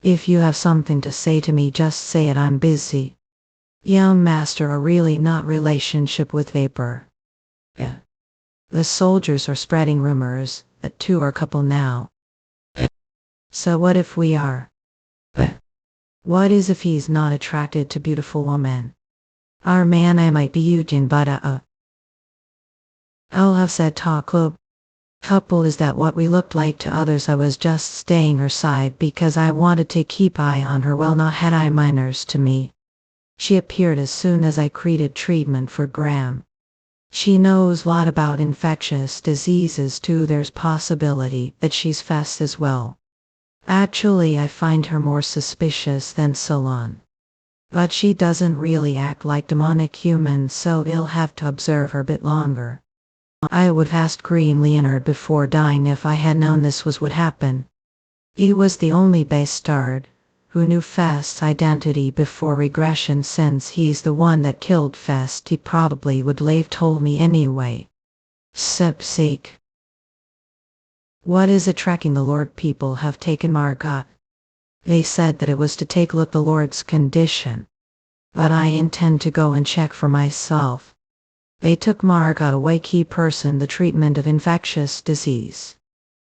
If you have something to say to me, just say it. I'm busy. Young master, a really not relationship with vapor. Yeah. The soldiers are spreading rumors that two are a couple now. So what if we are? What is if he's not attracted to beautiful women? Our man, I might be Eugene, but I'll have said talk club. Couple, is that what we looked like to others? I was just staying her side because I wanted to keep eye on her, well, not had I minors to me. She appeared as soon as I created treatment for Graham. She knows a lot about infectious diseases too. There's possibility that she's fast as well. Actually, I find her more suspicious than Salon. But she doesn't really act like demonic humans, so we'll have to observe her a bit longer. I would have asked Green Leonard before dying if I had known this was what happened. He was the only bastard who knew Fest's identity before regression. Since he's the one that killed Fest, he probably would have told me anyway. Sepsik. What is it tracking the Lord? People have taken Margot. They said that it was to take a look at the Lord's condition. But I intend to go and check for myself. They took Margot away, key person, the treatment of infectious disease.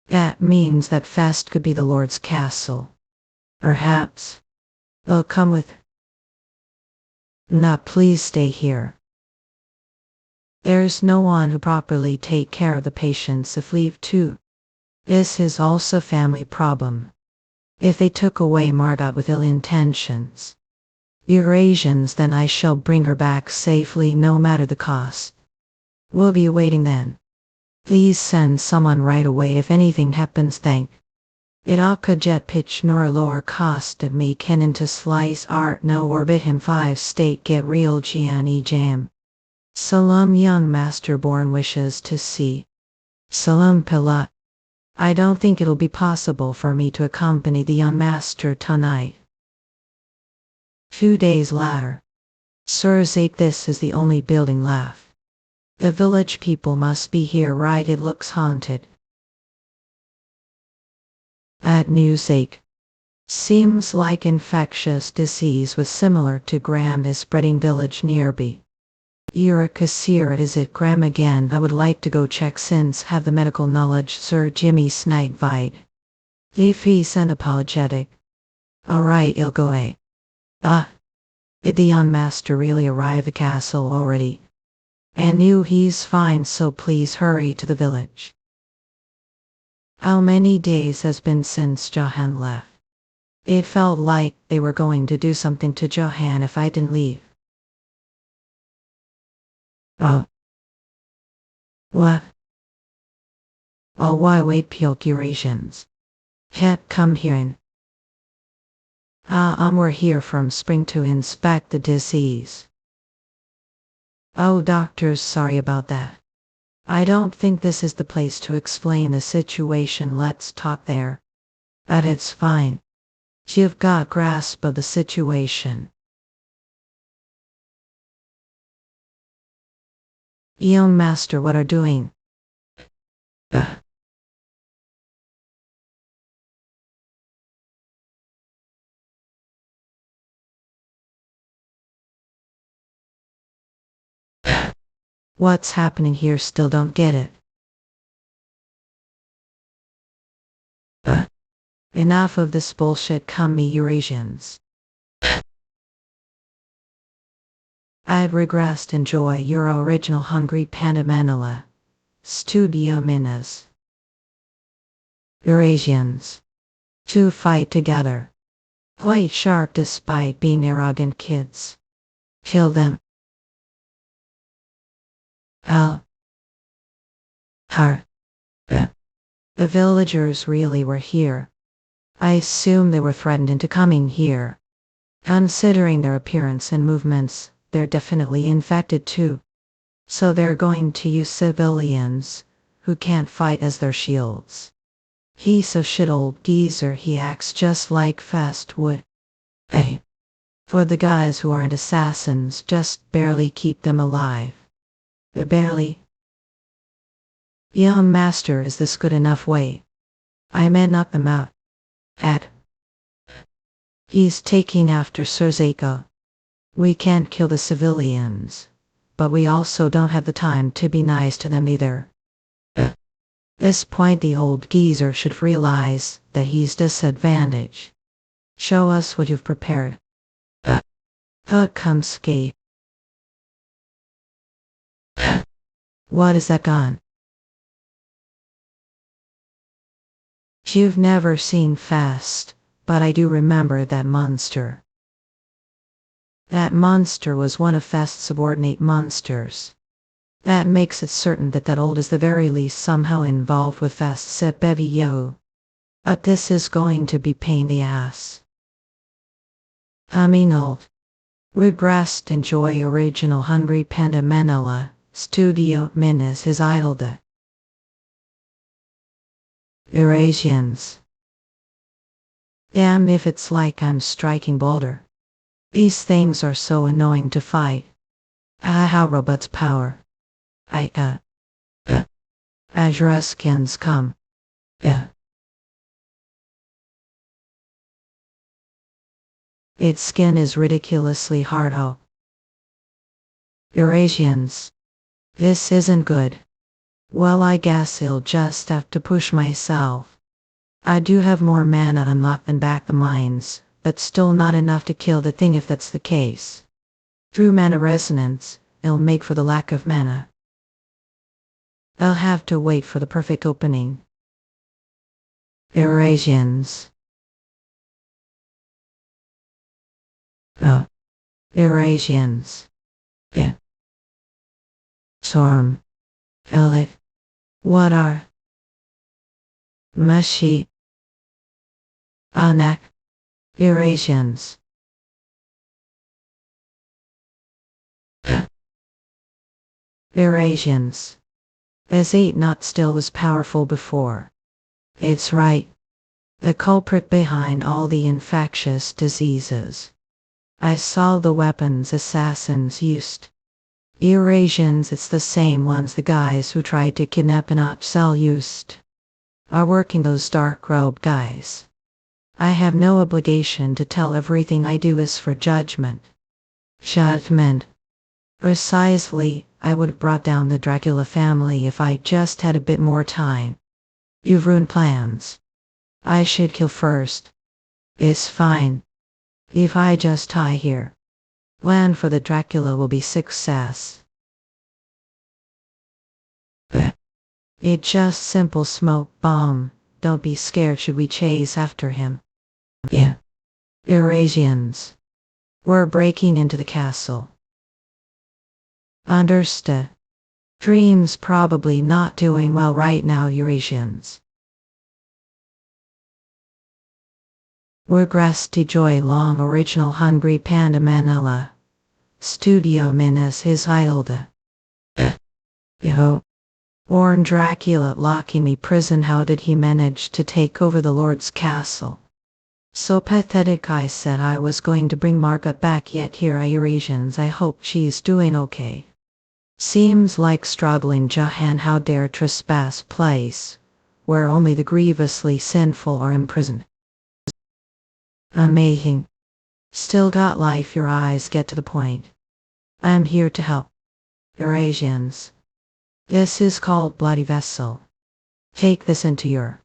That means that Fest could be the Lord's castle. Perhaps. They'll come with. No, please stay here. There's no one who properly take care of the patients if leave too. This is also a family problem. If they took away Margot with ill intentions, Eurasians, then I shall bring her back safely no matter the cost. We'll be waiting then. Please send someone right away if anything happens. Thank. It could jet pitch nor lower cost of me can into slice art no orbit him 5 state get real Gianni jam. Salam, young master born wishes to see. Salam Pilat. I don't think it'll be possible for me to accompany the young master tonight. 2 days later. Sir Zake, this is the only building left. The village people must be here, right? It looks haunted. At Newsake. Seems like infectious disease was similar to Graham is spreading village nearby. You're a cashier, is it Graham again? I would like to go check since have the medical knowledge. Sir Jimmy Snidevite. If he's unapologetic. Alright, I'll go away. Did the young master really arrive at castle already? And knew he's fine, so please hurry to the village. How many days has been since Johan left? It felt like they were going to do something to Johan if I didn't leave. What? Oh, why wait, Eurasians? Can't come here and. We're here from spring to inspect the disease. Oh, doctors, sorry about that. I don't think this is the place to explain the situation. Let's talk there. But it's fine. You've got grasp of the situation. Young master, what are doing? What's happening here? Still don't get it. Enough of this bullshit, come me Eurasians. I've regressed. Enjoy your original Hungry Panda Manhwa. Studio Minas. Eurasians. To fight together. Quite sharp despite being arrogant kids. Kill them. Har. The villagers really were here. I assume they were threatened into coming here. Considering their appearance and movements, they're definitely infected too. So they're going to use civilians, who can't fight as their shields. He's a shit old geezer, he acts just like fast wood. Hey. For the guys who aren't assassins, just barely keep them alive. Barely. Young master, is this good enough way? I meant knock them out. He's taking after Surzeka. We can't kill the civilians, but we also don't have the time to be nice to them either. This point the old geezer should realize that he's disadvantaged. Show us what you've prepared. Come skate. What is that gun? You've never seen Fast, but I do remember that monster. That monster was one of Fast's subordinate monsters. That makes it certain that old is the very least somehow involved with Fast's baby yo. But this is going to be pain in the ass. I mean old. Regressed enjoy original Hungry Panda Manhwa, Studio Minas his idolda. Eurasians. Damn if it's like I'm striking Boulder. These things are so annoying to fight. How robots power. Azureskins come. Its skin is ridiculously hard. Eurasians. This isn't good. Well, I guess I'll just have to push myself. I do have more mana unlocked than back the mines, but still not enough to kill the thing if that's the case. Through mana resonance, it'll make for the lack of mana. I'll have to wait for the perfect opening. Eurasians. Eurasians. Storm. Elliot. What are? Mushy. Anak. Eurasians. Eurasians. This ain't not still was powerful before. It's right. The culprit behind all the infectious diseases. I saw the weapons assassins used. Eurasians, it's the same ones the guys who tried to kidnap and upsell used. Are working those dark-robed guys. I have no obligation to tell everything I do is for judgment. Judgment. Precisely, I would have brought down the Dracula family if I just had a bit more time. You've ruined plans. I should kill first. It's fine. If I just die here. Plan for the Dracula will be success. It's just simple smoke bomb. Don't be scared should we chase after him. Eurasians. We're breaking into the castle. Understood. Dream's probably not doing well right now, Eurasians. Regressed Joy Long Original Hungry Panda Manila. Studio Minas his idolda. Warn Dracula locking me prison. How did he manage to take over the Lord's castle? So pathetic. I said I was going to bring Margaret back, yet here are Eurasians. I hope she's doing okay. Seems like struggling Jahan. How dare trespass place where only the grievously sinful are imprisoned. Amazing. Still got life. Your eyes get to the point. I'm here to help. Eurasians. This is called Bloody Vessel. Take this into your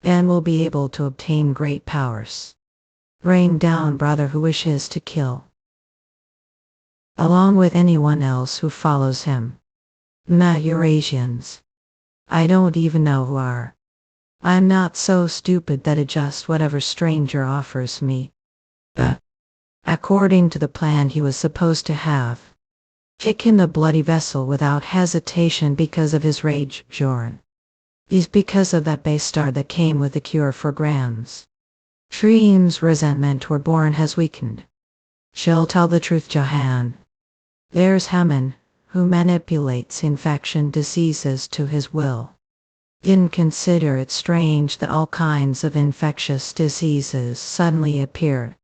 and will be able to obtain great powers. Rain down brother who wishes to kill. Along with anyone else who follows him. Not Eurasians. I don't even know who are. I'm not so stupid that I just whatever stranger offers me. According to the plan he was supposed to have. Kick in the bloody vessel without hesitation because of his rage, Jorn. Is because of that base star that came with the cure for Grams. Dream's resentment toward Boren has weakened. She'll tell the truth, Johan. There's Haman, who manipulates infection diseases to his will. Didn't consider it strange that all kinds of infectious diseases suddenly appear.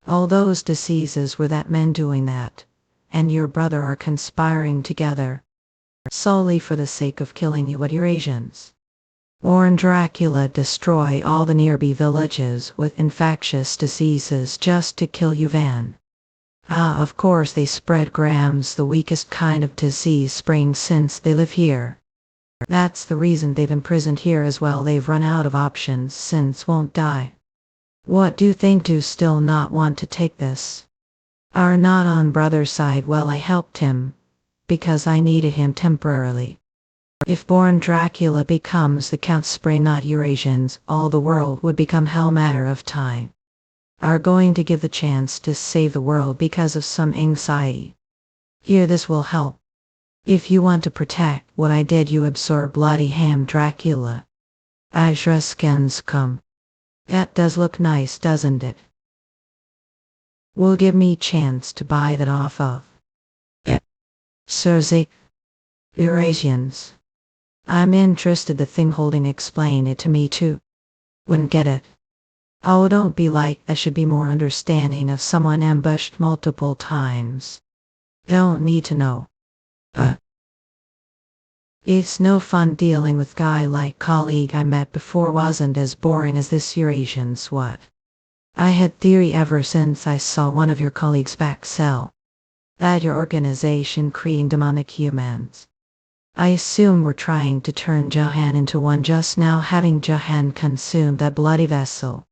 All those diseases were that men doing that, and your brother are conspiring together, solely for the sake of killing you Eurasians. Or Dracula destroy all the nearby villages with infectious diseases just to kill you Van. Of course they spread grams, the weakest kind of disease spring since they live here. That's the reason they've imprisoned here as well. They've run out of options since won't die. What do you think? Do still not want to take this? Are not on brother's side? Well, I helped him because I needed him temporarily. If born Dracula becomes the Count Spray, not Eurasians, all the world would become hell. Matter of time. Are going to give the chance to save the world because of some anxiety. Here, this will help. If you want to protect what I did, you absorb bloody ham Dracula. Regresses come. That does look nice, doesn't it? Will give me chance to buy that off of. Surzy. Eurasians. I'm interested. The thing holding, explain it to me too. Wouldn't get it. Oh, don't be like, I should be more understanding of someone ambushed multiple times. Don't need to know. It's no fun dealing with guy like colleague I met before wasn't as boring as this Eurasians. What? I had theory ever since I saw one of your colleagues back cell. That your organization creating demonic humans. I assume we're trying to turn Johan into one just now, having Johan consume that bloody vessel.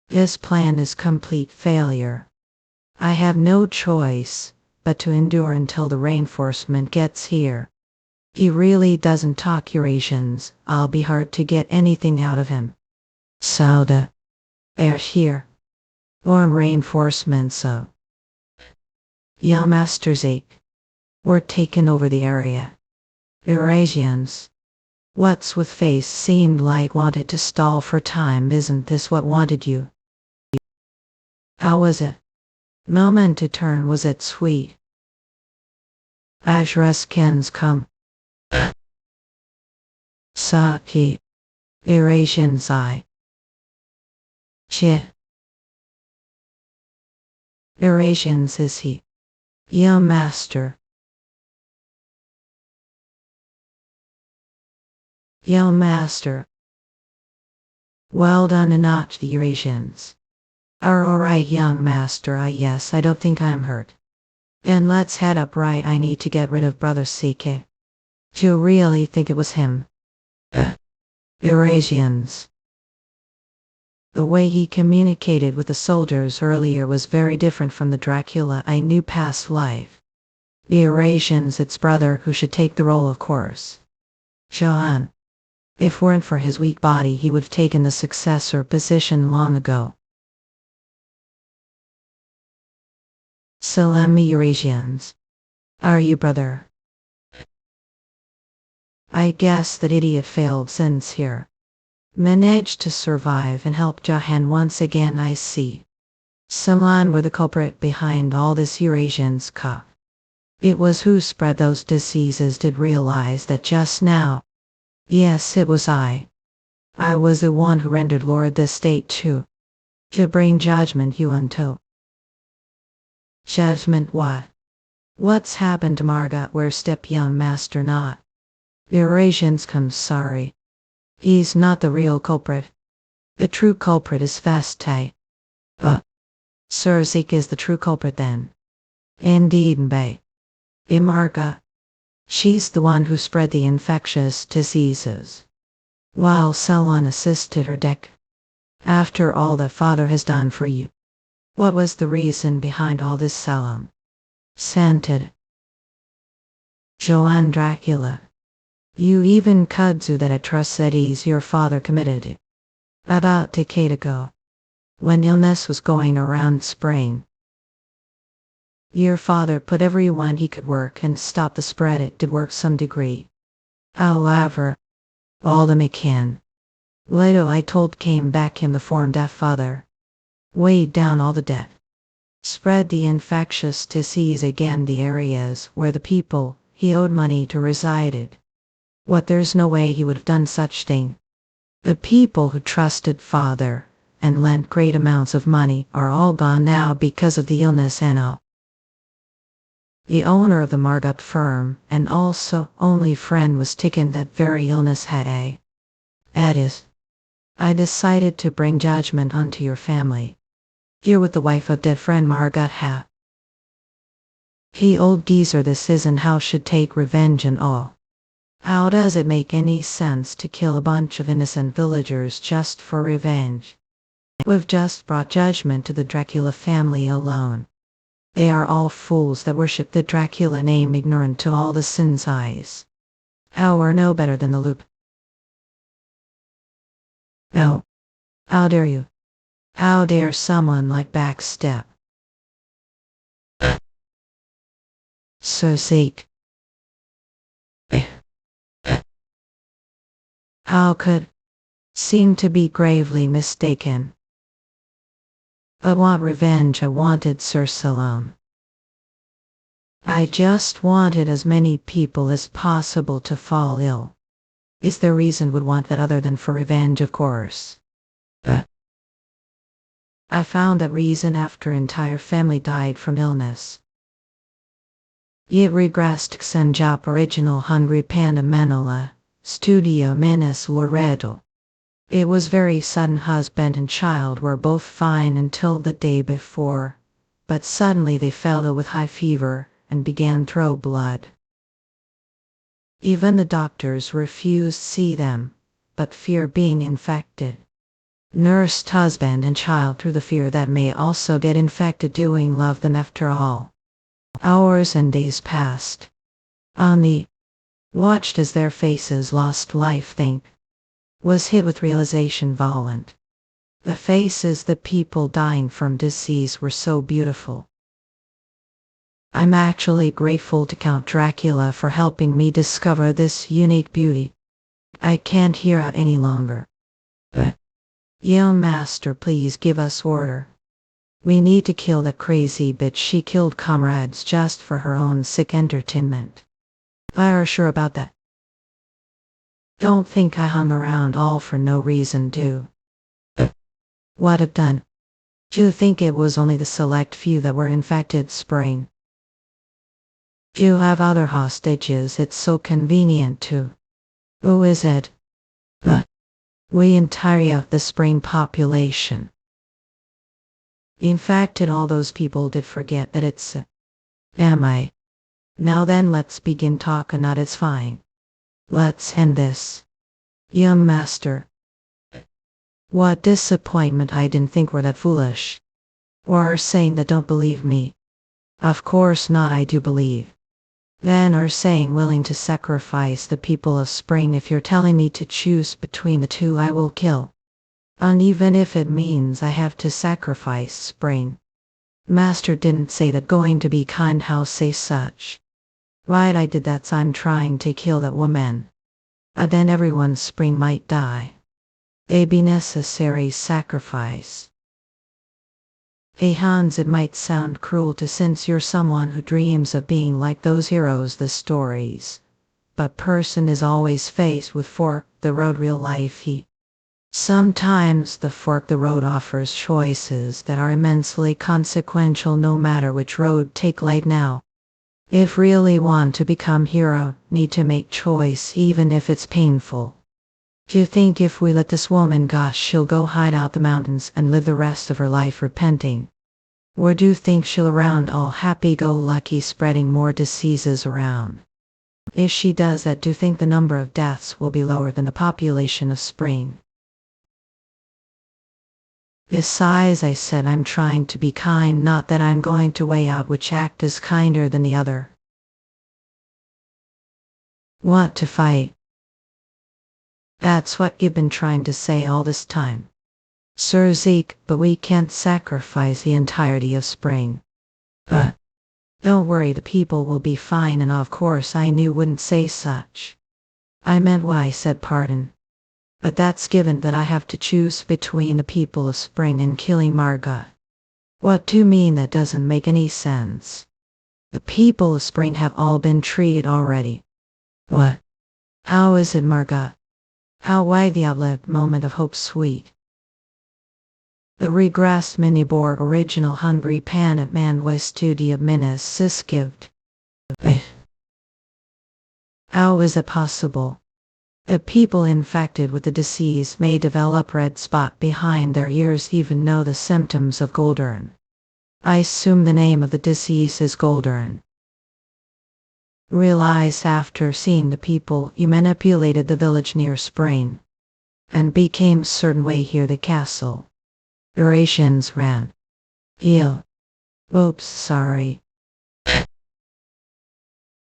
This plan is complete failure. I have no choice but to endure until the reinforcement gets here. He really doesn't talk Eurasians. I'll be hard to get anything out of him. Sauda. They're here. Or reinforcements so. Yeah, Master's ache. We're taking over the area. Eurasians. What's with face? Seemed like wanted to stall for time. Isn't this what wanted you? How was it? Moment to turn, was it sweet? Regresses come. Saki. Eurasians I. Chit. Eurasians is he. Yeah, master. Yeah, master. Well done, and not the Eurasians. Are alright, young master. Yes, I don't think I'm hurt. And let's head up. Right, I need to get rid of brother CK. Do you really think it was him? Eurasians. The way he communicated with the soldiers earlier was very different from the Dracula I knew past life. The Eurasians, its brother, who should take the role, of course. Johan. If weren't for his weak body, he would have taken the successor position long ago. Salami Eurasians. Are you brother? I guess that idiot failed since here. Managed to survive and help Johan once again. I see. Someone were the culprit behind all this Eurasians cup. It was who spread those diseases. Did realize that just now. Yes, it was I. I was the one who rendered Lord the state to bring judgment you unto. Judgment what? What's happened to Marga? Where step young master not? The Eurasians come. Sorry. He's not the real culprit. The true culprit is Feste. Surzy is the true culprit then. Indeed, Bay. Marga. She's the one who spread the infectious diseases. While Selon assisted her deck. After all that father has done for you. What was the reason behind all this, Selon? Scented. Joan Dracula. You even kudzu that atrocities your father committed it. About a decade ago. When illness was going around spring. Your father put everyone he could work and stop the spread. It did work some degree. However, all the McCann. Later I told came back him the form deaf father. weighed down all the debt, spread the infectious disease again the areas where the people he owed money to resided. What, there's no way he would have done such thing. The people who trusted father and lent great amounts of money are all gone now because of the illness and all. The owner of the Margot firm and also only friend was taken that very illness had a. That is, I decided to bring judgment onto your family. You're with the wife of dead friend Margot ha. He old geezer, this isn't how should take revenge and all. How does it make any sense to kill a bunch of innocent villagers just for revenge? We've just brought judgment to the Dracula family alone. They are all fools that worship the Dracula name, ignorant to all the sin's eyes. How are no better than the loop? No. How dare you? How dare someone like backstep? So seek. How could? Seem to be gravely mistaken. But what revenge I wanted, Sir Salome. I just wanted as many people as possible to fall ill. Is there reason would want that other than for revenge, of course? I found that reason after entire family died from illness. It regressed Xenjap original Hungry Panda Manhwa, Studio Menes Loreto. It was very sudden. Husband and child were both fine until the day before, but suddenly they fell ill with high fever and began to throw blood. Even the doctors refused to see them, but fear being infected. Nursed husband and child through the fear that may also get infected doing love them after all. Hours and days passed. Ani watched as their faces lost life. Think was hit with realization violent. The faces the people dying from disease were so beautiful. I'm actually grateful to Count Dracula for helping me discover this unique beauty. I can't hear out any longer. Young master, please give us order. We need to kill that crazy bitch. She killed comrades just for her own sick entertainment. Are sure about that? Don't think I hung around all for no reason, do. What have done? Do you think it was only the select few that were infected, Spring? You have other hostages, it's so convenient to. Who is it? We entire the Spring population. Infected, all those people did forget that it's am I? Now then, let's begin talking. Not it's fine. Let's end this. Young master. What disappointment. I didn't think we're that foolish. Or are saying that don't believe me. Of course not, I do believe. Then are saying willing to sacrifice the people of Spring. If you're telling me to choose between the two, I will kill. And even if it means I have to sacrifice Spring. Master didn't say that. Going to be kind, how say such? Right, I did that. I'm trying to kill that woman. Then everyone's Spring might die. A be necessary sacrifice. Hey Hans, it might sound cruel to, since you're someone who dreams of being like those heroes the stories. But person is always faced with fork the road real life. Sometimes the fork the road offers choices that are immensely consequential no matter which road take. Like now. If really want to become hero, need to make choice even if it's painful. Do you think if we let this woman go, she'll go hide out the mountains and live the rest of her life repenting? Or do you think she'll around all happy-go-lucky spreading more diseases around? If she does that, do you think the number of deaths will be lower than the population of Spring? Besides, I said I'm trying to be kind, not that I'm going to weigh out which act is kinder than the other. Want to fight? That's what you've been trying to say all this time. Sir Zeke, but we can't sacrifice the entirety of Spring. Don't worry, the people will be fine, and of course I knew wouldn't say such. I meant why I said pardon. But that's given that I have to choose between the people of spring and killing Marga. What do you mean that doesn't make any sense? The people of spring have all been treated already. What? How is it, Marga? How why the outlived moment of hope sweet? The regressed mini-board original Hungry Pan at Manhwa Studio Minas Siskived. How is it possible? The people infected with the disease may develop red spot behind their ears even know the symptoms of Goldern. I assume the name of the disease is Goldern. Realize after seeing the people you manipulated the village near Spring and became certain way here the castle. Durations ran. Heal. Oops, sorry.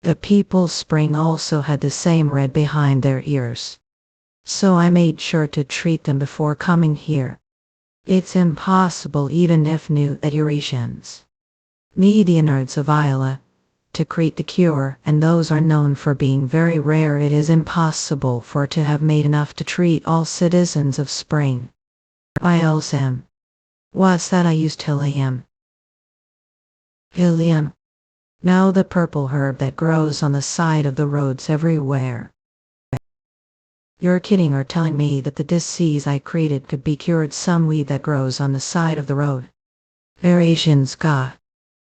The people Spring also had the same red behind their ears. So I made sure to treat them before coming here. It's impossible even if knew that Eurasians need the innards of Isla to create the cure, and those are known for being very rare. It is impossible for it to have made enough to treat all citizens of Spring. I else am. What's that? I used Helium. Helium. Now the purple herb that grows on the side of the roads everywhere. You're kidding or telling me that the disease I created could be cured some weed that grows on the side of the road? Variations got.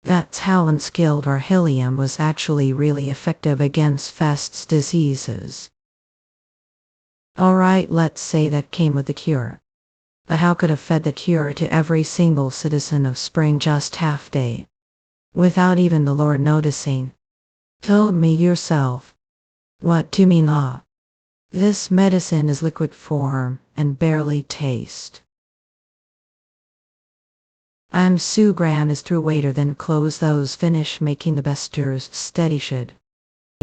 That's how unskilled our Helium was actually really effective against Fest's diseases. Alright, let's say that came with the cure. But how could have fed the cure to every single citizen of Spring just half day? Without even the Lord noticing. Told me yourself. What do you mean This medicine is liquid form and barely taste. I'm Sue Gran is through waiter then close those finish making the besters steady should.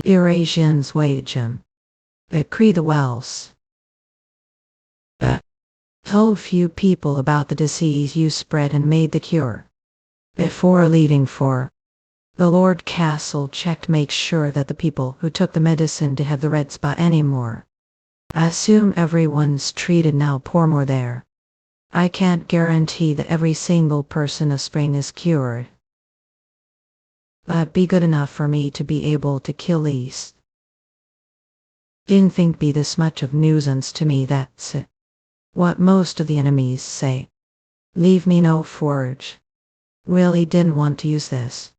Eurasians wage him. Decree the wells. Told few people about the disease you spread and made the cure. Before leaving for the Lord Castle checked make sure that the people who took the medicine to have the red spot anymore. I assume everyone's treated now pour more there. I can't guarantee that every single person of Spring is cured. But be good enough for me to be able to kill least. Didn't think be this much of nuisance to me, that's it. What most of the enemies say. Leave me no forge. Really didn't want to use this.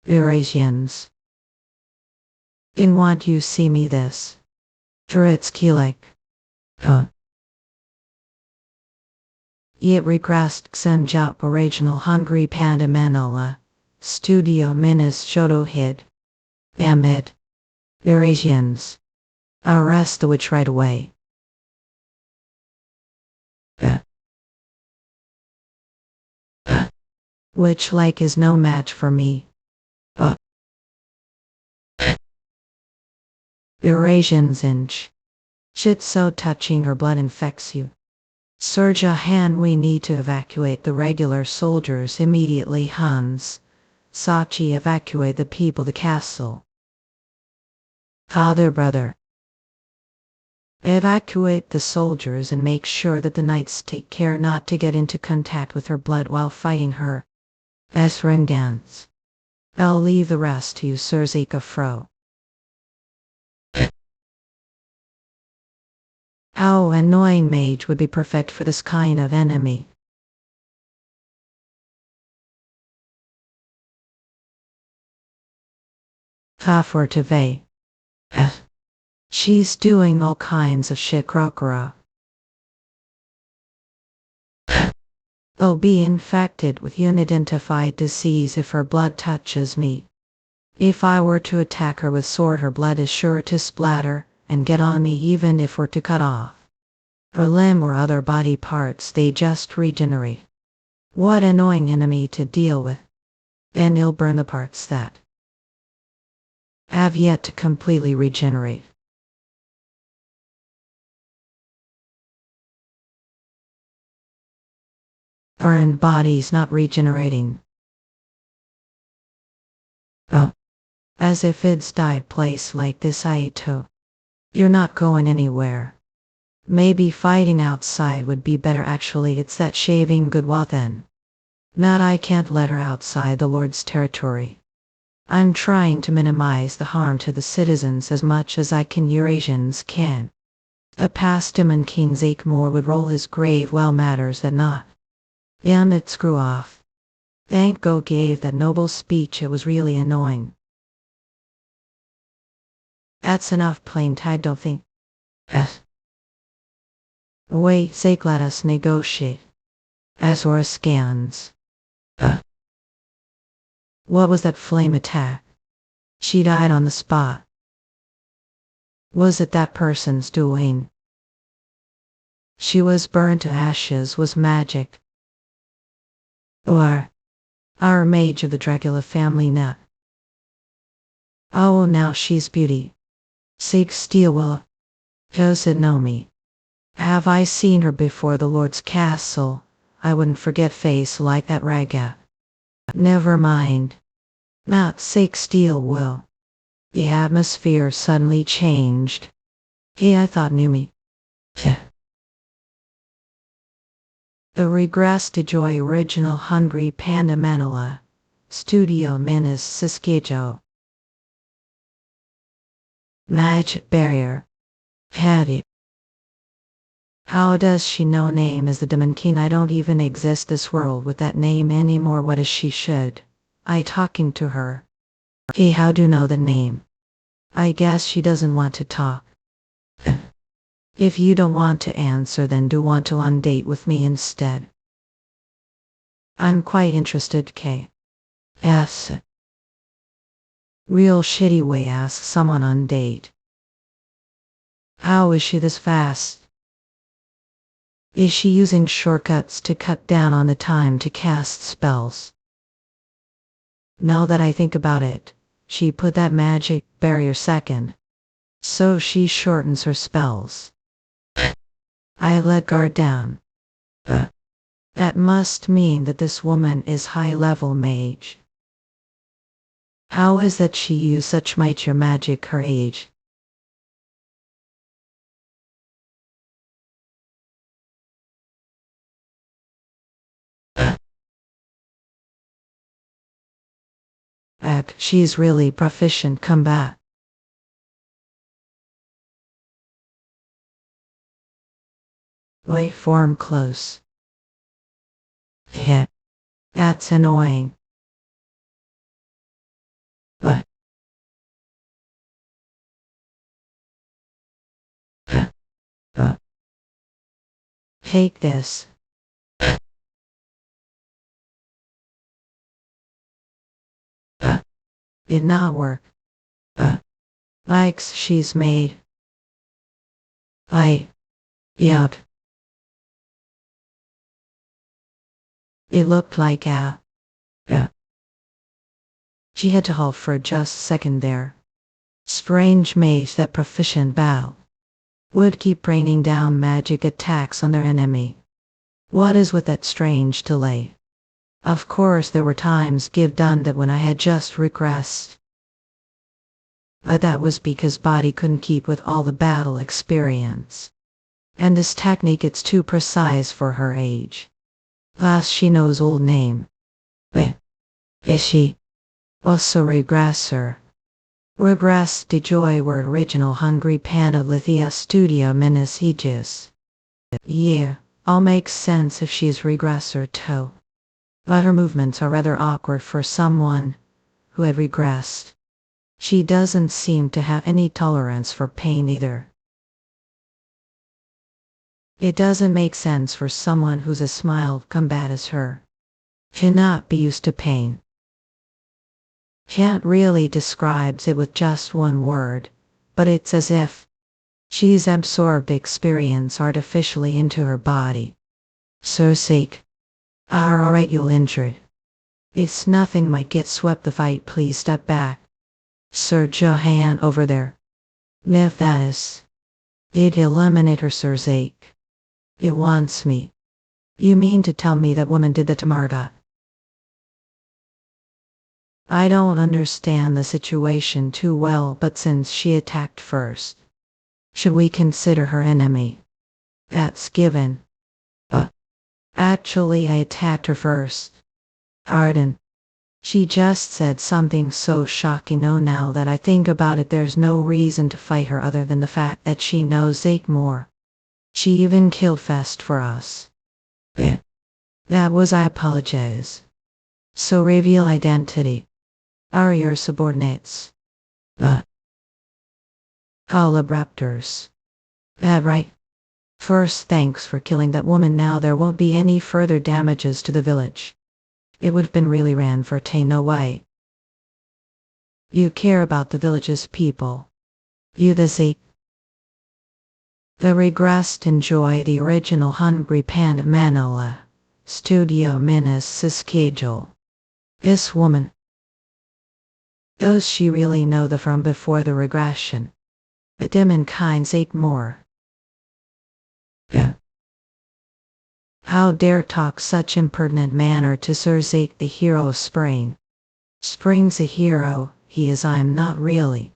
Eurasians. Didn't want you see me this. Turitsky like. Yet regressed Xenjap original Hungry Panda Manola. Studio Minas Shoto hid. Amit. Eurasians. Arrest the witch right away. Which like is no match for me. Eurasians inch. Shit so touching her blood infects you. Surge a hand, we need to evacuate the regular soldiers immediately. Hans. Sachi evacuate the people the castle. Father brother. Evacuate the soldiers and make sure that the knights take care not to get into contact with her blood while fighting her. Ring dance. I'll leave the rest to you, Sir Zika Fro. How annoying mage would be perfect for this kind of enemy. Fortive. She's doing all kinds of shit crocora. I'll be infected with unidentified disease if her blood touches me. If I were to attack her with sword, her blood is sure to splatter and get on me, even if we're to cut off her limb or other body parts, they just regenerate. What annoying enemy to deal with. And he'll burn the parts that have yet to completely regenerate. Burned bodies not regenerating. As if it's died place like this Aito. You're not going anywhere. Maybe fighting outside would be better actually, it's that shaving good while then. Not I can't let her outside the Lord's territory. I'm trying to minimize the harm to the citizens as much as I can. Eurasians can. A past demon King Zakemore would roll his grave well matters that not. Damn it, screw off. Thank God gave that noble speech, it was really annoying. That's enough plain tag, don't think. Wait, sake, let us negotiate. Azora scans. What was that flame attack? She died on the spot. Was it that person's doing? She was burned to ashes, was magic. Or our mage of the Dracula family net. Oh, now she's beauty. Seek Steelwell. Does it know me? Have I seen her before the Lord's castle? I wouldn't forget face like that raga. Never mind. Not Sake Steelwell. The atmosphere suddenly changed. He I thought knew me. The Regressed Joy original Hungry Panda Manhwa. Studio Minas Saskatchewan. Magic barrier. Hattie. How does she know name is the Demon King? I don't even exist this world with that name anymore. What is she should? I talking to her. Hey, how do you know the name? I guess she doesn't want to talk. If you don't want to answer, then do want to on date with me instead. I'm quite interested, K. S. Real shitty way ask someone on date. How is she this fast? Is she using shortcuts to cut down on the time to cast spells? Now that I think about it, she put that magic barrier second. So she shortens her spells. I let guard down. That must mean that this woman is high-level mage. How is that she used such might your magic her age? She's really proficient combat. Wait, form close. Hit. That's annoying. But take this. It not work. Likes she's made. Yup. It looked like she had to halt for just a second there. Strange mage that proficient bow would keep raining down magic attacks on their enemy. What is with that strange delay? Of course there were times give done that when I had just regressed. But that was because body couldn't keep with all the battle experience. And this technique it's too precise for her age. Plus she knows old name. Wait, is she also regressor? Regressed Joy were original Hungry Panda Lithia Studio Minas Aegis. Yeah, all makes sense if she's regressor too. But her movements are rather awkward for someone who had regressed. She doesn't seem to have any tolerance for pain either. It doesn't make sense for someone who's as mild combat as her. Cannot be used to pain. Can't really describes it with just one word, but it's as if she's absorbed experience artificially into her body. So sake. Alright, you'll injured. It's nothing, might get swept the fight, please step back. Sir Johan over there. If that is. It eliminate her, Sir Zake. It wants me. You mean to tell me that woman did that to Marta? I don't understand the situation too well, but since she attacked first, Should we consider her enemy? That's given. Actually, I attacked her first. Arden. She just said something so shocking. Oh, now that I think about it, there's no reason to fight her other than the fact that she knows Zeke more. She even killed Fest for us. That was I apologize. So reveal identity. Are your subordinates? Holobraptors. That right? First, thanks for killing that woman. Now there won't be any further damages to the village. It would have been really ran for no way. You care about the village's people. You the Zeke. The regressed enjoy the original Hungry Panda Manhwa. Studio Minas schedule. This woman. Does she really know the from before the regression? The demon kinds ate more. How dare talk such impertinent manner to Sir Zeke, the hero of Spring? Spring's a hero, he is. I am not really.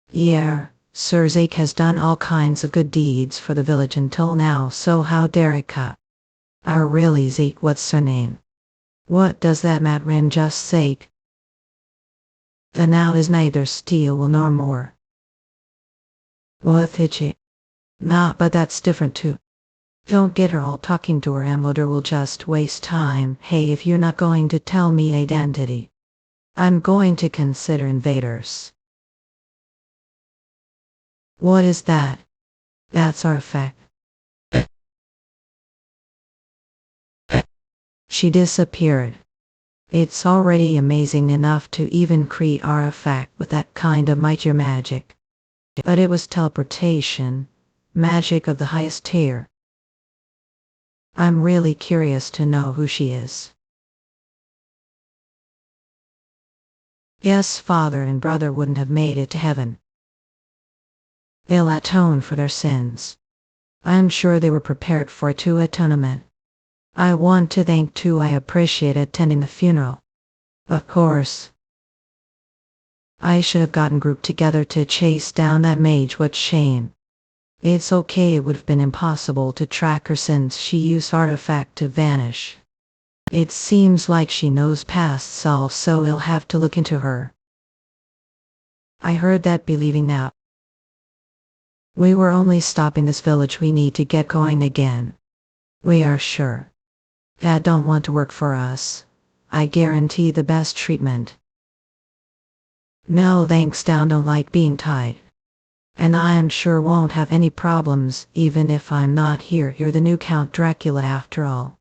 Yeah, Sir Zeke has done all kinds of good deeds for the village until now, so how dare it cut? Really Zeke, what's her name? What does that Matrin just say? The now is neither steel nor more. What itchy? Nah, but that's different too. Don't get her all talking to her, Amoder will just waste time. Hey, if you're not going to tell me identity, I'm going to consider invaders. What is that? That's our effect. She disappeared. It's already amazing enough to even create our effect with that kind of might your magic. But it was teleportation, magic of the highest tier. I'm really curious to know who she is. Yes, father and brother wouldn't have made it to heaven. They'll atone for their sins. I'm sure they were prepared for it to atonement. I want to thank too. I appreciate attending the funeral. Of course. I should have gotten grouped together to chase down that mage. What shame. It's okay, it would have been impossible to track her since she used artifact to vanish. It seems like she knows past self, so we'll have to look into her. I heard that. Believing that. We were only stopping this village. We need to get going again. We are sure. Dad don't want to work for us. I guarantee the best treatment. No thanks, Dad don't like being tied. And I am sure won't have any problems even if I'm not here. You're the new Count Dracula after all.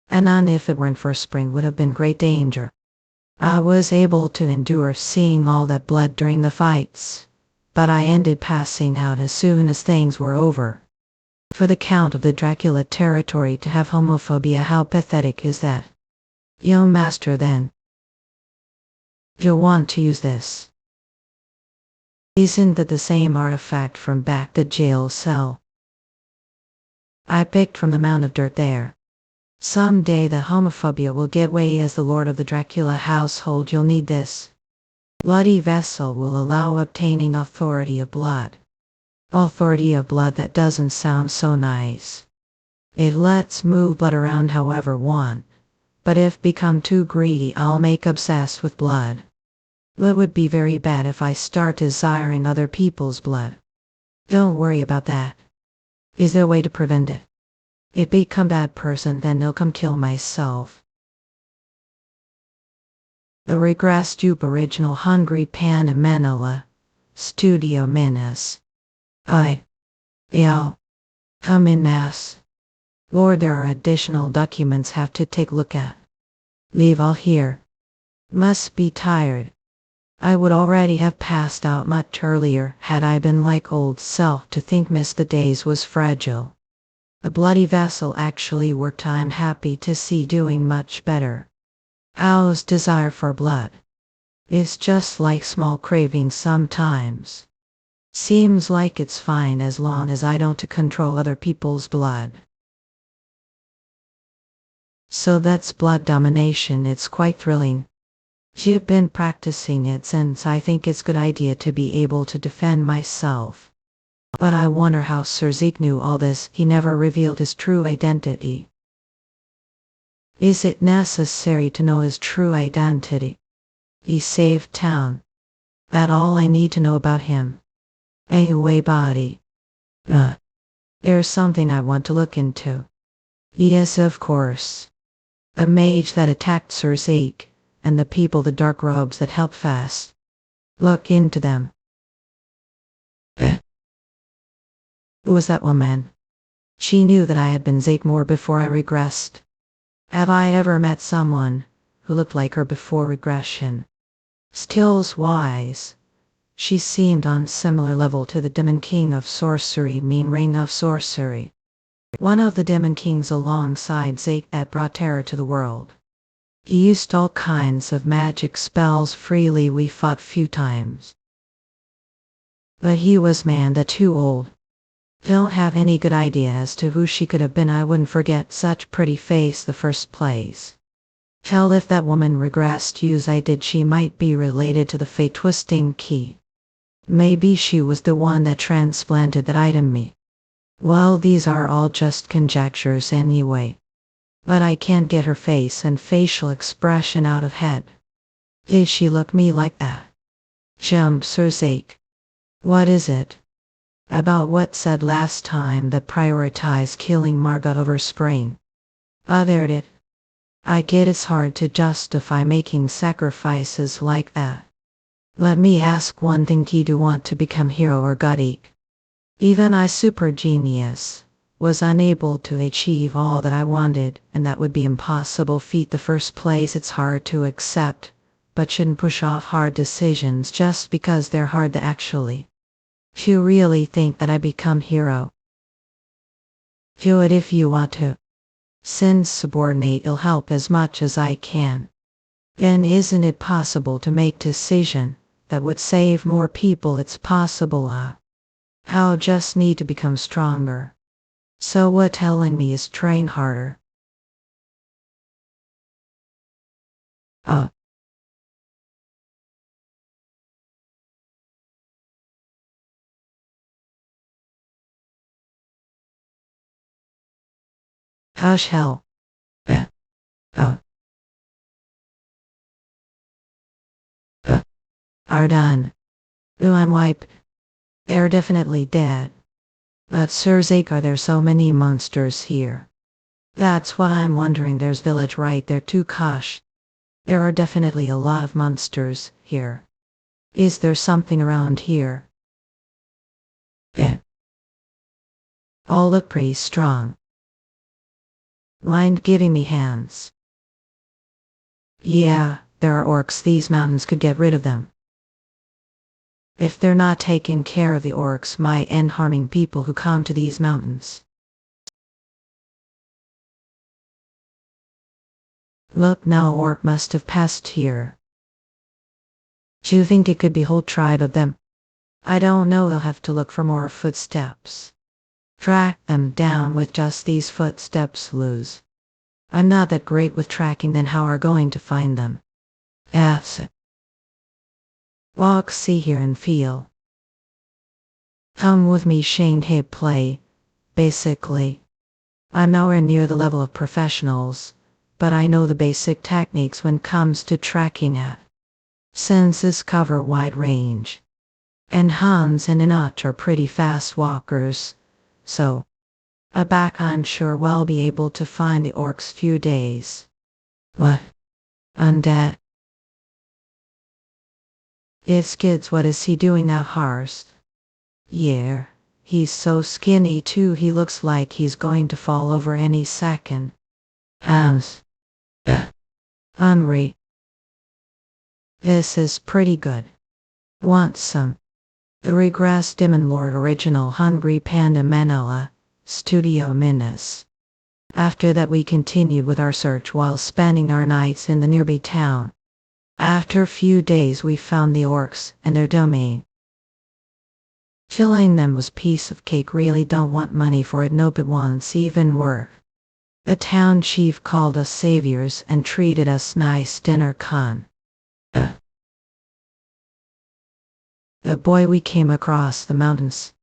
And if it weren't for Spring would have been great danger. I was able to endure seeing all that blood during the fights, but I ended passing out as soon as things were over. For the Count of the Dracula territory to have homophobia, how pathetic is that? Yo, master, then. You'll want to use this. Isn't that the same artifact from back the jail cell? I picked from the mound of dirt there. Someday the homophobia will get way. As the lord of the Dracula household, you'll need this. Bloody vessel will allow obtaining authority of blood. Authority of blood, that doesn't sound so nice. It lets move blood around however want. But if become too greedy, I'll make obsessed with blood. It would be very bad if I start desiring other people's blood. Don't worry about that. Is there a way to prevent it? If become bad person, then they'll come kill myself. The Regressed Dupe original Hungry Panda Manhwa. Studio Minas. Yeah. Come in, mass. Lord, there are additional documents have to take a look at. Leave all here. Must be tired. I would already have passed out much earlier had I been like old self. To think miss the days was fragile. A bloody vessel actually worked. I'm happy to see doing much better. Owl's desire for blood. It's just like small cravings sometimes. Seems like it's fine as long as I don't control other people's blood. So that's blood domination. It's quite thrilling. You've been practicing it since. I think it's a good idea to be able to defend myself. But I wonder how Sir Zeke knew all this. He never revealed his true identity. Is it necessary to know his true identity? He saved town. That all I need to know about him. Anyway, body. There's something I want to look into. Yes, of course. The mage that attacked Sir Zeke, and the people the dark robes that helped fast. Look into them. Who was that woman? She knew that I had been Zeke more before I regressed. Have I ever met someone who looked like her before regression? Skills-wise, she seemed on similar level to the Demon King of Sorcery, mean Reign of Sorcery. One of the Demon Kings alongside Zeke that brought terror to the world. He used all kinds of magic spells freely. We fought few times. But he was too old. Don't have any good idea as to who she could have been. I wouldn't forget such pretty face the first place. Hell, if that woman regressed use I did, she might be related to the fate-twisting key. Maybe she was the one that transplanted that item me. Well, these are all just conjectures anyway. But I can't get her face and facial expression out of head. Did she look me like that? Jump, Sir Zeke. What is it? About what said last time that prioritized killing Marga over Spring. Othered it. I get it's hard to justify making sacrifices like that. Let me ask one thing, do you want to become hero or godike? Even I, super genius, was unable to achieve all that I wanted, and that would be impossible feat the first place. It's hard to accept, but shouldn't push off hard decisions just because they're hard to actually. You really think that I become hero? Do it if you want to. Since subordinate, it'll help as much as I can. And isn't it possible to make decision that would save more people? It's possible. I'll just need to become stronger. So what telling me is train harder. Hush, hell. Are done. I'm wiped. They're definitely dead. But Sir Zeke, are there so many monsters here? That's what I'm wondering. There's village right there too. Gosh. There are definitely a lot of monsters here. Is there something around here? All look pretty strong. Mind giving me hands? Yeah, there are orcs. These mountains could get rid of them. If they're not taking care of the orcs, might end harming people who come to these mountains. Look now, orc must have passed here. Do you think it could be a whole tribe of them? I don't know, they'll have to look for more footsteps. Track them down with just these footsteps, lose. I'm not that great with tracking, then how are going to find them? Yes. Walk, see, hear and feel. Come with me, Shane. Hey, play. Basically. I'm nowhere near the level of professionals, but I know the basic techniques when it comes to tracking it. Senses cover wide range. And Hans and Inot are pretty fast walkers, so back I'm sure we'll be able to find the orcs few days. What? Undead? It's kids. What is he doing now, Harst? Yeah, he's so skinny too, he looks like he's going to fall over any second. Hans. Hungry. This is pretty good. Want some? The Regressed Demon Lord Original Hungry Panda Manhwa, Studio Minas. After that we continued with our search while spending our nights in the nearby town. After a few days we found the orcs and their domain. Killing them was piece of cake, really don't want money for it, nope, it wants even work. The town chief called us saviors and treated us nice dinner con. The boy we came across the mountains.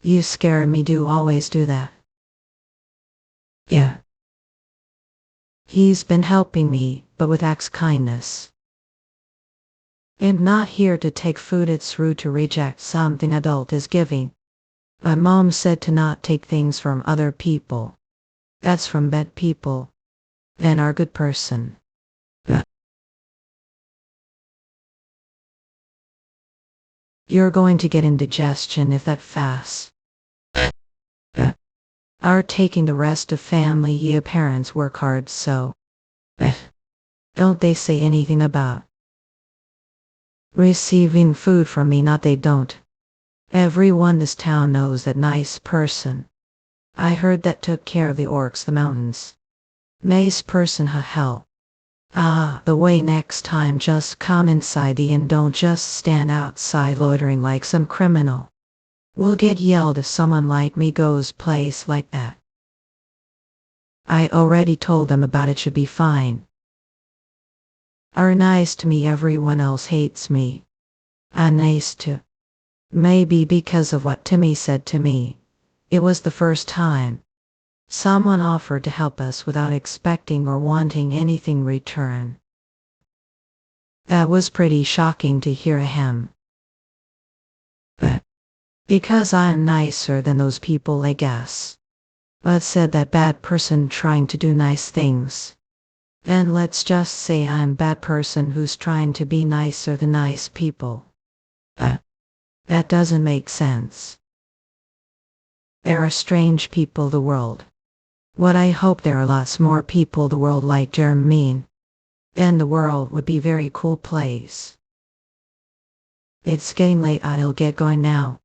You scare me, do always do that. Yeah. He's been helping me, but with acts kindness. I'm not here to take food, it's rude to reject something adult is giving. My mom said to not take things from other people. That's from bad people. And are good person. You're going to get indigestion if that fast. Are taking the rest of family, your parents work hard, so. Don't they say anything about receiving food from me? Not they don't. Everyone this town knows that nice person. I heard that took care of the orcs, the mountains. Nice person, hell. The way next time just come inside the inn, don't just stand outside loitering like some criminal. We'll get yelled if someone like me goes place like that. I already told them about it, should be fine. Are nice to me, everyone else hates me. I'm nice to. Maybe because of what Timmy said to me. It was the first time someone offered to help us without expecting or wanting anything return. That was pretty shocking to hear him. But because I'm nicer than those people, I guess. But said that bad person trying to do nice things. And let's just say I'm bad person who's trying to be nicer than nice people. That doesn't make sense. There are strange people the world. What I hope there are lots more people the world like Jermaine. Then the world would be a very cool place. It's getting late, I'll get going now.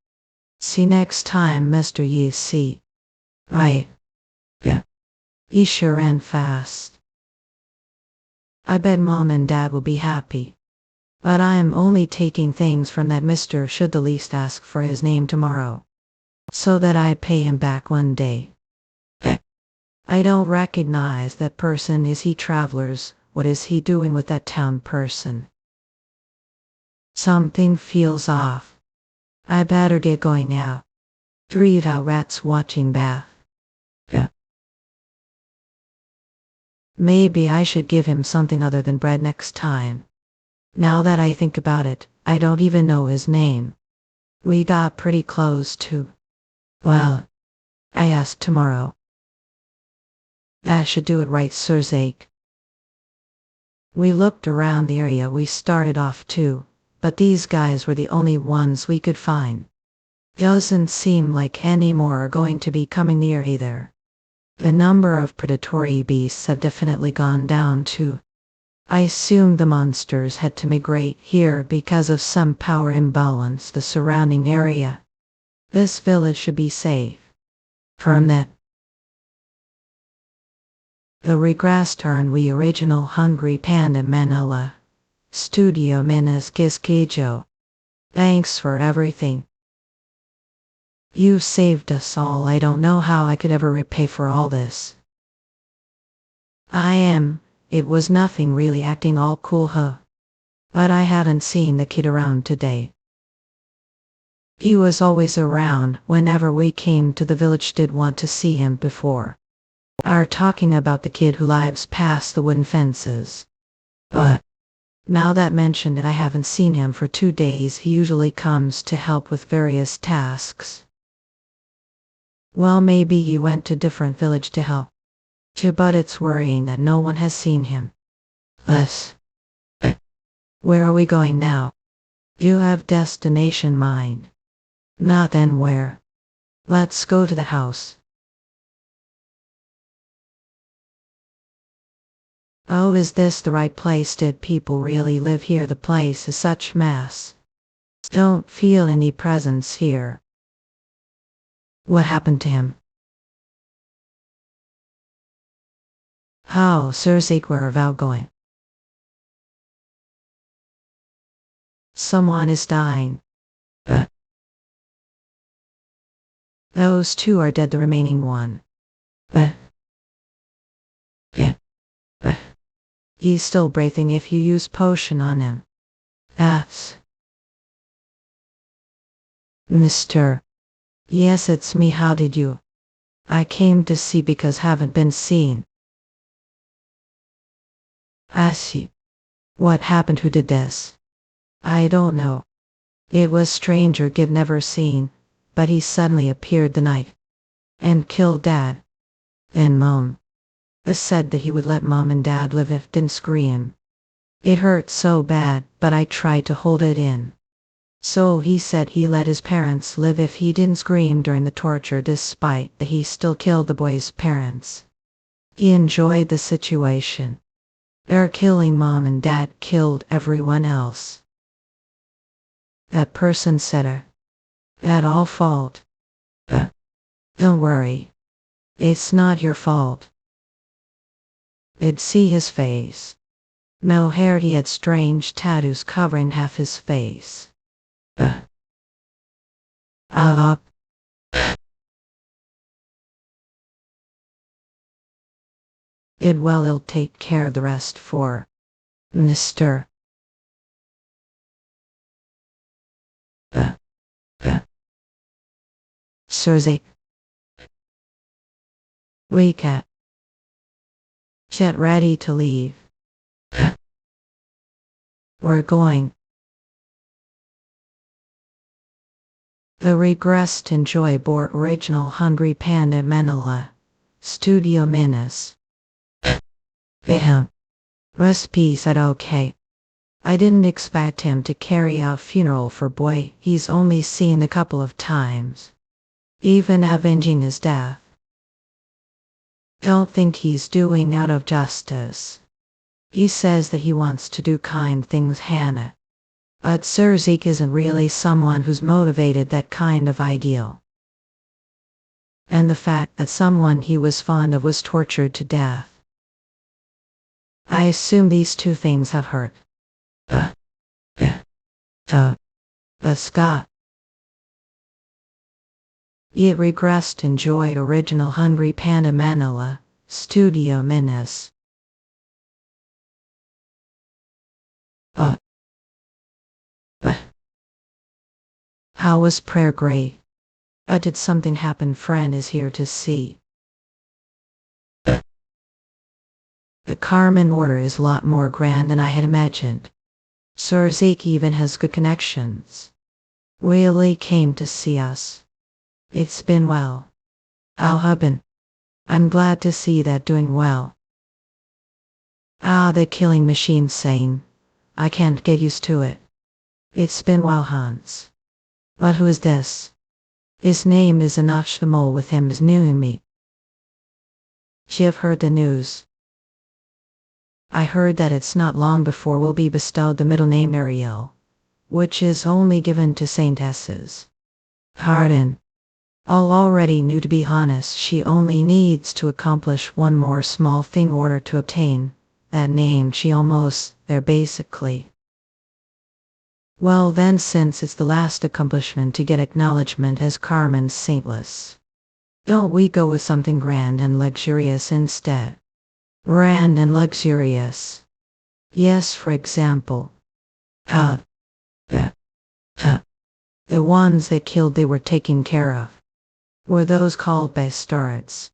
See you next time, Mr. Yi. See. Right. Yeah. He sure ran fast. I bet Mom and Dad will be happy. But I am only taking things from that Mr. should the least ask for his name tomorrow. So that I pay him back one day. I don't recognize that person. Is he travelers? What is he doing with that town person? Something feels off. I better get going now. Read how rats watching bath. Maybe I should give him something other than bread next time. Now that I think about it, I don't even know his name. We got pretty close to. Well, I ask tomorrow. That should do it, right, Surzake? We looked around the area we started off to, but these guys were the only ones we could find. Doesn't seem like any more are going to be coming near either. The number of predatory beasts have definitely gone down too. I assume the monsters had to migrate here because of some power imbalance the surrounding area. This village should be safe from that. The Regressed Demon we original Hungry Panda Manhwa. Studio Minas Kiskijo. Thanks for everything. You saved us all. I don't know how I could ever repay for all this. It was nothing really, acting all cool, But I hadn't seen the kid around today. He was always around whenever we came to the village, did want to see him before. Are talking about the kid who lives past the wooden fences. But now that mentioned it, I haven't seen him for 2 days. He usually comes to help with various tasks. Well, maybe he went to different village to help. But it's worrying that no one has seen him. Where are we going now? You have destination mind. Not then where? Let's go to the house. Oh, is this the right place? Did people really live here? The place is such mess. Don't feel any presence here. What happened to him? How, Surzake, where are thou going? Someone is dying. Those 2 are dead, the remaining one. He's still breathing if you use potion on him. That's Mr. Yes, it's me. How did you? I came to see because haven't been seen. I see. What happened? Who did this? I don't know. It was stranger Gib never seen, but he suddenly appeared the night and killed Dad and Mom. Said that he would let Mom and Dad live if didn't scream. It hurt so bad, but I tried to hold it in. So he said he let his parents live if he didn't scream during the torture, despite that he still killed the boy's parents. He enjoyed the situation. Their killing Mom and Dad killed everyone else. That person said that all fault. Don't worry. It's not your fault. I'd see his face. No hair, he had strange tattoos covering half his face. Up. It'll take care of the rest for Mr. Suzy. We get ready to leave. We're going. The Regressed Enjoy Board Original Hungry Panda Manhwa. Studio Minas. Recipe said okay. I didn't expect him to carry out funeral for boy he's only seen a couple of times. Even avenging his death. Don't think he's doing out of justice. He says that he wants to do kind things, Hannah. But Sirzik isn't really someone who's motivated that kind of ideal. And the fact that someone he was fond of was tortured to death. I assume these two things have hurt. Scott. It Regressed Enjoy Original Hungry Panda Manhwa. Studio Minas. How was prayer? Great. Did something happen? Friend is here to see. The Carmen order is a lot more grand than I had imagined. Sir Zeke even has good connections. Really came to see us. It's been well. How have been? I'm glad to see that doing well. The killing machine saying. I can't get used to it. It's been well, Hans. But who is this? His name is Anash. The mole with him is new to me. You've heard the news. I heard that it's not long before we'll be bestowed the middle name Ariel, which is only given to saintesses. Pardon. All already knew, to be honest. She only needs to accomplish one more small thing in order to obtain that name. She almost there basically. Well then, since it's the last accomplishment to get acknowledgement as Carmen's saintless, don't we go with something grand and luxurious instead? Grand and luxurious. Yes, for example. The ones they killed they were taken care of. Were those called bastards?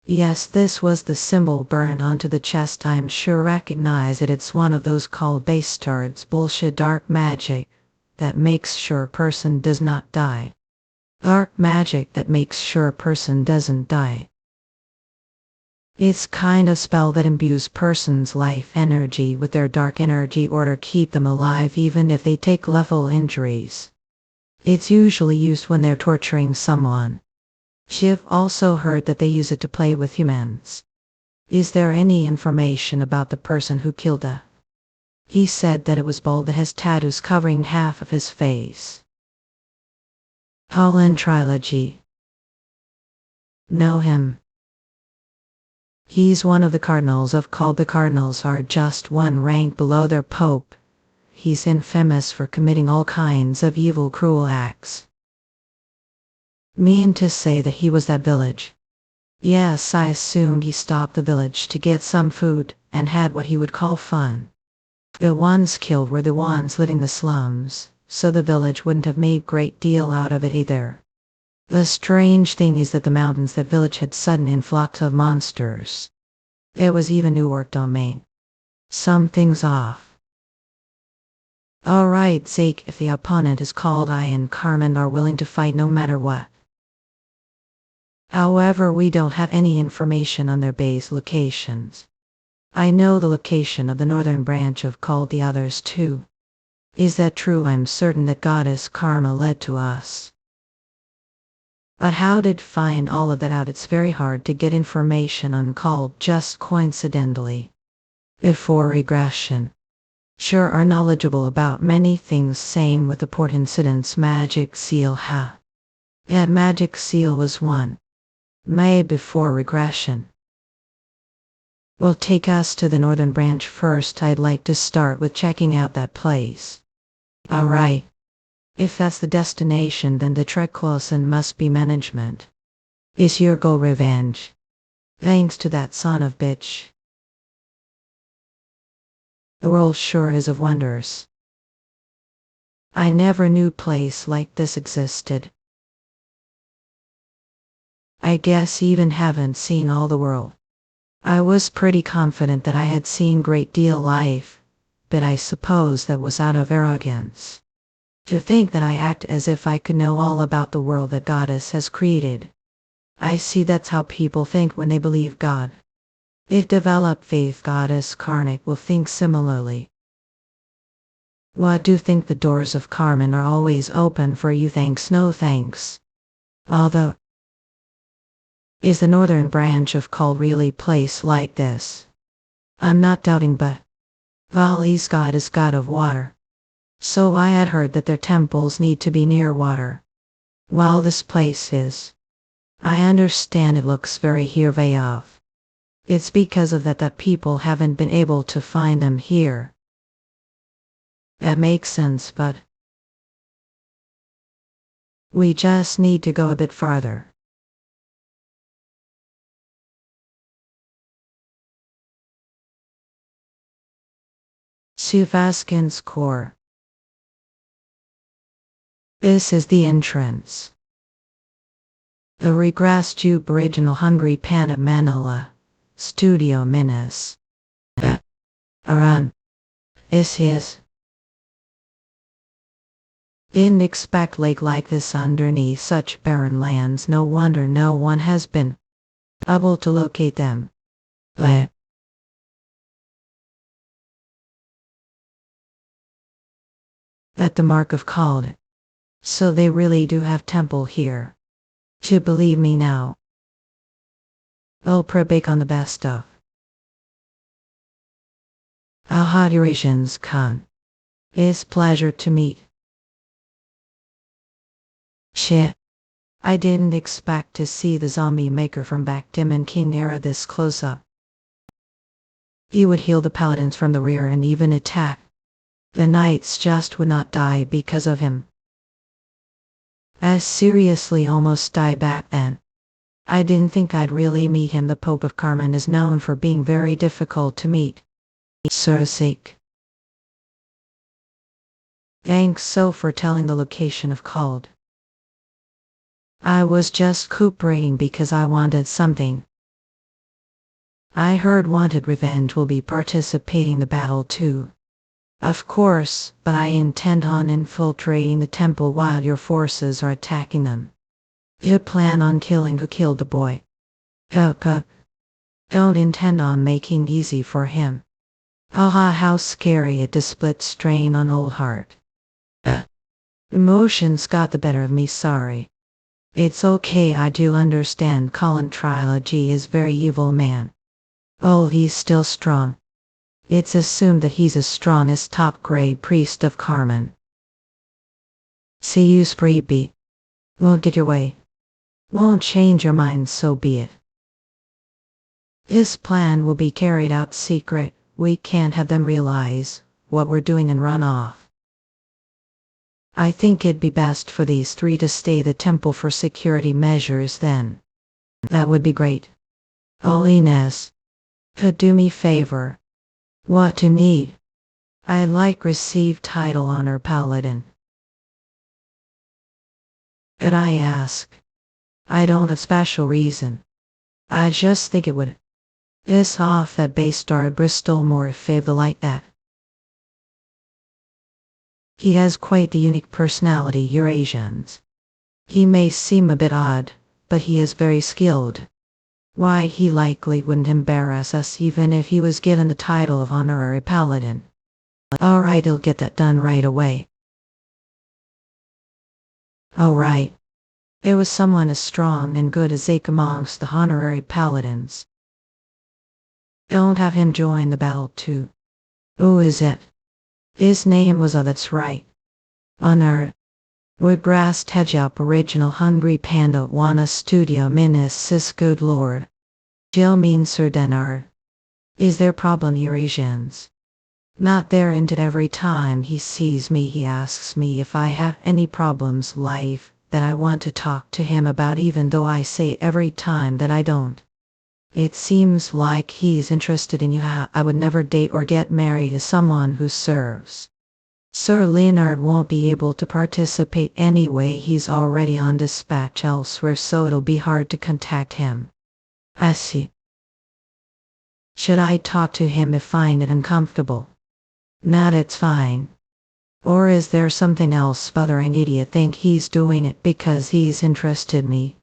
Yes, this was the symbol burned onto the chest. I'm sure recognize it. It's one of those called bastards. Bullshit. Dark magic that makes sure a person does not die. Dark magic that makes sure a person doesn't die. It's kind of spell that imbues person's life energy with their dark energy or to keep them alive even if they take lethal injuries. It's usually used when they're torturing someone. Shiv also heard that they use it to play with humans. Is there any information about the person who killed her? He said that it was bald, that has tattoos covering half of his face. Holland Trilogy. Know him. He's one of the cardinals of called. The cardinals are just one rank below their pope. He's infamous for committing all kinds of evil, cruel acts. Mean to say that he was that village? Yes, I assumed he stopped the village to get some food and had what he would call fun. The ones killed were the ones living in the slums, so the village wouldn't have made great deal out of it either. The strange thing is that the mountains that village had sudden influx of monsters. It was even New York domain. Something's off. Alright, Zeke, if the opponent is called I and Carmen are willing to fight no matter what. However, we don't have any information on their base locations. I know the location of the northern branch of called the others too. Is that true? I'm certain that goddess Karma led to us. But how did find all of that out? It's very hard to get information on called just coincidentally. Before regression. Sure are knowledgeable about many things, same with the port incidents. Magic seal Yeah, magic seal was one. May before regression. Well, take us to the northern branch first. I'd like to start with checking out that place. Alright. If that's the destination, then the trek closen must be management. Is your goal revenge? Thanks to that son of bitch. The world sure is of wonders. I never knew place like this existed. I guess even haven't seen all the world. I was pretty confident that I had seen great deal life, but I suppose that was out of arrogance. To think that I act as if I could know all about the world that Goddess has created. I see that's how people think when they believe God. If develop faith, Goddess Karnak will think similarly. What do you think? The doors of Carmen are always open for you? Thanks, no thanks. Although, is the northern branch of Call really place like this? I'm not doubting, but Vali's god is god of water. So I had heard that their temples need to be near water. While this place is, I understand it looks very here way off. It's because of that people haven't been able to find them here. That makes sense, but we just need to go a bit farther. Suvaskin's core. This is the entrance. The Regressed original Hungry Panda Manhwa. Studio Minas. Aran. This is. Didn't expect lake like this underneath such barren lands. No wonder no one has been able to locate them. But that the mark of called. So they really do have temple here. To believe me now. Oprah bake on the best stuff. Ahadirations Khan. It's pleasure to meet. Shit. I didn't expect to see the zombie maker from back Demon King era this close up. He would heal the paladins from the rear and even attack. The knights just would not die because of him. I seriously almost died back then. I didn't think I'd really meet him. The Pope of Carmen is known for being very difficult to meet. So sick. Thanks so for telling the location of called. I was just cooperating because I wanted something. I heard Wanted Revenge will be participating in the battle too. Of course, but I intend on infiltrating the temple while your forces are attacking them. You plan on killing who killed the boy. Don't intend on making easy for him. Haha, how scary it to split strain on old heart. Emotions got the better of me, sorry. It's okay, I do understand Colin Trilogy is very evil man. Oh, he's still strong. It's assumed that he's as strong as top grade priest of Carmen. See you spree beat. Won't get your way. Won't change your mind, so be it. This plan will be carried out secret. We can't have them realize what we're doing and run off. I think it'd be best for these three to stay the temple for security measures then. That would be great. Holiness. Could do me favor. What to need? I'd like receive title honor paladin. Could I ask? I don't have special reason. I just think it would. It's off that base star at Bristol more favor like that. He has quite the unique personality, Eurasians. He may seem a bit odd, but he is very skilled. Why, he likely wouldn't embarrass us even if he was given the title of honorary paladin. Alright, he'll get that done right away. Alright. There was someone as strong and good as Zeke amongst the honorary paladins. Don't have him join the battle too. Who is it? His name was that's right. Honor. Regressed Demon original Hungry Panda Wana Studio Minis Good Lord. Jill means Sir Denar. Is there problem, Eurasians? Not there, into every time he sees me he asks me if I have any problems life that I want to talk to him about, even though I say every time that I don't. It seems like he's interested in you. I would never date or get married to someone who serves. Sir Leonard won't be able to participate anyway, he's already on dispatch elsewhere, so it'll be hard to contact him. I see. Should I talk to him if I find it uncomfortable? Not, it's fine. Or is there something else bothering idiot think he's doing it because he's interested in me?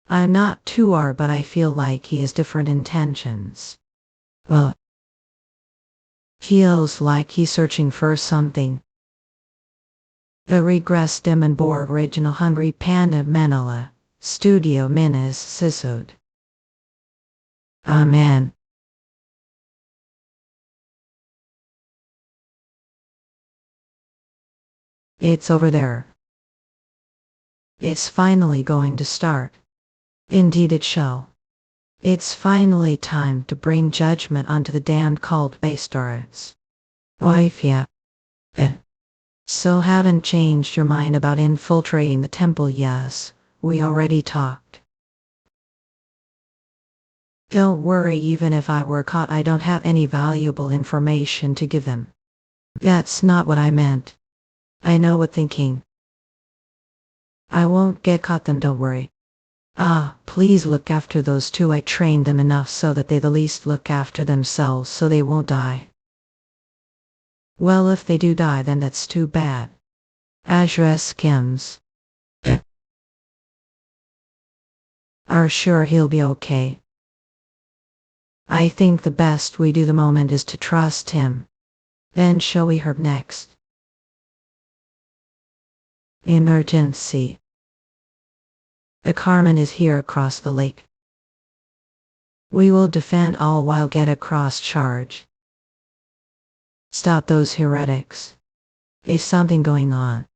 I'm not too sure, but I feel like he has different intentions. Well, feels like he's searching for something. The Regressed Demon Lord original Hungry Panda Manhwa Studio Minis Sisode. Amen. It's over there. It's finally going to start. Indeed it shall. It's finally time to bring judgment onto the damned cult bastards. Wife, yeah. So haven't changed your mind about infiltrating the temple? Yes, we already talked. Don't worry, even if I were caught I don't have any valuable information to give them. That's not what I meant. I know what thinking. I won't get caught then, don't worry. Please look after those two. I trained them enough so that they the least look after themselves so they won't die. Well, if they do die then that's too bad. Azra Skims. Are sure he'll be okay. I think the best we do the moment is to trust him. Then shall we herb next? Emergency. The Carmen is here across the lake. We will defend all while get across charge. Stop those heretics. Is something going on?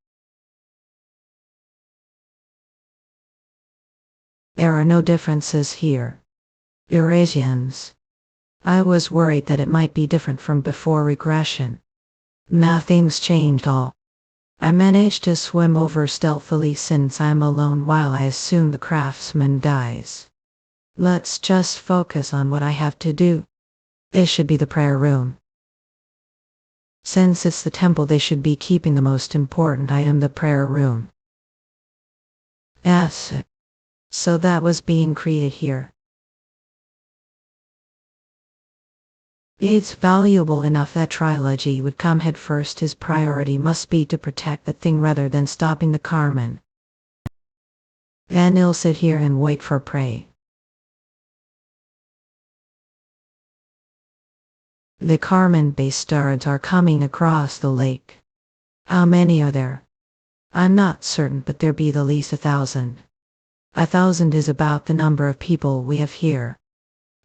There are no differences here. Eurasians. I was worried that it might be different from before regression. Nothing's changed all. I managed to swim over stealthily since I'm alone while I assume the craftsman dies. Let's just focus on what I have to do. This should be the prayer room. Since it's the temple, they should be keeping the most important item, the prayer room. Yes. So that was being created here. It's valuable enough that trilogy would come head first. His priority must be to protect the thing rather than stopping the Carmen. Then he'll sit here and wait for prey. The Carmen bastards are coming across the lake. How many are there? I'm not certain, but there be the least 1,000. 1,000 is about the number of people we have here.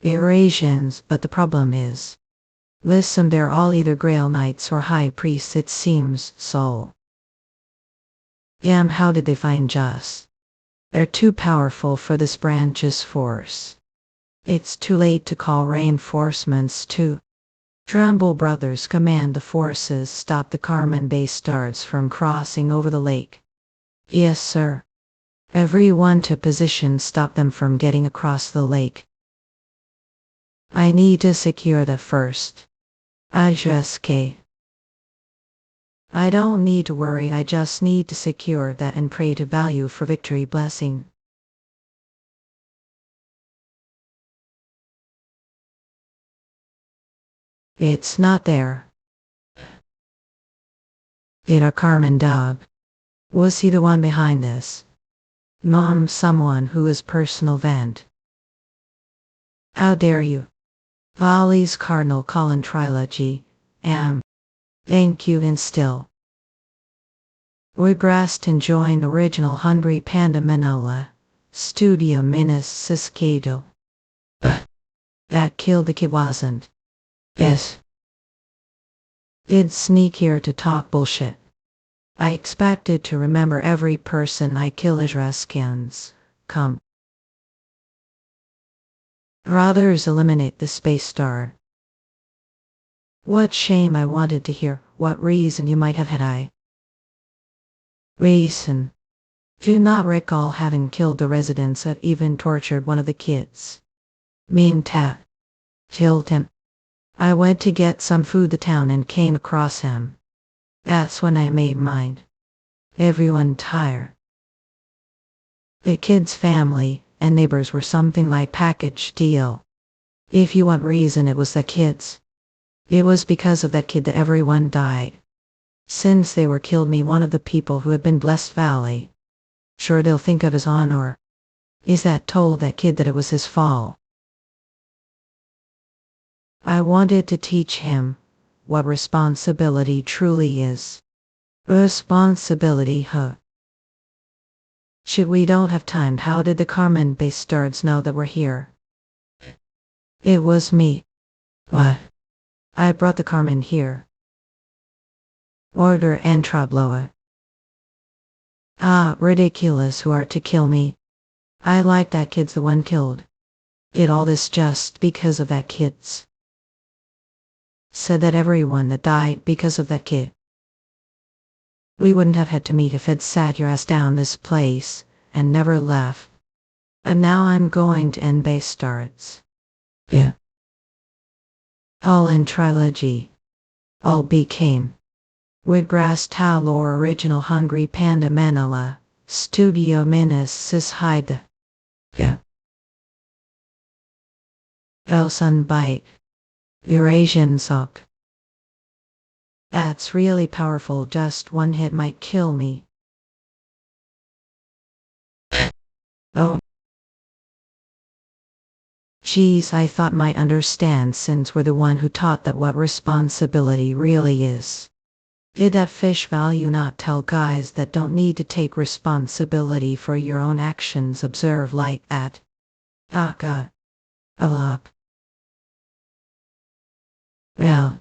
Eurasians, but the problem is, listen, they're all either Grail Knights or High Priests, it seems so. How did they find us? They're too powerful for this branch's force. It's too late to call reinforcements too. Trumbull brothers command the forces, stop the Carmen bastards from crossing over the lake. Yes, sir. Everyone to position, stop them from getting across the lake. I need to secure the first. Address K. I don't need to worry, I just need to secure that and pray to value for victory blessing. It's not there. It a Carmen dog. Was he the one behind this? Mom, someone who is personal vent. How dare you? Volley's Cardinal Colin Trilogy. Thank you and still. Regressed and joined original Hungry Panda Manhwa. Studio Minas Ciscado. That killed the kid wasn't. Yes. Did sneak here to talk bullshit. I expected to remember every person I kill as Ruskins. Come. Brothers eliminate the space star. What shame I wanted to hear. What reason you might have had Reason. Do not recall having killed the residents or even tortured one of the kids. Killed him. I went to get some food to town and came across him. That's when I made mine. Everyone tired. The kid's family and neighbors were something like package deal. If you want reason, it was the kids. It was because of that kid that everyone died. Since they were killed me one of the people who had been blessed Valley. Sure they'll think of his honor. Is that told that kid that it was his fault? I wanted to teach him what responsibility truly is. Responsibility, huh? Shit, we don't have time. How did the Carmen bastards know that we're here? It was me. What? I brought the Carmen here. Order and Trabloa. Ridiculous who are to kill me. I like that kid's the one killed. It all this just because of that kid's. Said that everyone that died because of that kid. We wouldn't have had to meet if I'd sat your ass down this place and never left. And now I'm going to end base starts. Yeah. All in trilogy. All became. Regressed Lore Original Hungry Panda Manhwa. Studio Minas Ciscado. Yeah. Elsun Bite. Eurasian Sock. That's really powerful. Just one hit might kill me. Oh. Geez, I thought might understand since we're the one who taught that what responsibility really is. Did that fish value not tell guys that don't need to take responsibility for your own actions observe like that? God. Up. Well.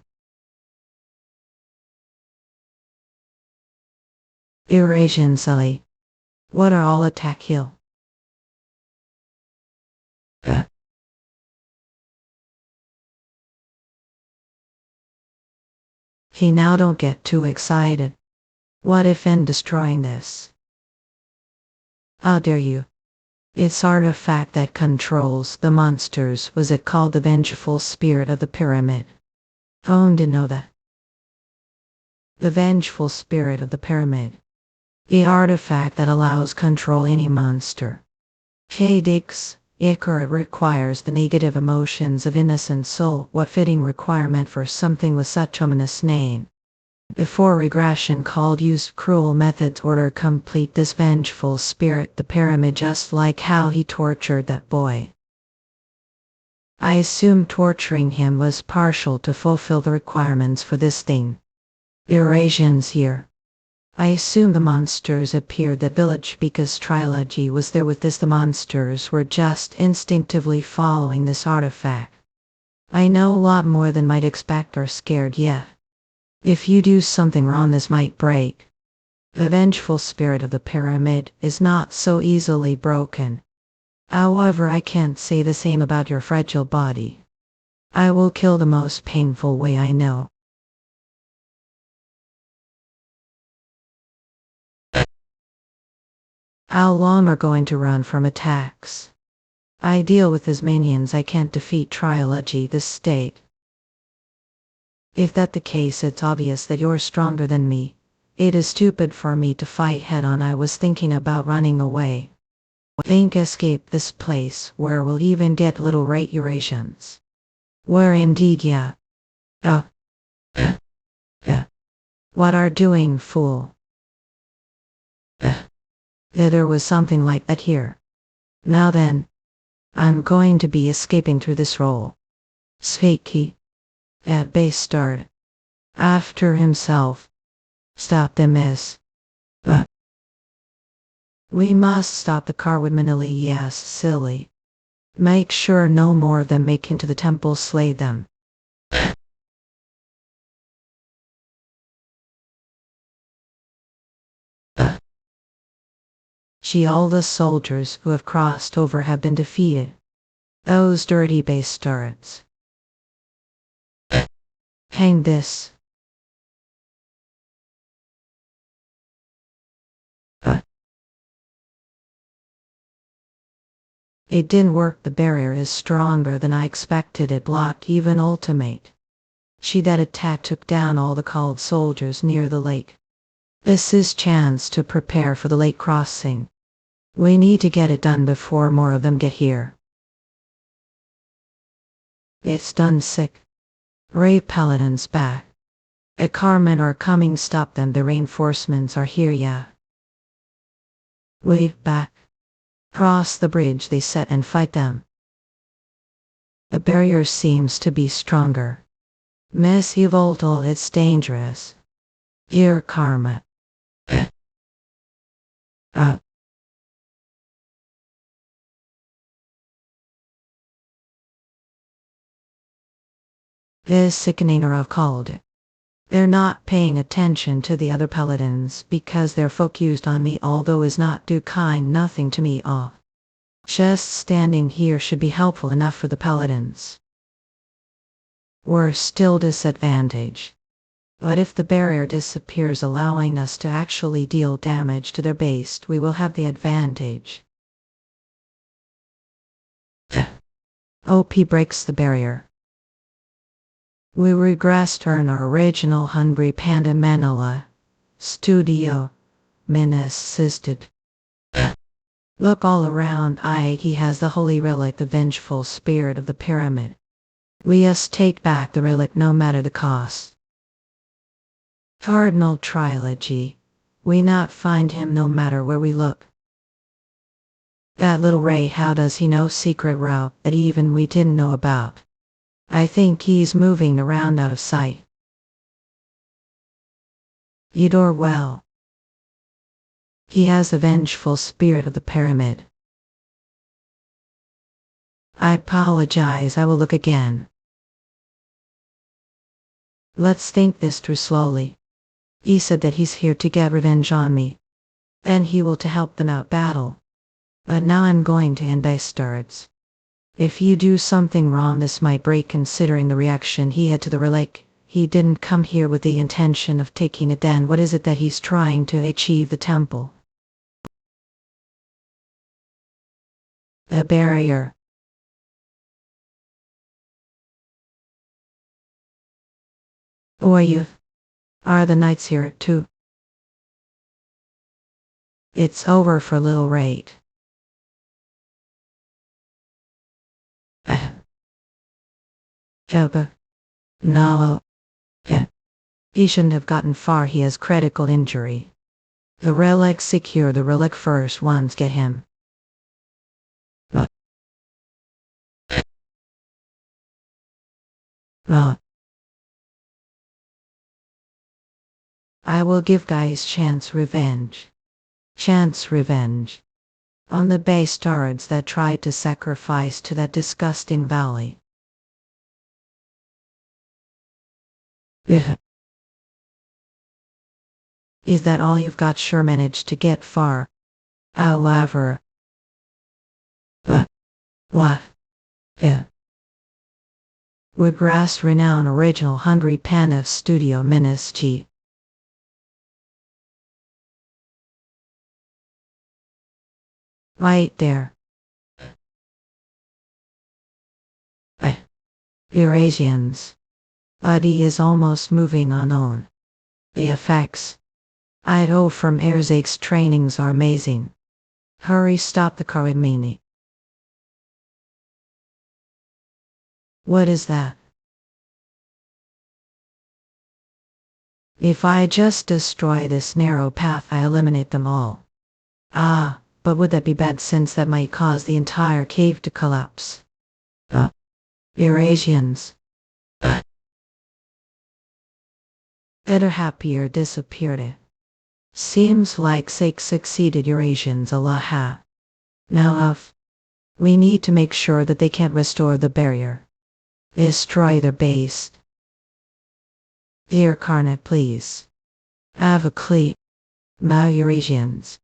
Eurasian Sully. What are all attack hill? He now don't get too excited. What if in destroying this? How dare you? It's artifact that controls the monsters. Was it called the vengeful spirit of the pyramid? Oh, didn't know that. The vengeful spirit of the pyramid. The artifact that allows control any monster. Dix, it requires the negative emotions of innocent soul. What fitting requirement for something with such ominous name. Before regression called used cruel methods order complete this vengeful spirit the pyramid just like how he tortured that boy. I assume torturing him was partial to fulfill the requirements for this thing. Eurasians here. I assume the monsters appeared that village because trilogy was there with this the monsters were just instinctively following this artifact. I know a lot more than might expect or scared yet. If you do something wrong this might break. The vengeful spirit of the pyramid is not so easily broken. However, I can't say the same about your fragile body. I will kill the most painful way I know. How long are going to run from attacks? I deal with his minions. I can't defeat trilogy this state. If that the case, it's obvious that you're stronger than me. It is stupid for me to fight head on. I was thinking about running away. Think escape this place where we'll even get little Eurasians. Where indeed, yeah. Oh, yeah. What are doing, fool? There was something like that here. Now then, I'm going to be escaping through this roll. Sveiki. At base start. After himself. Stop them, miss. But we must stop the car with Manili, yes, silly. Make sure no more of them make into the temple, slay them. All the soldiers who have crossed over have been defeated. Those dirty bastards. Hang this. It didn't work. The barrier is stronger than I expected. It blocked even ultimate. That attack took down all the called soldiers near the lake. This is chance to prepare for the lake crossing. We need to get it done before more of them get here. It's done, sick. Ray Paladin's back. A carmen are coming, stop them. The reinforcements are here, yeah. Wait back. Cross the bridge they set and fight them. The barrier seems to be stronger. Miss Evoltal, it's dangerous. Here, Karma. This sickening are called it. They're not paying attention to the other paladins because they're focused on me, although is not do kind nothing to me off. Just standing here should be helpful enough for the paladins. We're still disadvantaged. But if the barrier disappears, allowing us to actually deal damage to their base, we will have the advantage. OP breaks the barrier. We regressed our original Hungry Panda Manhwa. Studio. Assisted. Look all around. He has the holy relic, the vengeful spirit of the pyramid. We must take back the relic no matter the cost. Cardinal Trilogy. We not find him no matter where we look. That little Ray, how does he know secret route that even we didn't know about? I think he's moving around out of sight. Eudor, well. He has the vengeful spirit of the pyramid. I apologize, I will look again. Let's think this through slowly. He said that he's here to get revenge on me. Then he will to help them out battle. But now I'm going to end bastards. If you do something wrong, this might break, considering the reaction he had to the relic. He didn't come here with the intention of taking it. Then what is it that he's trying to achieve? The temple. The barrier. Or you. Are the knights here too? It's over for Lil Rate. Joba. No. Yeah. He shouldn't have gotten far. He has critical injury. The relic, secure the relic first. Once get him. I will give guys chance revenge. Chance revenge. On the bastards that tried to sacrifice to that disgusting valley. Yeah. Is that all you've got? Sure managed to get far. However. What? Yeah. Regressed renowned original Hungry Panda Studio Ministry. Right there. Eurasians. Buddy is almost moving on own. The effects. Ido from Erzake's trainings are amazing. Hurry, stop the car with Mini. What is that? If I just destroy this narrow path, I eliminate them all. Ah, but would that be bad since that might cause the entire cave to collapse? Eurasians. Better happier disappeared it. Seems like Sake succeeded Eurasians Allah. Now we need to make sure that they can't restore the barrier. Destroy their base. Dear Carnet, please. Have a cleat. My Eurasians.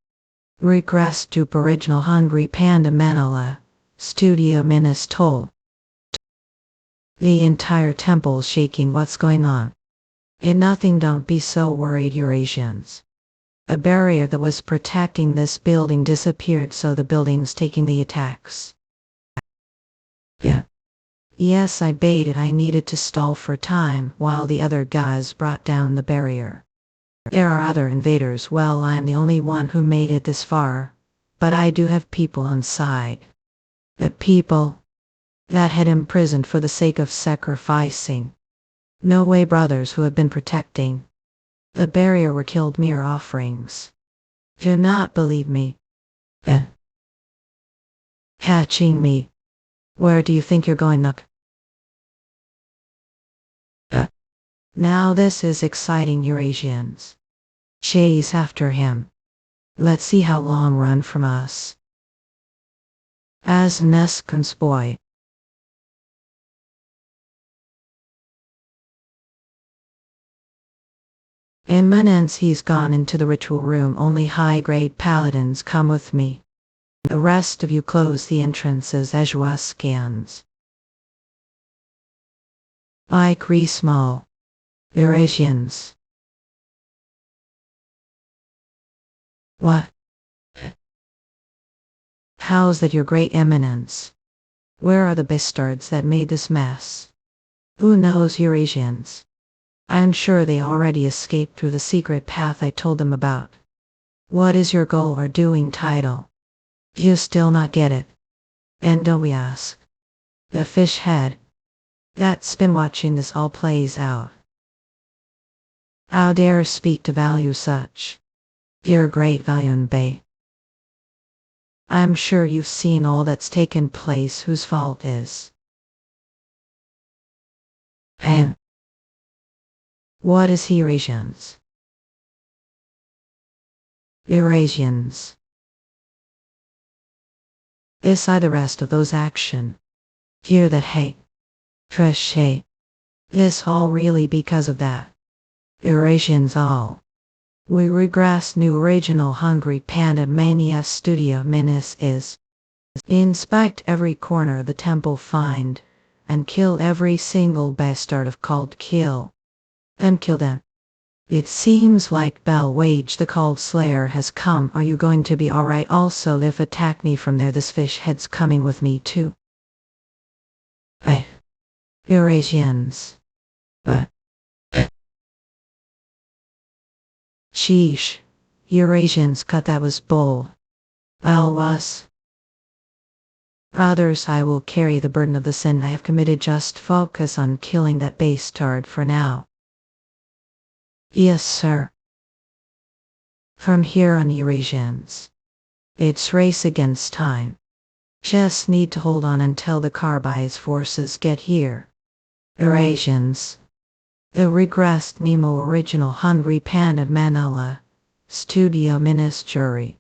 Regressed to original Hungry Panda Manhwa. Studio Minas told. The entire temple's shaking. What's going on? Nothing, don't be so worried, Eurasians. A barrier that was protecting this building disappeared, so the building's taking the attacks. Yeah. Yes, I baited. I needed to stall for time while the other guys brought down the barrier. There are other invaders. Well, I'm the only one who made it this far, but I do have people on side. The people that had imprisoned for the sake of sacrificing. No way, brothers who have been protecting the barrier were killed mere offerings. Do not believe me. Catching me. Where do you think you're going, Nook? Now this is exciting, Eurasians. Chase after him. Let's see how long run from us. As Neskins boy. Eminence, he's gone into the ritual room. Only high-grade paladins come with me. The rest of you close the entrances as you scans. Like small. Eurasians. What? How's that, your great eminence? Where are the bastards that made this mess? Who knows, Eurasians? I'm sure they already escaped through the secret path I told them about. What is your goal or doing title? You still not get it? And don't we ask? The fish head that's been watching this all plays out. How dare speak to value such? Your great Valiant Bay. I'm sure you've seen all that's taken place. Whose fault is? And what is Eurasians? Eurasians. Beside the rest of those action. Hear that hate. Fresh hate. This all really because of that. Eurasians all. We regress new original Hungry Panda Mania Studio Minas is. Inspect every corner of the temple, find and kill every single bastard of called kill. Then kill them. It seems like Bell Wage the Called Slayer has come. Are you going to be alright? Also, if attack me from there, this fish head's coming with me too. Eurasians. But sheesh. Eurasians cut, that was bull. Well, was. Brothers, I will carry the burden of the sin I have committed. Just focus on killing that bastard for now. Yes, sir. From here on, Eurasians. It's race against time. Just need to hold on until the Carbide's forces get here. Eurasians. The Regressed Nemo original Hungry Panda Manhwa. Studio Minas Jury.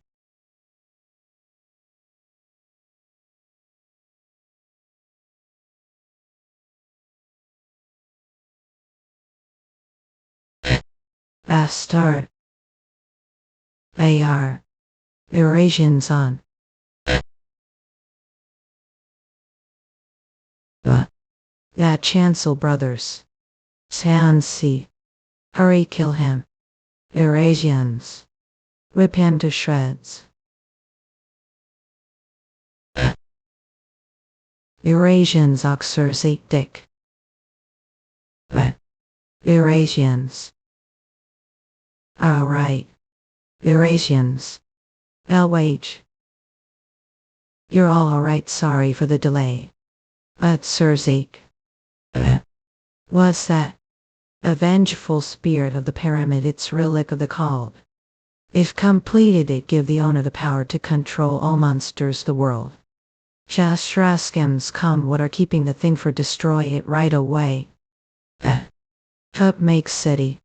Bastard. They are. Eurasians on. That Chancel brothers. Sansi. Hurry, kill him. Eurasians. Rip him to shreds. Eurasians oxers dick. Eurasians. Alright. Eurasians. LH. You're all alright, sorry for the delay. But Sir Zeke. What's that? A vengeful spirit of the pyramid, its relic of the cult. If completed, it give the owner the power to control all monsters the world. Shasraskams come what are keeping the thing for destroy it right away. Cup makes city.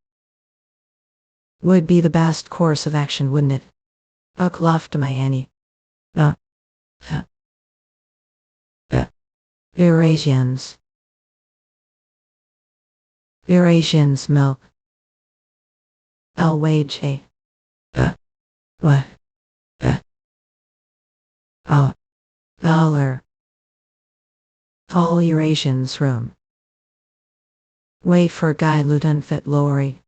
Would be the best course of action, wouldn't it? Ukloft my Annie. Eurasians. Eurasians milk. Wage a. What? Dollar. All Eurasians room. Wait for Guy Lieutenant Fit Lorry.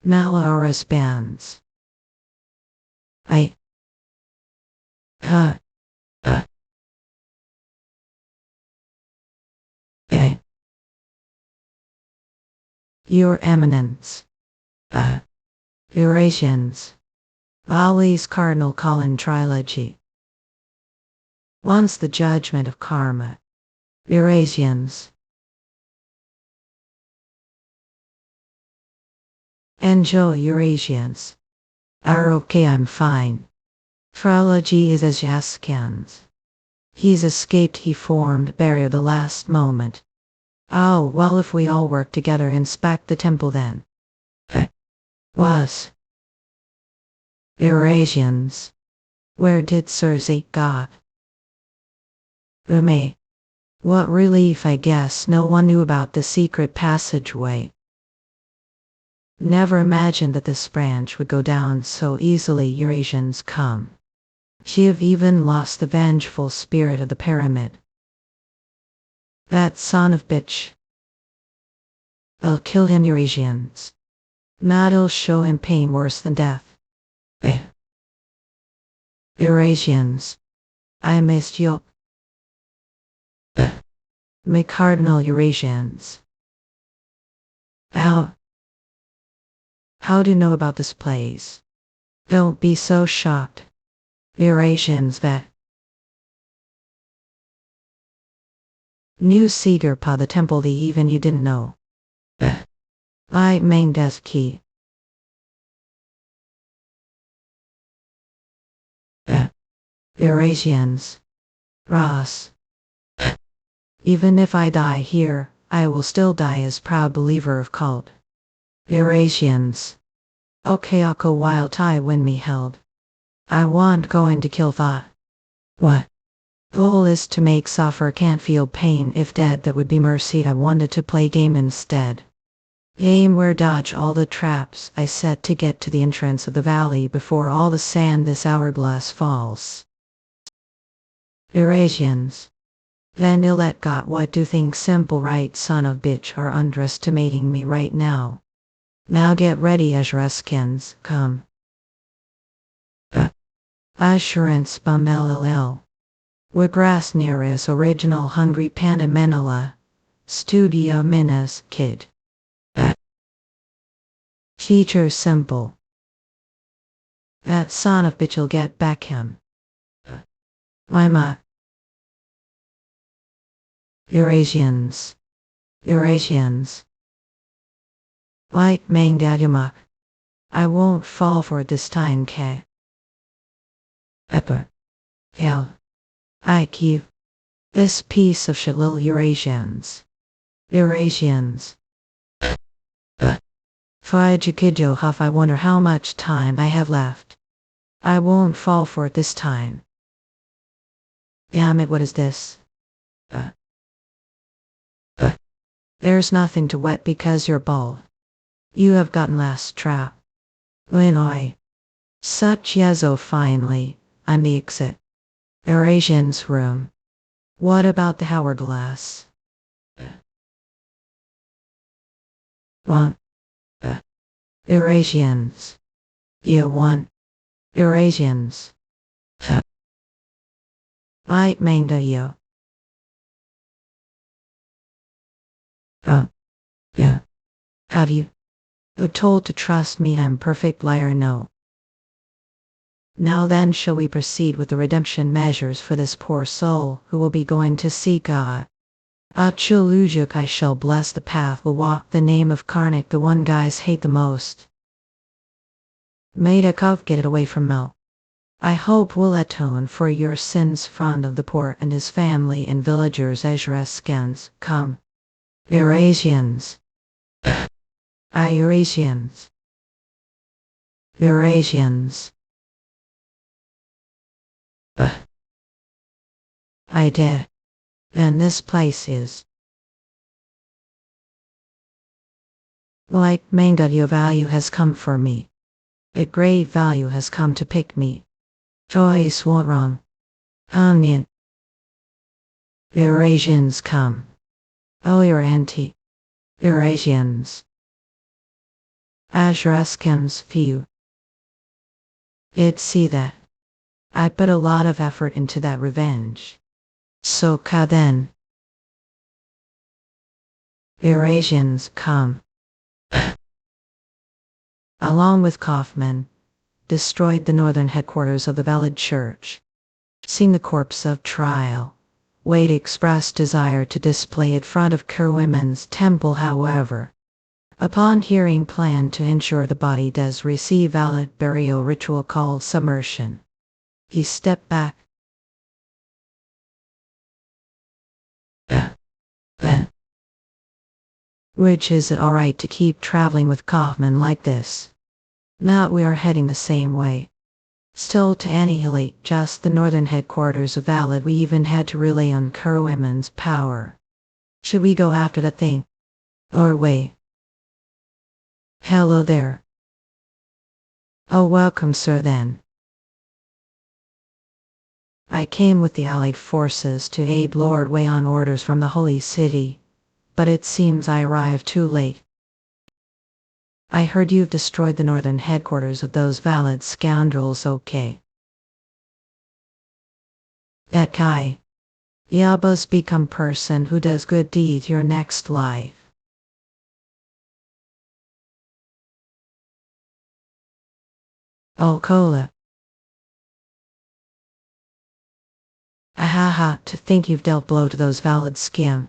Malaris bands. I. Your Eminence. Eurasians. Ali's Cardinal Colin Trilogy. Once the judgment of karma. Eurasians. Enjoy Eurasians. Are okay, I'm fine. Trilogy is as Jaskans. He's escaped, he formed barrier the last moment. Oh, well, if we all work together, inspect the temple then. Was. Eurasians. Where did Cersei got? Me. What relief, I guess no one knew about the secret passageway. Never imagined that this branch would go down so easily. Eurasians come. She have even lost the vengeful spirit of the pyramid. That son of bitch. I'll kill him, Eurasians. Not I'll show him pain worse than death. Eurasians. I missed you. My Cardinal Eurasians. How do you know about this place? Don't be so shocked. Eurasians that. New Seeger Pa the temple the even you didn't know. I main desk key. Eurasians. Ross. Even if I die here, I will still die as proud believer of cult. Eurasians. Okay, Ako while Tai win me held. I want going to kill thought. What? Goal is to make suffer can't feel pain if dead, that would be mercy. I wanted to play game instead. Game where dodge all the traps I set to get to the entrance of the valley before all the sand this hourglass falls. Eurasians. Then Illet got what do think simple right, son of bitch are underestimating me right now. Now get ready, Ezraskins, come. Assurance bum LLL. Regressed Nearest Original Hungry Panda Menela. Studio Minas Kid. Feature simple. That son of bitch'll get back him. Lima. Eurasians. Eurasians. White Mang Dadyamak. I won't fall for it this time, K. Epa. Hell. I keep. This piece of shit little Eurasians. Eurasians. Fijukijo Huff, I wonder how much time I have left. I won't fall for it this time. Damn it, what is this? There's nothing to wet because you're bald. You have gotten last trap. Illinois. Such yezo finally, I'm the exit. Eurasians room. What about the hourglass? One. Eurasians. You want. Eurasians. I mangda you. Yeah. Have you? You're told to trust me, I'm perfect liar, no. Now then, shall we proceed with the redemption measures for this poor soul who will be going to see God? Chulujuk I shall bless the path will walk the name of Karnak the one guys hate the most. Made a cove get it away from Mel. I hope will atone for your sins front of the poor and his family and villagers Ezraskans come. Eurasians. Eurasians. Eurasians. I did. And this place is like manga your value has come for me. A great value has come to pick me. Choice what wrong. Onion. Eurasians come. Oh, you're anti. Eurasians. Azraskans few. It see that. I put a lot of effort into that revenge. So ka then. Eurasians come. Along with Kaufman, destroyed the northern headquarters of the Valid Church. Seen the corpse of trial. Wade expressed desire to display it front of Kerwomen's temple however. Upon hearing plan to ensure the body does receive valid burial ritual called submersion. He stepped back. Which is it alright to keep traveling with Kaufman like this? Now we are heading the same way. Still to annihilate just the northern headquarters of Valid we even had to rely on Kerwomen's power. Should we go after that thing? Or wait? Hello there. Oh welcome sir then. I came with the allied forces to aid Lord Wei on orders from the Holy City. But it seems I arrived too late. I heard you've destroyed the northern headquarters of those Valid scoundrels okay. That guy. Yabas become person who does good deeds your next life. Oh Kola. Ahaha, to think you've dealt blow to those Valid skim.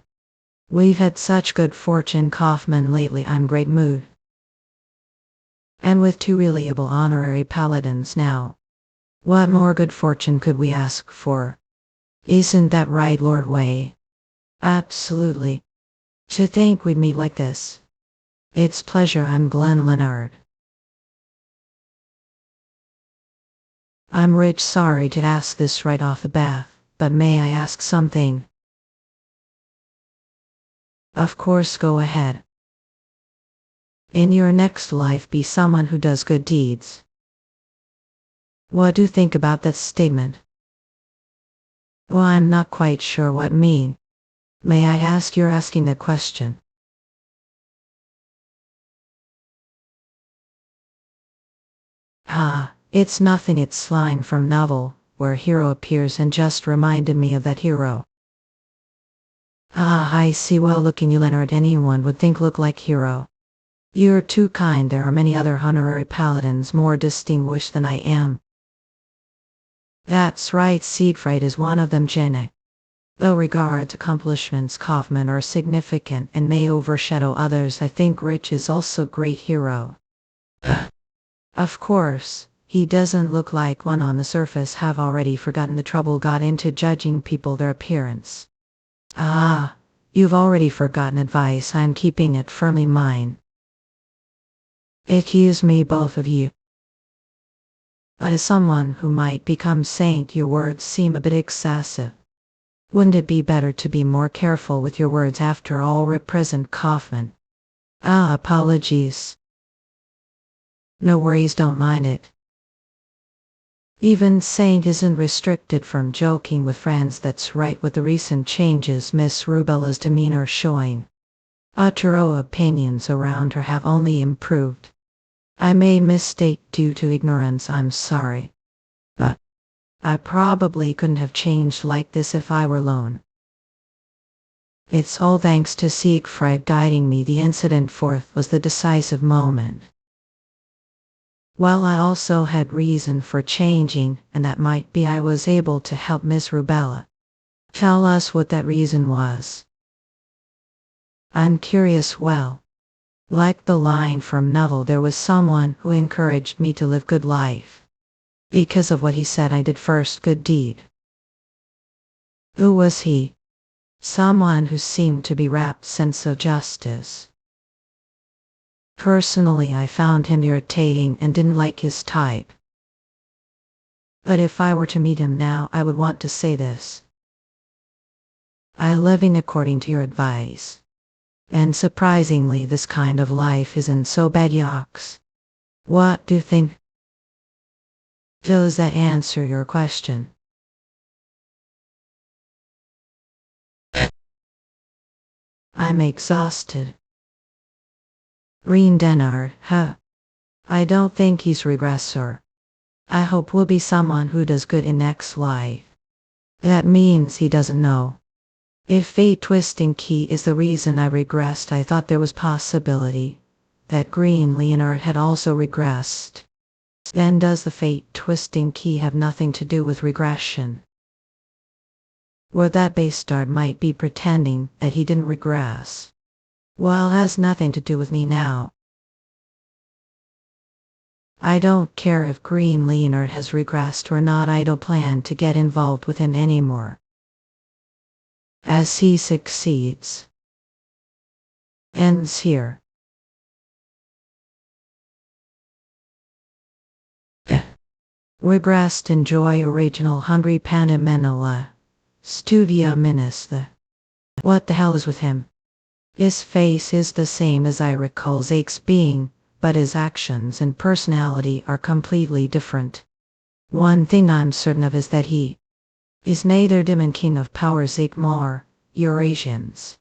We've had such good fortune Kaufman lately I'm great mood. And with two reliable honorary paladins now. What more good fortune could we ask for? Isn't that right Lord Wei? Absolutely. To think we'd meet like this. It's pleasure I'm Glenn Leonard. I'm rich sorry to ask this right off the bat, but may I ask something? Of course go ahead. In your next life be someone who does good deeds. What do you think about that statement? Well I'm not quite sure what mean. May I ask you're asking that question? It's nothing it's line from novel, where hero appears and just reminded me of that hero. I see well looking you Leonard anyone would think look like hero. You're too kind there are many other honorary paladins more distinguished than I am. That's right Siegfried is one of them Jenny. Though regards accomplishments Kaufman are significant and may overshadow others I think Rich is also great hero. Of course, he doesn't look like one on the surface have already forgotten the trouble got into judging people their appearance. You've already forgotten advice I'm keeping it firmly mine. Excuse me both of you. But as someone who might become saint your words seem a bit excessive. Wouldn't it be better to be more careful with your words after all represent Kaufman? Apologies. No worries don't mind it. Even saint isn't restricted from joking with friends that's right with the recent changes Miss Rubella's demeanor showing. Utero opinions around her have only improved. I made mistake due to ignorance I'm sorry. But I probably couldn't have changed like this if I were alone. It's all thanks to Siegfried guiding me the incident forth was the decisive moment. Well I also had reason for changing and that might be I was able to help Miss Rubella. Tell us what that reason was. I'm curious, well, like the line from novel, there was someone who encouraged me to live good life. Because of what he said, I did first good deed. Who was he? Someone who seemed to be wrapped sense of justice. Personally, I found him irritating and didn't like his type. But if I were to meet him now, I would want to say this. I'm living according to your advice. And surprisingly, this kind of life isn't so bad, yucks. What do you think? Does that answer your question? I'm exhausted. Reincarnation, huh? I don't think he's regressor. I hope we'll be someone who does good in next life. That means he doesn't know. If fate twisting key is the reason I regressed, I thought there was possibility that Green Leonard had also regressed. Then does the fate twisting key have nothing to do with regression? Or that bastard might be pretending that he didn't regress. Well, has nothing to do with me now. I don't care if Green Leonard has regressed or not, I don't plan to get involved with him anymore. As he succeeds. Ends here. Regressed. Enjoy original Hungry Panda Manhwa. Studio Minister. What the hell is with him? His face is the same as I recall Zake's being, but his actions and personality are completely different. One thing I'm certain of is that he is neither Demon King of Power Zake nor Eurasians,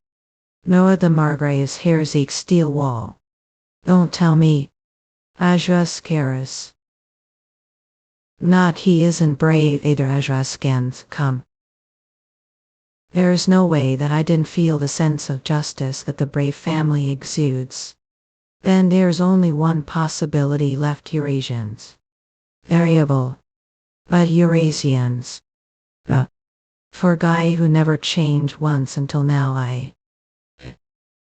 nor the Margray's hair Zake Steel Wall. Don't tell me. Ajrascaris. Not he isn't brave either, Ajraskans, come. There's no way that I didn't feel the sense of justice that the brave family exudes. Then there's only one possibility left, Eurasians. Variable. But Eurasians. For a guy who never changed once until now,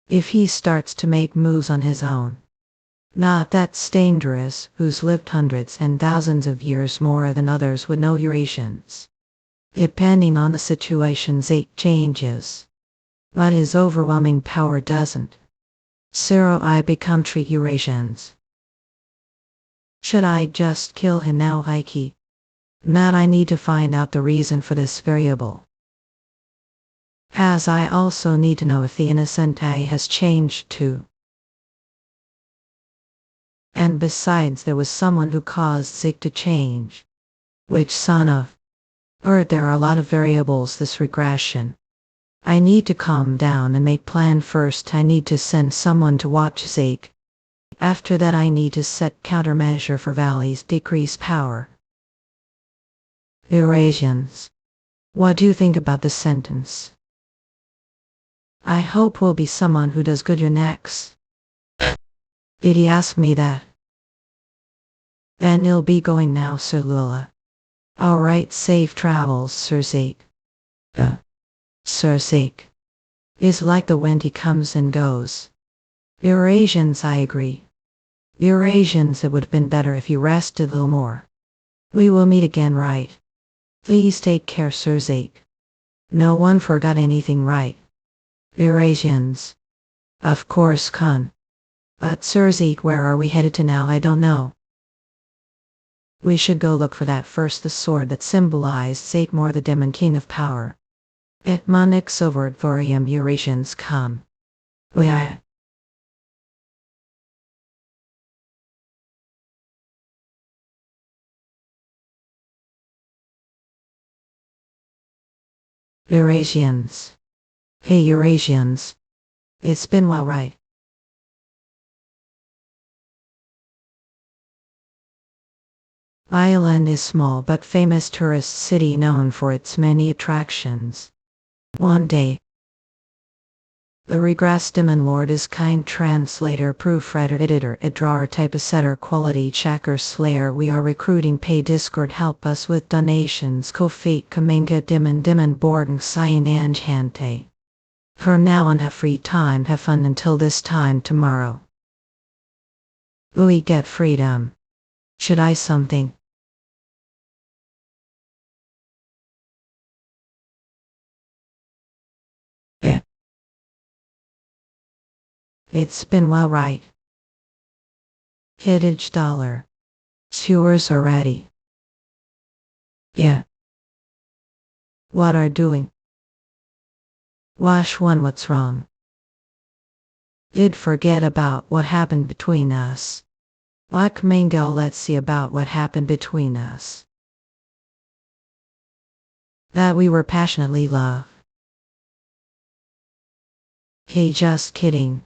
if he starts to make moves on his own. Not that's dangerous, who's lived hundreds and thousands of years more than others would know Eurasians. Depending on the situation, Zeke changes. But his overwhelming power doesn't. So I become treat Eurasians. Should I just kill him now, Heike? Not I need to find out the reason for this variable. As I also need to know if the innocent I has changed too. And besides, there was someone who caused Zeke to change. Which son of? Or there are a lot of variables this regression. I need to calm down and make plan first. I need to send someone to watch Zeke. After that I need to set countermeasure for Valley's decreased power. Eurasians. What do you think about this sentence? I hope will be someone who does good your next. Did he ask me that? Then he'll be going now, Sir Lula. Alright, safe travels, Sir Zeke. Sir Zeke. Is like the wind, he comes and goes. Eurasians, I agree. Eurasians, it would have been better if you rested a little more. We will meet again, right? Please take care, Sir Zeke. No one forgot anything, right? Eurasians. Of course, Khan. But Sir Zeke, where are we headed to now? I don't know. We should go look for that first, the sword that symbolized Zeke more, the Demon King of Power. Et monix over Thorium Eurasians come. We are. Eurasians. Hey Eurasians. It's been well, right? Island is small but famous tourist city known for its many attractions. One day, the Regressed Demon Lord is kind translator, proofreader, editor, drawer, typesetter, quality checker, slayer. We are recruiting, pay Discord, help us with donations, Ko-Fate, Kamenga, Demon, Borg, Cyan, Anjante. For now on have free time, have fun until this time tomorrow. We get freedom. Should I something? Yeah. It's been well right. Hit each dollar. Sewers are ready. Yeah. What are doing? Wash one what's wrong. Did forget about what happened between us. Like Mango, let's see about what happened between us. That we were passionately loved. Hey, just kidding.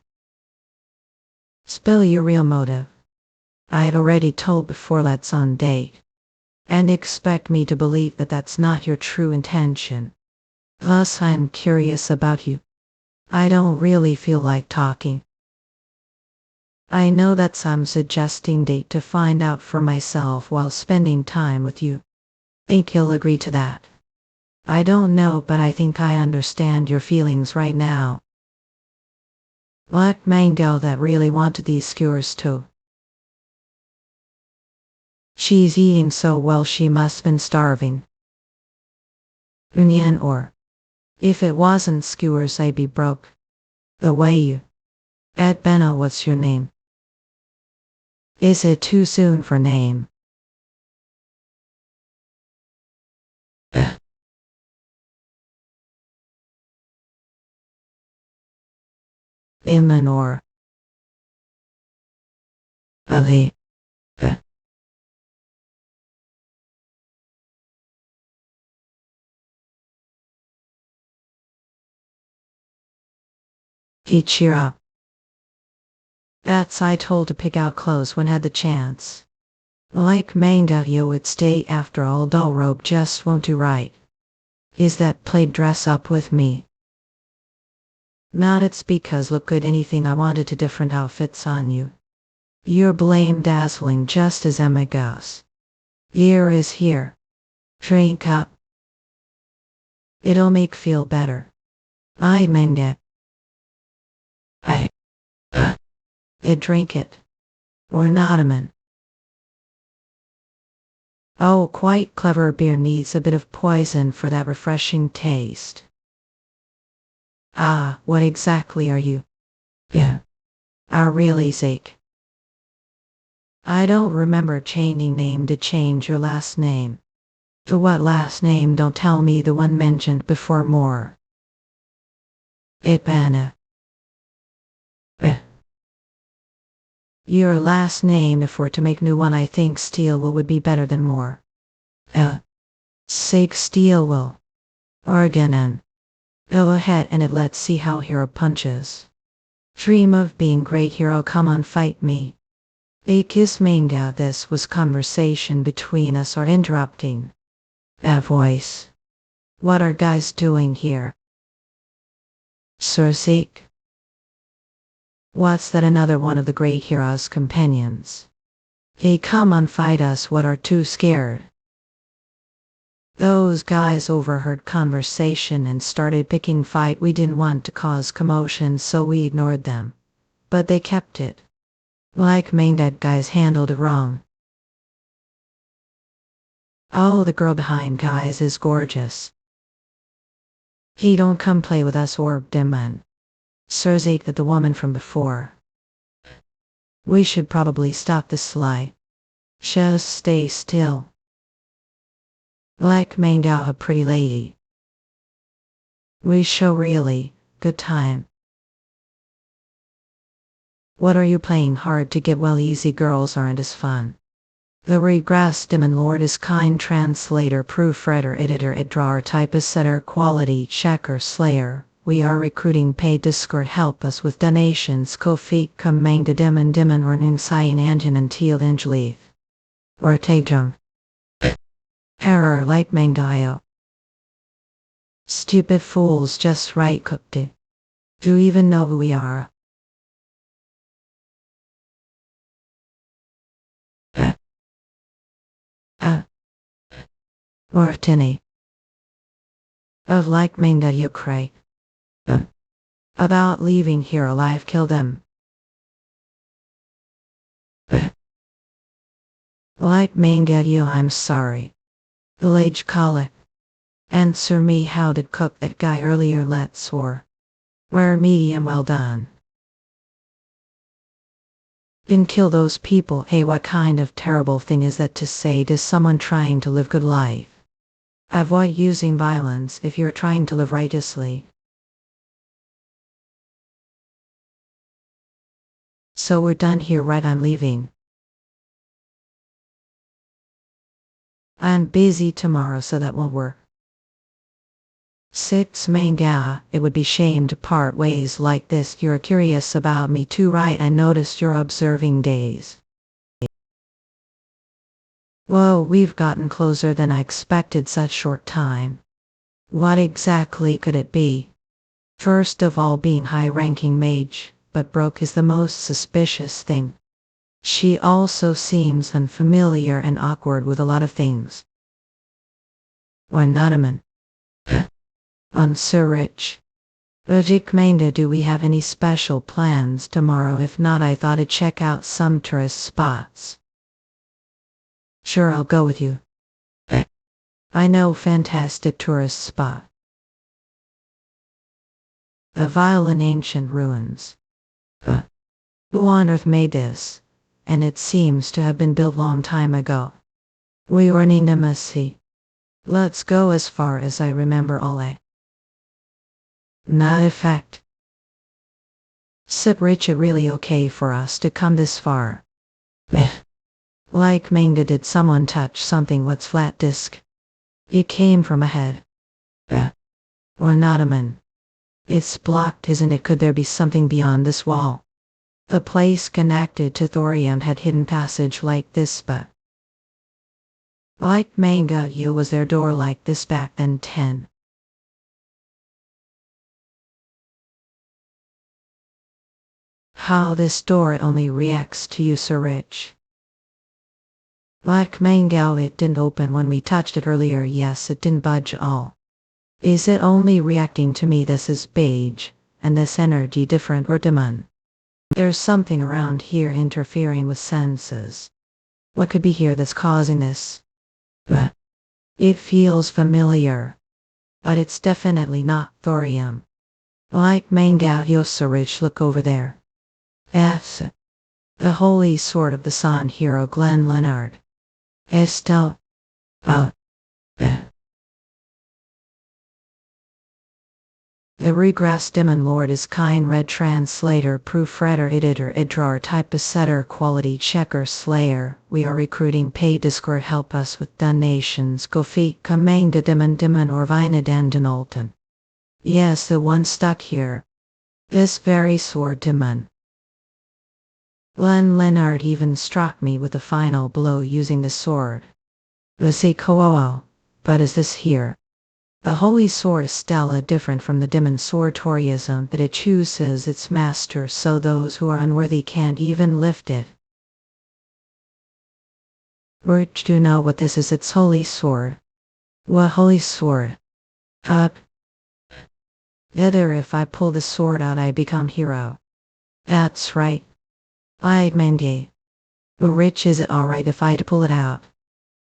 Spill your real motive. I'd already told before let's on date. And expect me to believe that that's not your true intention. Thus I'm curious about you. I don't really feel like talking. I know that I'm suggesting date to find out for myself while spending time with you. Think you'll agree to that? I don't know, but I think I understand your feelings right now. Like Mango that really wanted these skewers too. She's eating so well she must been starving. Union or if it wasn't skewers I'd be broke. The way you. Ed Benno, what's your name? Is it too soon for name? Iman or Ali. He cheer up. That's I told to pick out clothes when had the chance. Like Manga you would stay after all dull robe just won't do right. Is that played dress up with me? Not it's because look good anything I wanted to different outfits on you. You're blame dazzling just as Emma goes. Year is here. Drink up. It'll make feel better. I mean it. I. It drink it. Or not a man. Oh, quite clever beer needs a bit of poison for that refreshing taste. Ah, what exactly are you? Yeah. I really sick. I don't remember changing name to change your last name. The what last name don't tell me the one mentioned before more. Ipana. Your last name if we're to make new one I think Steelwill would be better than more. Sake Steelwill. Organon. Go ahead and it let's see how hero punches. Dream of being great hero come on fight me. A kiss manga this was conversation between us or interrupting. A voice. What are guys doing here? Sir Zeke. What's that another one of the great hero's companions? Hey come on fight us what are too scared. Those guys overheard conversation and started picking fight. We didn't want to cause commotion so we ignored them. But they kept it. Like main dead guys handled it wrong. Oh, the girl behind guys is gorgeous. He don't come play with us or Demon. Sir's ate that the woman from before. We should probably stop this lie. Just stay still. Like main gal a pretty lady. We show really good time. What are you playing hard to get well easy girls aren't as fun. The Regressed Demon Lord is kind translator proofreader editor drawer typist setter quality checker slayer. We are recruiting paid Discord help us with donations Kofi come manga demon running cyan engine and teal leaf. Or tajum. Error like mangayo. Stupid fools just right cooked it. Do you even know who we are? Or tinny. Of like manga you cray. About leaving here alive, kill them. Like manga you, I'm sorry. Village colic. Answer me, how did cook that guy earlier? Let's war. Rare medium well done. Didn't kill those people. Hey, what kind of terrible thing is that to say to someone trying to live good life? Avoid using violence if you're trying to live righteously. So we're done here, right? I'm leaving. I'm busy tomorrow, so that won't work. 6 manga, it would be shame to part ways like this. You're curious about me too, right? I noticed you're observing days. Whoa, we've gotten closer than I expected such short time. What exactly could it be? First of all, being high-ranking mage, but broke is the most suspicious thing. She also seems unfamiliar and awkward with a lot of things. Why not a man? I'm so rich. Ujikmanda, do we have any special plans tomorrow? If not, I thought I'd check out some tourist spots. Sure, I'll go with you. I know fantastic tourist spot. The violent ancient ruins. Who on earth made this? And it seems to have been built long time ago. We were in intimacy. Let's go as far as I remember all I. Not effect. Sip rich, it really okay for us to come this far? Like manga, did someone touch something? What's flat disk? It came from ahead. Or not a man. It's blocked, isn't it? Could there be something beyond this wall? The place connected to thorium had hidden passage like this, but like manga, you, was there door like this back then? 10. How this door only reacts to you, Sir Rich. Like manga, it didn't open when we touched it earlier. Yes, it didn't budge at all. Is it only reacting to me? This is beige, and this energy different or demon. There's something around here interfering with senses. What could be here that's causing this? It feels familiar. But it's definitely not thorium. Like manga, Yosurich, look over there. F. The holy sword of the sun hero Glenn Leonard. Estelle. The Regressed Demon Lord is kind read translator, proofreader, editor, drawer, typesetter, quality checker, slayer. We are recruiting paid Discord. Help us with donations. Gofi Kamanga Demon or Vina Dandenolton. Yes, the one stuck here. This very sword demon. Glenn Leonard even struck me with the final blow using the sword. Vasikoao. But is this here? The holy sword is Stella, different from the demon sword Toryism, that it chooses its master, so those who are unworthy can't even lift it. Rich, do you know what this is? It's holy sword. What holy sword? Up. Either if I pull the sword out I become hero. That's right. I mende. Rich, is it alright if I pull it out?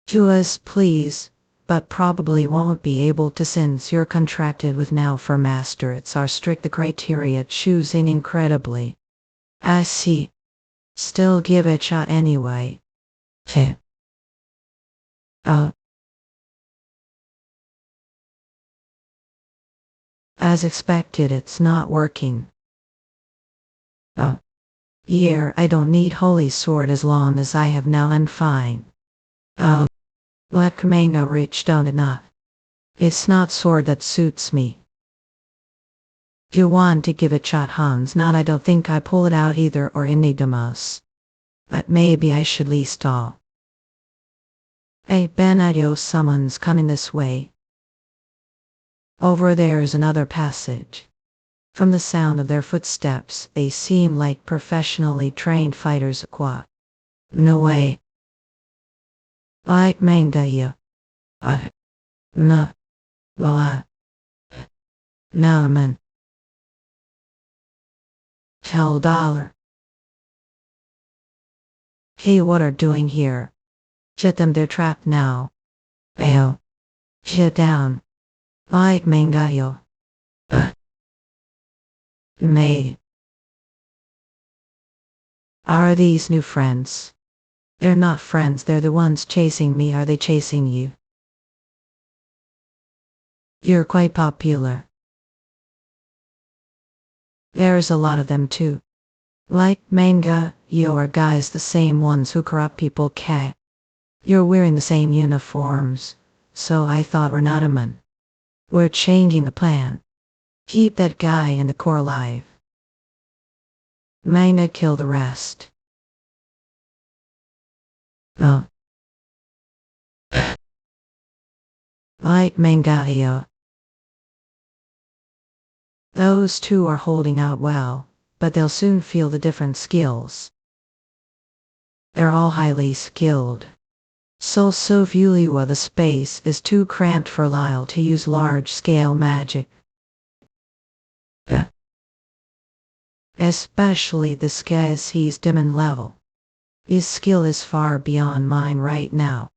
To us, please. But probably won't be able to since you're contracted with now for master. It's our strict criteria choosing incredibly. I see. Still give it a shot anyway. Heh. As expected, it's not working. Here, I don't need holy sword as long as I have now. I'm fine. Let manga rich don't enough. It's not sword that suits me. You want to give it shot, Hans? Not, I don't think I pull it out either or enigmas. But maybe I should least all. Hey Benadio, someone's coming this way. Over there's another passage. From the sound of their footsteps, they seem like professionally trained fighters. Qua. No way. Like manga you. No. Well, no man. Tell dollar. Hey, what are doing here? Shut them, they're trapped now. Ayo. Shut down. Like mangayo. May. Are these new friends? They're not friends, they're the ones chasing me. Are they chasing you? You're quite popular. There's a lot of them too. Like manga, you're guys the same ones who corrupt people. You're wearing the same uniforms. So I thought we're not a man. We're changing the plan. Keep that guy in the core alive. Manga kill the rest. Oh. Like manga. Those two are holding out well, but they'll soon feel the different skills. They're all highly skilled. So Vuliwa, the space is too cramped for Lyle to use large-scale magic. Especially this guy's he's demon level. His skill is far beyond mine right now.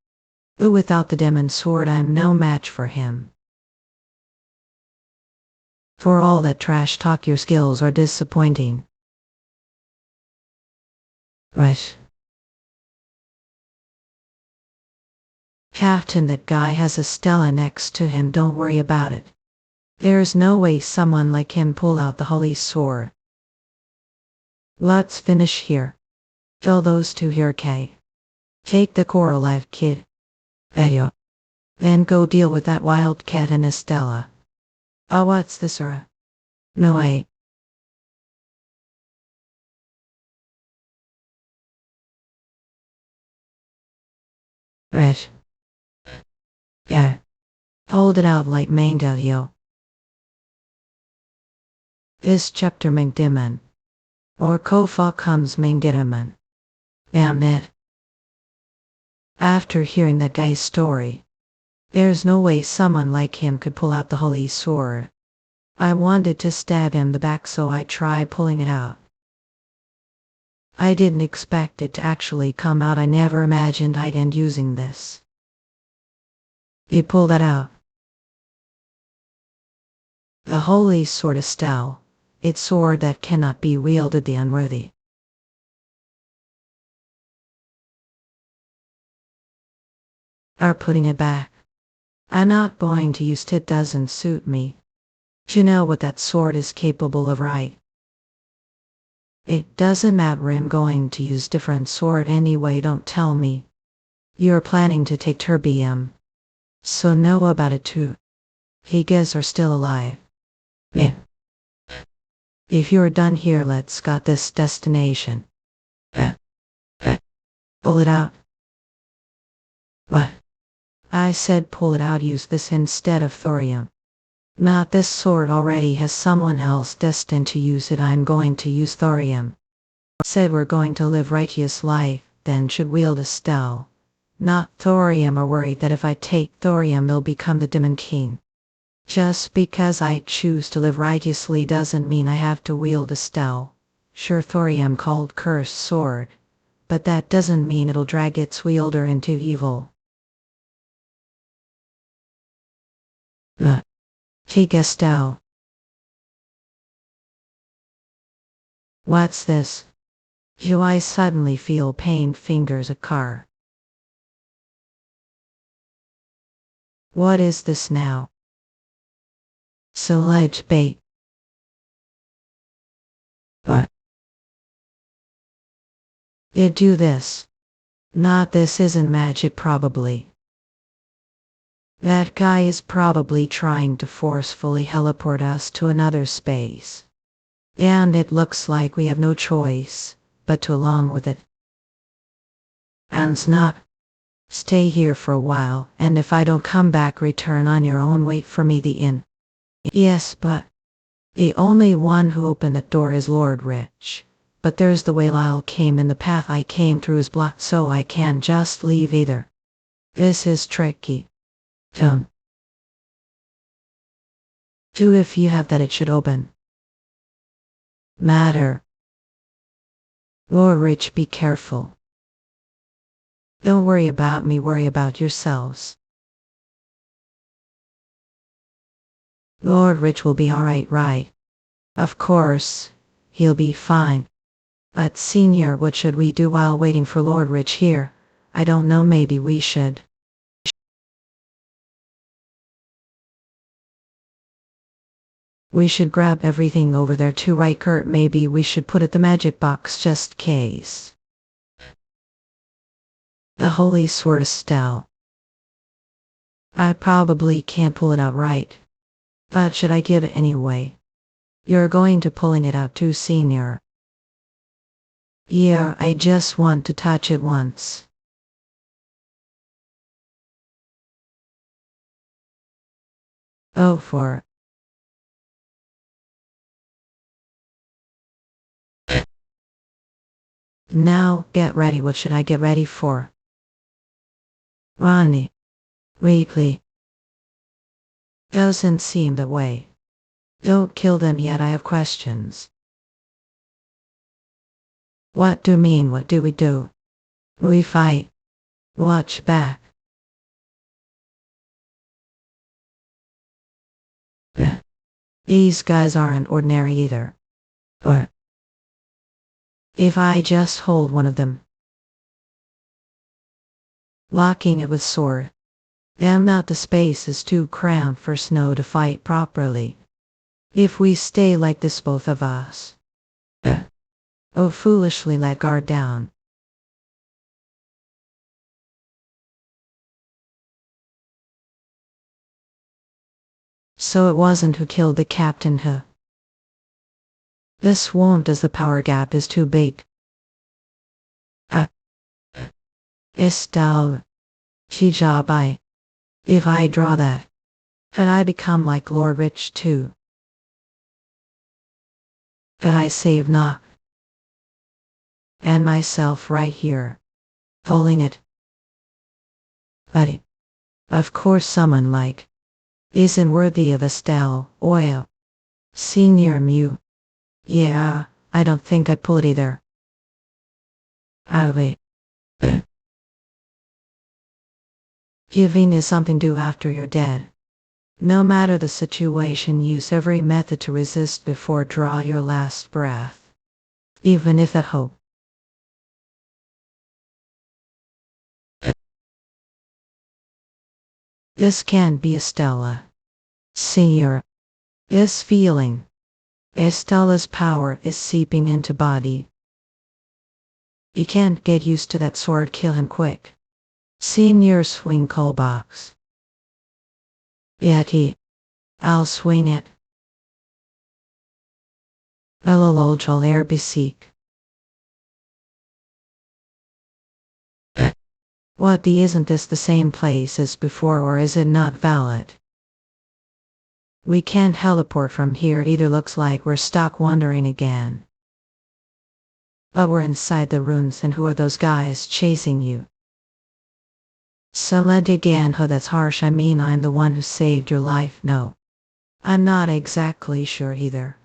But without the demon sword I'm no match for him. For all that trash talk, your skills are disappointing. Right. Captain, that guy has a Stella next to him, don't worry about it. There's no way someone like him pull out the holy sword. Let's finish here. Kill those two here, Kay. Take the core alive, kid. Ayo. Then go deal with that wildcat and Estella. Oh, what's this, No way. Right. Yeah. Hold it out like manga, yo. This chapter Mangdiman. Or Kofa comes Mangdiman. Damn it. After hearing that guy's story, there's no way someone like him could pull out the holy sword. I wanted to stab him in the back, so I tried pulling it out. I didn't expect it to actually come out. I never imagined I'd end using this. He pulled that out. The holy sword is Estelle. It's sword that cannot be wielded the unworthy. Are putting it back. I'm not going to use it, it doesn't suit me. You know what that sword is capable of, right? It doesn't matter, I'm going to use different sword anyway, don't tell me. You're planning to take terbium. So know about it too. He guys are still alive. Yeah. If you're done here, let's got this destination. Pull it out. What? I said pull it out, use this instead of thorium. Not this sword already has someone else destined to use it, I'm going to use thorium. Said we're going to live righteous life, then should wield Estelle. Not thorium, or worried that if I take thorium it'll become the demon king. Just because I choose to live righteously doesn't mean I have to wield Estelle. Sure, thorium called cursed sword, but that doesn't mean it'll drag its wielder into evil. Take Estelle. What's this? Do I suddenly feel pain fingers a car? What is this now? Select bait. What? It do this. Not this isn't magic probably. That guy is probably trying to forcefully teleport us to another space. And it looks like we have no choice but to along with it. And not. Stay here for a while, and if I don't come back, return on your own. Wait for me, the inn. Yes, but the only one who opened that door is Lord Rich. But there's the way Lyle came in, the path I came through is blocked, so I can't just leave either. This is tricky. Two, if you have that, it should open. Matter. Lord Rich, be careful. Don't worry about me, worry about yourselves. Lord Rich will be alright, right? Of course, he'll be fine. But Senior, what should we do while waiting for Lord Rich here? I don't know, maybe we should. We should grab everything over there too, right Kurt? Maybe we should put it the magic box just case. The Holy Sword Estelle. I probably can't pull it out right. But should I give it anyway? You're going to pulling it out too, Senior. Yeah, I just want to touch it once. Oh, for now, get ready. What should I get ready for? Ronnie. Weekly. Doesn't seem that way. Don't kill them yet, I have questions. What do you mean, what do we do? We fight. Watch back. These guys aren't ordinary either. Or if I just hold one of them, locking it with sword. Damn, not the space is too cramped for Snow to fight properly. If we stay like this, both of us. Oh, foolishly let guard down. So it wasn't who killed the captain, huh? This won't, as the power gap is too big. Estelle. Chijabai. If I draw that, could I become like Lord Rich too? Could I save Knock? And myself right here. Pulling it. But of course someone like isn't worthy of Estelle, oil. Senior Mew. Yeah, I don't think I'd pull it either. Wait. Giving is something to do after you're dead. No matter the situation, use every method to resist before draw your last breath. Even if at hope. This can't be Estella. Senior. This feeling. Estella's power is seeping into body. You can't get used to that sword, kill him quick. Senior, swing call box. Yeti. I'll swing it. Elolojal air beseek. What the isn't this the same place as before, or is it not valid? We can't teleport from here, it either looks like we're stuck wandering again. But we're inside the ruins, and who are those guys chasing you? Salediganho, that's harsh, I mean I'm the one who saved your life. No. I'm not exactly sure either.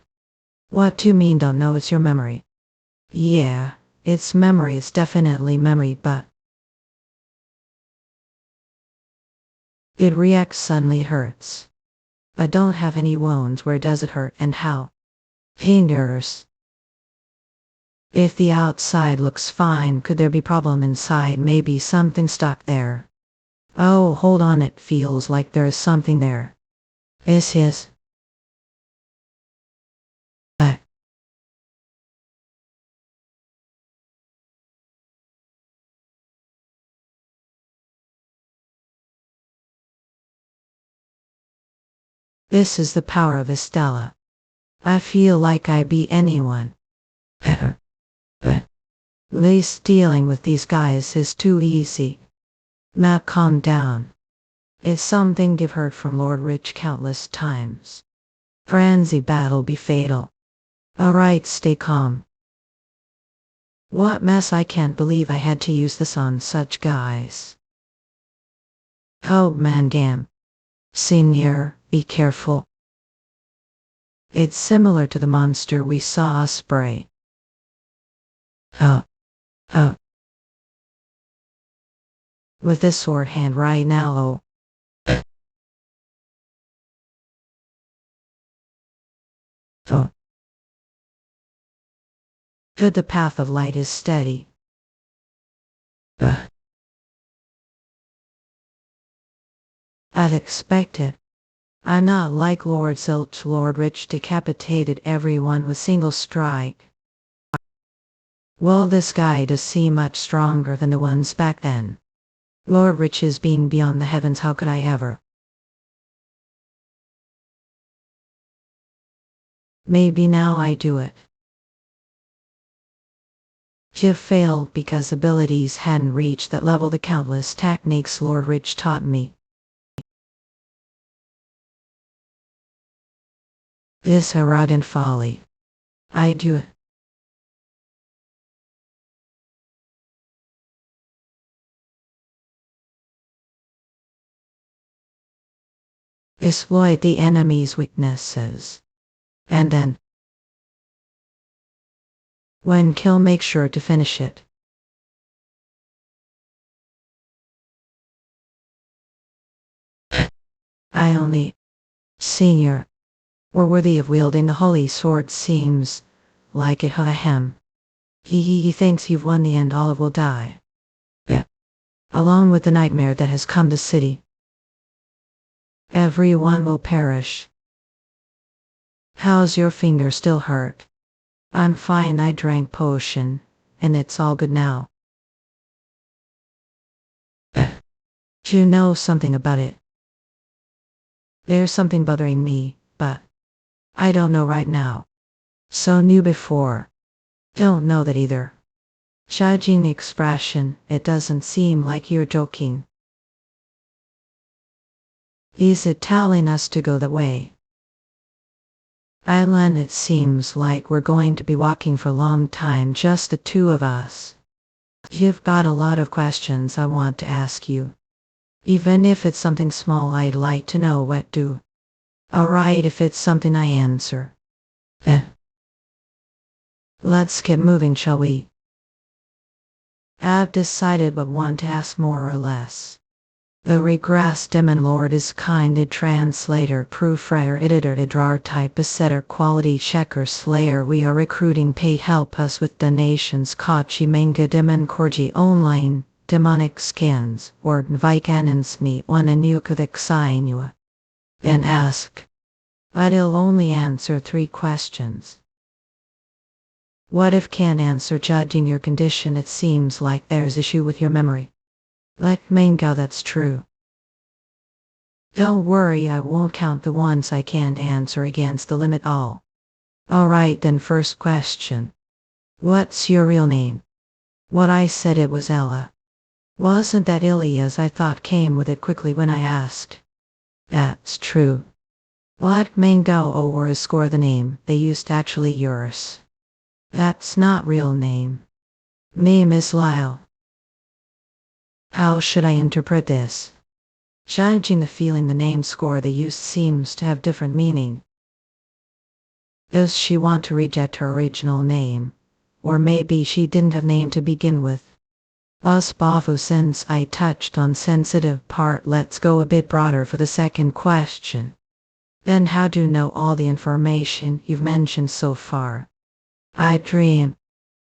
What do you mean don't know? It's your memory. Yeah, it's memory, it's definitely memory, but it reacts suddenly, hurts. I don't have any wounds. Where does it hurt and how? Fingers. If the outside looks fine, could there be problem inside? Maybe something stuck there. Oh, hold on, it feels like there is something there. Is his? This is the power of Estella. I feel like I be anyone. At least dealing with these guys is too easy. Now calm down. It's something you've heard from Lord Rich countless times. Frenzy battle be fatal. Alright, stay calm. What mess, I can't believe I had to use this on such guys. Oh man, damn. Senior, be careful. It's similar to the monster we saw spray. Oh, oh. With this sword hand right now, oh. Good, the path of light is steady. Uh, I'd expect it. I'm not like Lord Zilch. Lord Rich decapitated everyone with single strike. Well, this guy does seem much stronger than the ones back then. Lord Rich's being beyond the heavens, how could I ever? Maybe now I do it. You failed because abilities hadn't reached that level. The countless techniques Lord Rich taught me. This arrogant folly. I do it. Exploit the enemy's weaknesses. And then, when kill, make sure to finish it. I only, senior, or worthy of wielding the holy sword seems like it. Ahem. He thinks you've won the end, all will die. Yeah. Along with the nightmare that has come to city. Everyone will perish. How's your finger? Still hurt? I'm fine, I drank potion, and it's all good now. You know something about it. There's something bothering me, but I don't know right now. So knew before. Don't know that either. Judging the expression, it doesn't seem like you're joking. Is it telling us to go that way? Island, it seems like we're going to be walking for a long time, just the two of us. You've got a lot of questions I want to ask you. Even if it's something small, I'd like to know what to. Alright, if it's something I answer. Let's get moving, shall we? I've decided but want to ask more or less. The Regressed Demon Lord is kind translator, proofreader, editor, drawer, typesetter, quality checker, slayer. We are recruiting, pay, help us with donations. Kachi manga demon korji online, demonic skins, or vikanans me one and yukudik sainua. Then ask. But I'll only answer 3 questions. What if can't answer? Judging your condition, it seems like there's issue with your memory. Like manga, that's true. Don't worry, I won't count the ones I can't answer against the limit all. Alright then, first question. What's your real name? What I said, it was Ella. Wasn't that Ilias? I thought came with it quickly when I asked. That's true. What manga or is score the name they used actually yours? That's not real name. Name is Lyle. How should I interpret this? Judging the feeling the name score they used seems to have different meaning. Does she want to reject her original name? Or maybe she didn't have name to begin with. Bafu, since I touched on sensitive part, let's go a bit broader for the second question. Then how do you know all the information you've mentioned so far? I dream.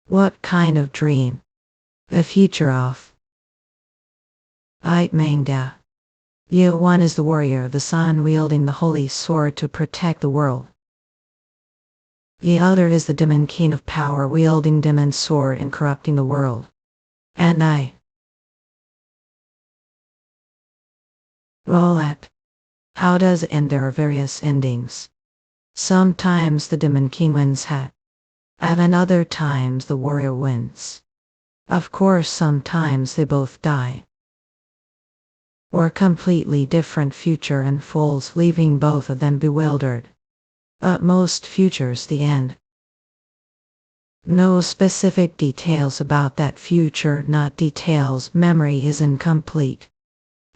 What kind of dream? The future of. Manga. You one is the warrior of the sun wielding the holy sword to protect the world. The other is the demon king of power wielding demon sword and corrupting the world. And I. Roulette. How does it end? There are various endings. Sometimes the demon king wins and other times the warrior wins. Of course, sometimes they both die. Or completely different future unfolds, leaving both of them bewildered. But most futures the end. No specific details about that future, not details. Memory is incomplete.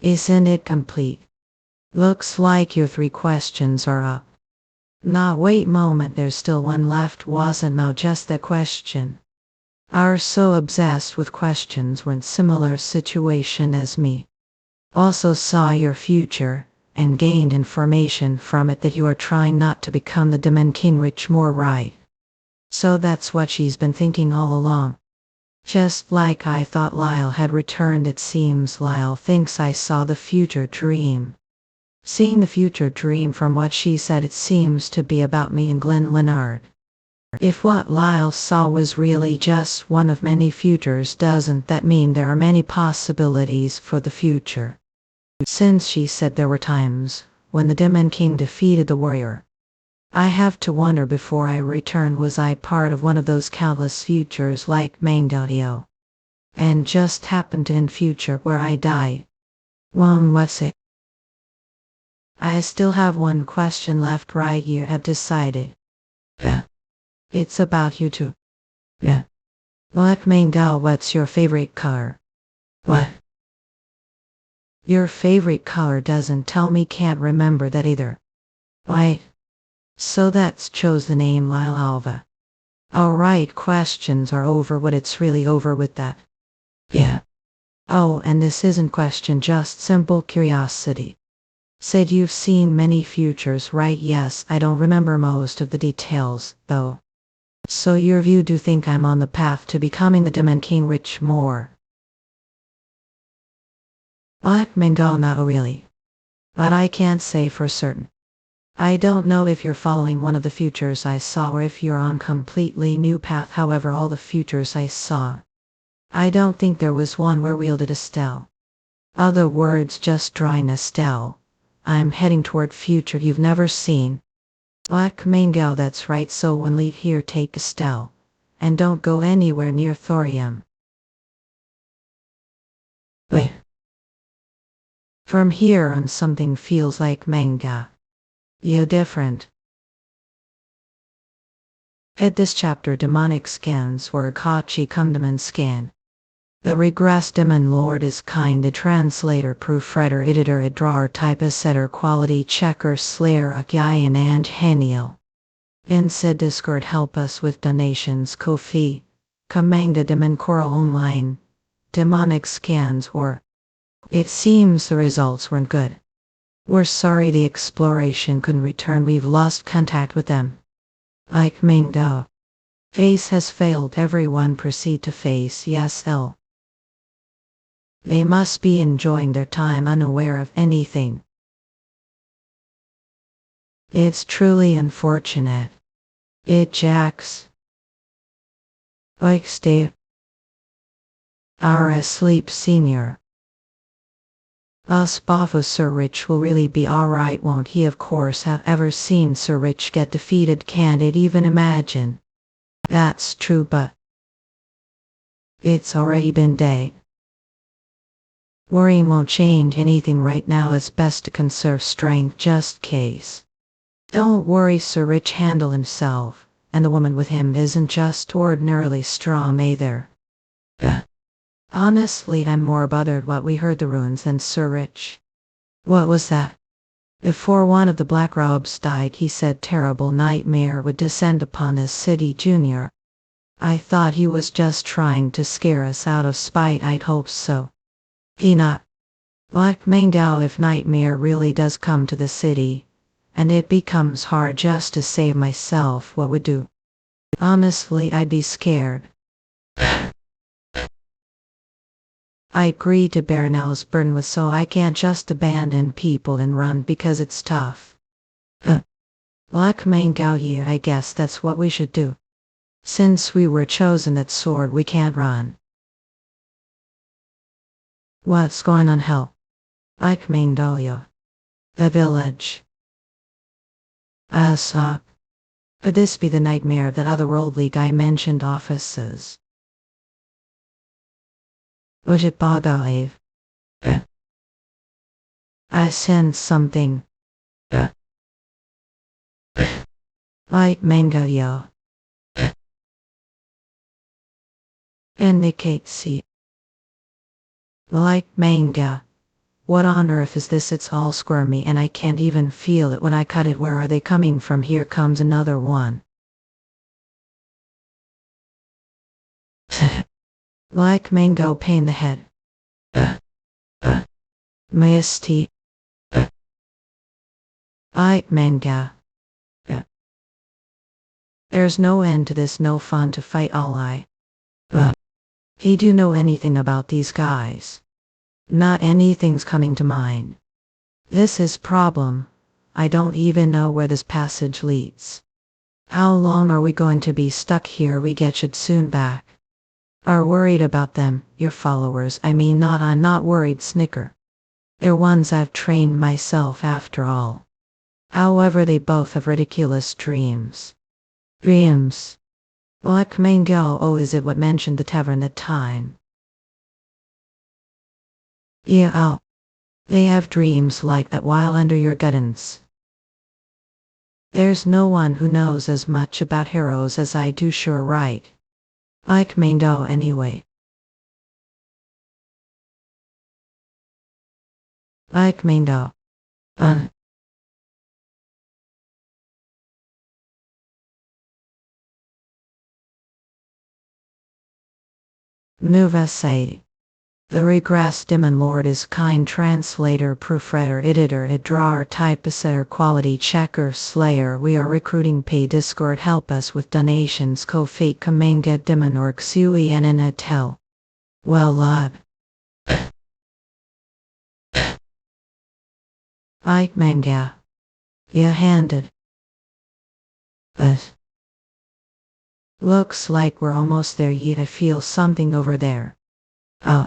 Isn't it complete? Looks like your 3 questions are up. Nah, wait moment, there's still one left. Wasn't Mo just that question? are so obsessed with questions were in similar situation as me. Also saw your future, and gained information from it that you are trying not to become the Demon King rich more right. So that's what she's been thinking all along. Just like I thought Lyle had returned, it seems Lyle thinks I saw the future dream. Seeing the future dream, from what she said, it seems to be about me and Glenn Leonard. If what Lyle saw was really just one of many futures, doesn't that mean there are many possibilities for the future? Since she said there were times when the Demon King defeated the warrior, I have to wonder, before I returned, was I part of one of those countless futures like Manhwa, and just happened to in future where I die? What's it? I still have one question left. Right, you have decided? Yeah. It's about you too. Yeah. What Manhwa, what's your favorite color? What? Your favorite color doesn't tell me, can't remember that either. Why? So that's chose the name Lyle Alva. Alright, questions are over. What it's really over with that? Yeah. Oh, and this isn't question, just simple curiosity. Said you've seen many futures, right? Yes, I don't remember most of the details, though. So your view do think I'm on the path to becoming the Demon King rich more? What, Manhwa? Not really. But I can't say for certain. I don't know if you're following one of the futures I saw or if you're on completely new path. However, all the futures I saw, I don't think there was one where wielded a stele. Other words, just drawing a stele. I'm heading toward future you've never seen. Black Manhwa, that's right. So when leave here, take a stele. And don't go anywhere near thorium. Wait. From here on, something feels like Manhwa. You different. At this chapter, demonic scans or Kachi Kundaman scan. The Regressed Demon Lord is kind translator, proofreader, editor, drawer, typist, setter, quality checker, slayer, Akyayan, and Haniel. In said Discord, help us with donations. Kofi, Kamangda Demon Coral Online. Demonic scans or. It seems the results weren't good. We're sorry the exploration couldn't return. We've lost contact with them. Like Manhwa. Face has failed. Everyone proceed to face. Yes, L. They must be enjoying their time unaware of anything. It's truly unfortunate. It jacks. Like stay. Are asleep, senior. Us Bafo Sir Rich will really be alright, won't he? Of course, have ever seen Sir Rich get defeated? Can't it even imagine? That's true, but it's already been day. Worrying won't change anything right now. It's best to conserve strength just case. Don't worry, Sir Rich handle himself, and the woman with him isn't just ordinarily strong either. Honestly, I'm more bothered what we heard the runes than Sir Rich. What was that? Before one of the Black Robes died, he said terrible nightmare would descend upon this city, Junior. I thought he was just trying to scare us out of spite. I'd hope so. He not. Black Manhwa, if nightmare really does come to the city, and it becomes hard just to save myself, what would do? Honestly, I'd be scared. I agreed to bear Nell's burden with, so I can't just abandon people and run because it's tough. Black Manhwa, yeah, I guess that's what we should do. Since we were chosen that sword, we can't run. What's going on, hell? Black Manhwa. The village. Suck. Could this be the nightmare of that otherworldly guy mentioned? Offices. Would it bother Eve? I sense something. Like Manhwa. Indicate see. Like Manhwa. What on earth is this? It's all squirmy and I can't even feel it when I cut it. Where are they coming from? Here comes another one. Like mango pain the head. Misty. I manga. There's no end to this, no fun to fight all I. He do know anything about these guys? Not anything's coming to mind. This is problem. I don't even know where this passage leads. How long are we going to be stuck here? We get should soon back. Are worried about them, your followers. I mean not, I'm not worried, snicker. They're ones I've trained myself after all. However, they both have ridiculous dreams. Dreams. What mango? Oh, is it what mentioned the tavern that time? Yeah, oh. They have dreams like that while under your guidance. There's no one who knows as much about heroes as I do, sure, right? Like mango anyway. Like mango. Nuva say. The Regressed Demon Lord is kind translator, proofreader, editor, drawer, typesetter, quality checker, slayer. We are recruiting, pay Discord, help us with donations, Ko-fi, Kamanga, Demon Org, Sui, and in a tell. Well, I manga. Yeah, handed. But looks like we're almost there, yet I feel something over there. Oh.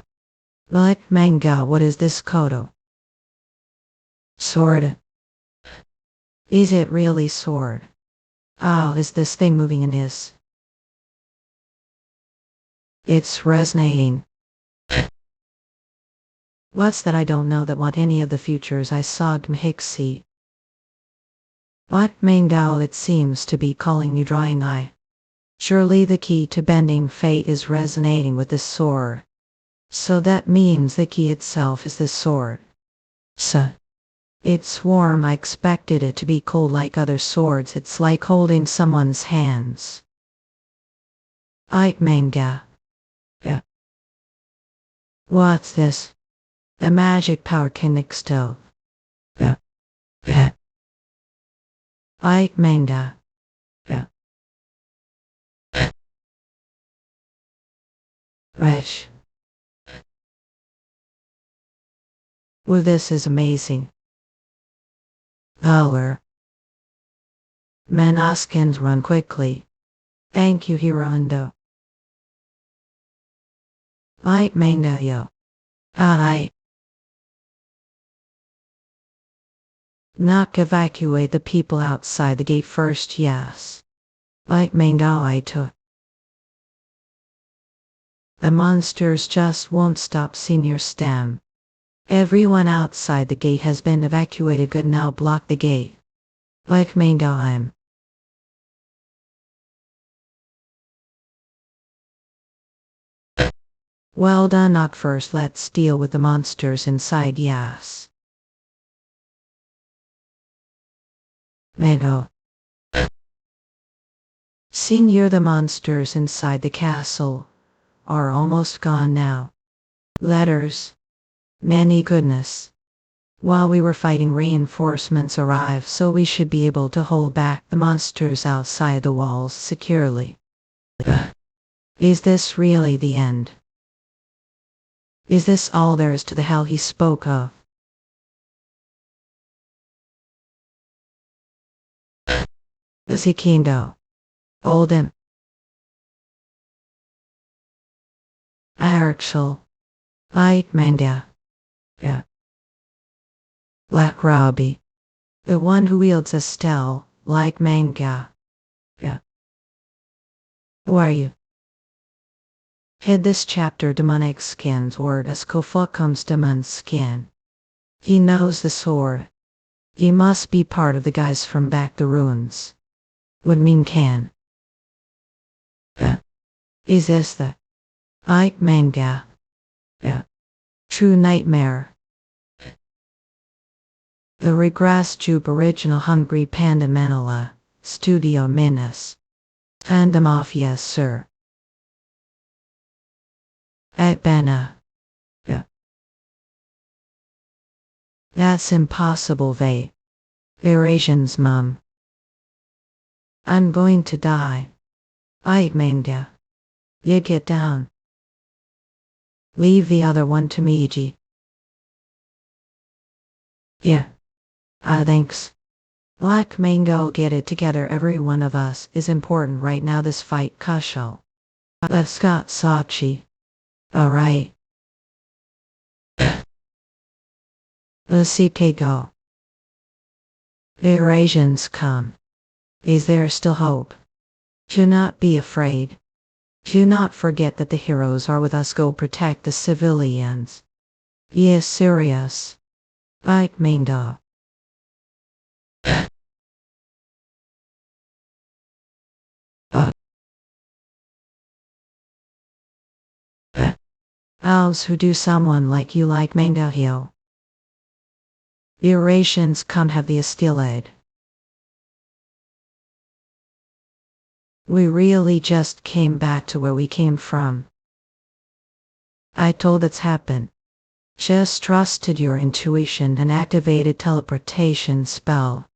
Like manga, what is this kodo? Sword. Is it really sword? Oh, is this thing moving in his? It's resonating. What's that? I don't know that what any of the futures I saw Gmhixi. What manga? It seems to be calling you drawing eye. Surely the key to bending fate is resonating with this sword. So that means the key itself is this sword. So. It's warm. I expected it to be cold like other swords. It's like holding someone's hands. I manga. Yeah. What's this? The magic power kinetic stove. Yeah. Yeah. I manga. Yeah. Fresh. Well, this is amazing. Color. Manaskins run quickly. Thank you, Hirondo. I manga yo. I. Knock, evacuate the people outside the gate first, yes. I manga I took. The monsters just won't stop, Senior Stem. Everyone outside the gate has been evacuated. Good, now block the gate. Like mango I'm. Well done, knock first. Let's deal with the monsters inside, yes. Mango. Senior, the monsters inside the castle are almost gone now. Letters. Many goodness. While we were fighting, reinforcements arrived, so we should be able to hold back the monsters outside the walls securely. Is this really the end? Is this all there is to the hell he spoke of? The Zikindo. Olden. Archel. Light Manda. Yeah. Black Robbie. The one who wields Estelle, like manga. Yeah. Who are you? Hid this chapter demonic skins word as Kofokum's demon skin. He knows the sword. He must be part of the guys from back the ruins. Would mean can. Is this the Ike manga? Yeah. True nightmare. The Regressed Jupe original Hungry Panda Manhwa, Studio Minas. Fandom off, yes sir. At Bana. Yeah. That's impossible, Vay. Eurasian's mum. I'm going to die. I manga. You get down. Leave the other one to me, G. Yeah. Thanks. Black Mango, get it together. Every one of us is important right now. This fight, Kushal. Let's got Sachi. Alright. Let's see go. The Eurasians come. Is there still hope? Do not be afraid. Do not forget that the heroes are with us. Go protect the civilians. Yes, serious. Like Mango. Owls who do someone like you like Mango Hill. Eurasians come have the Estilade. We really just came back to where we came from. I told it's happened. Just trusted your intuition and activated teleportation spell.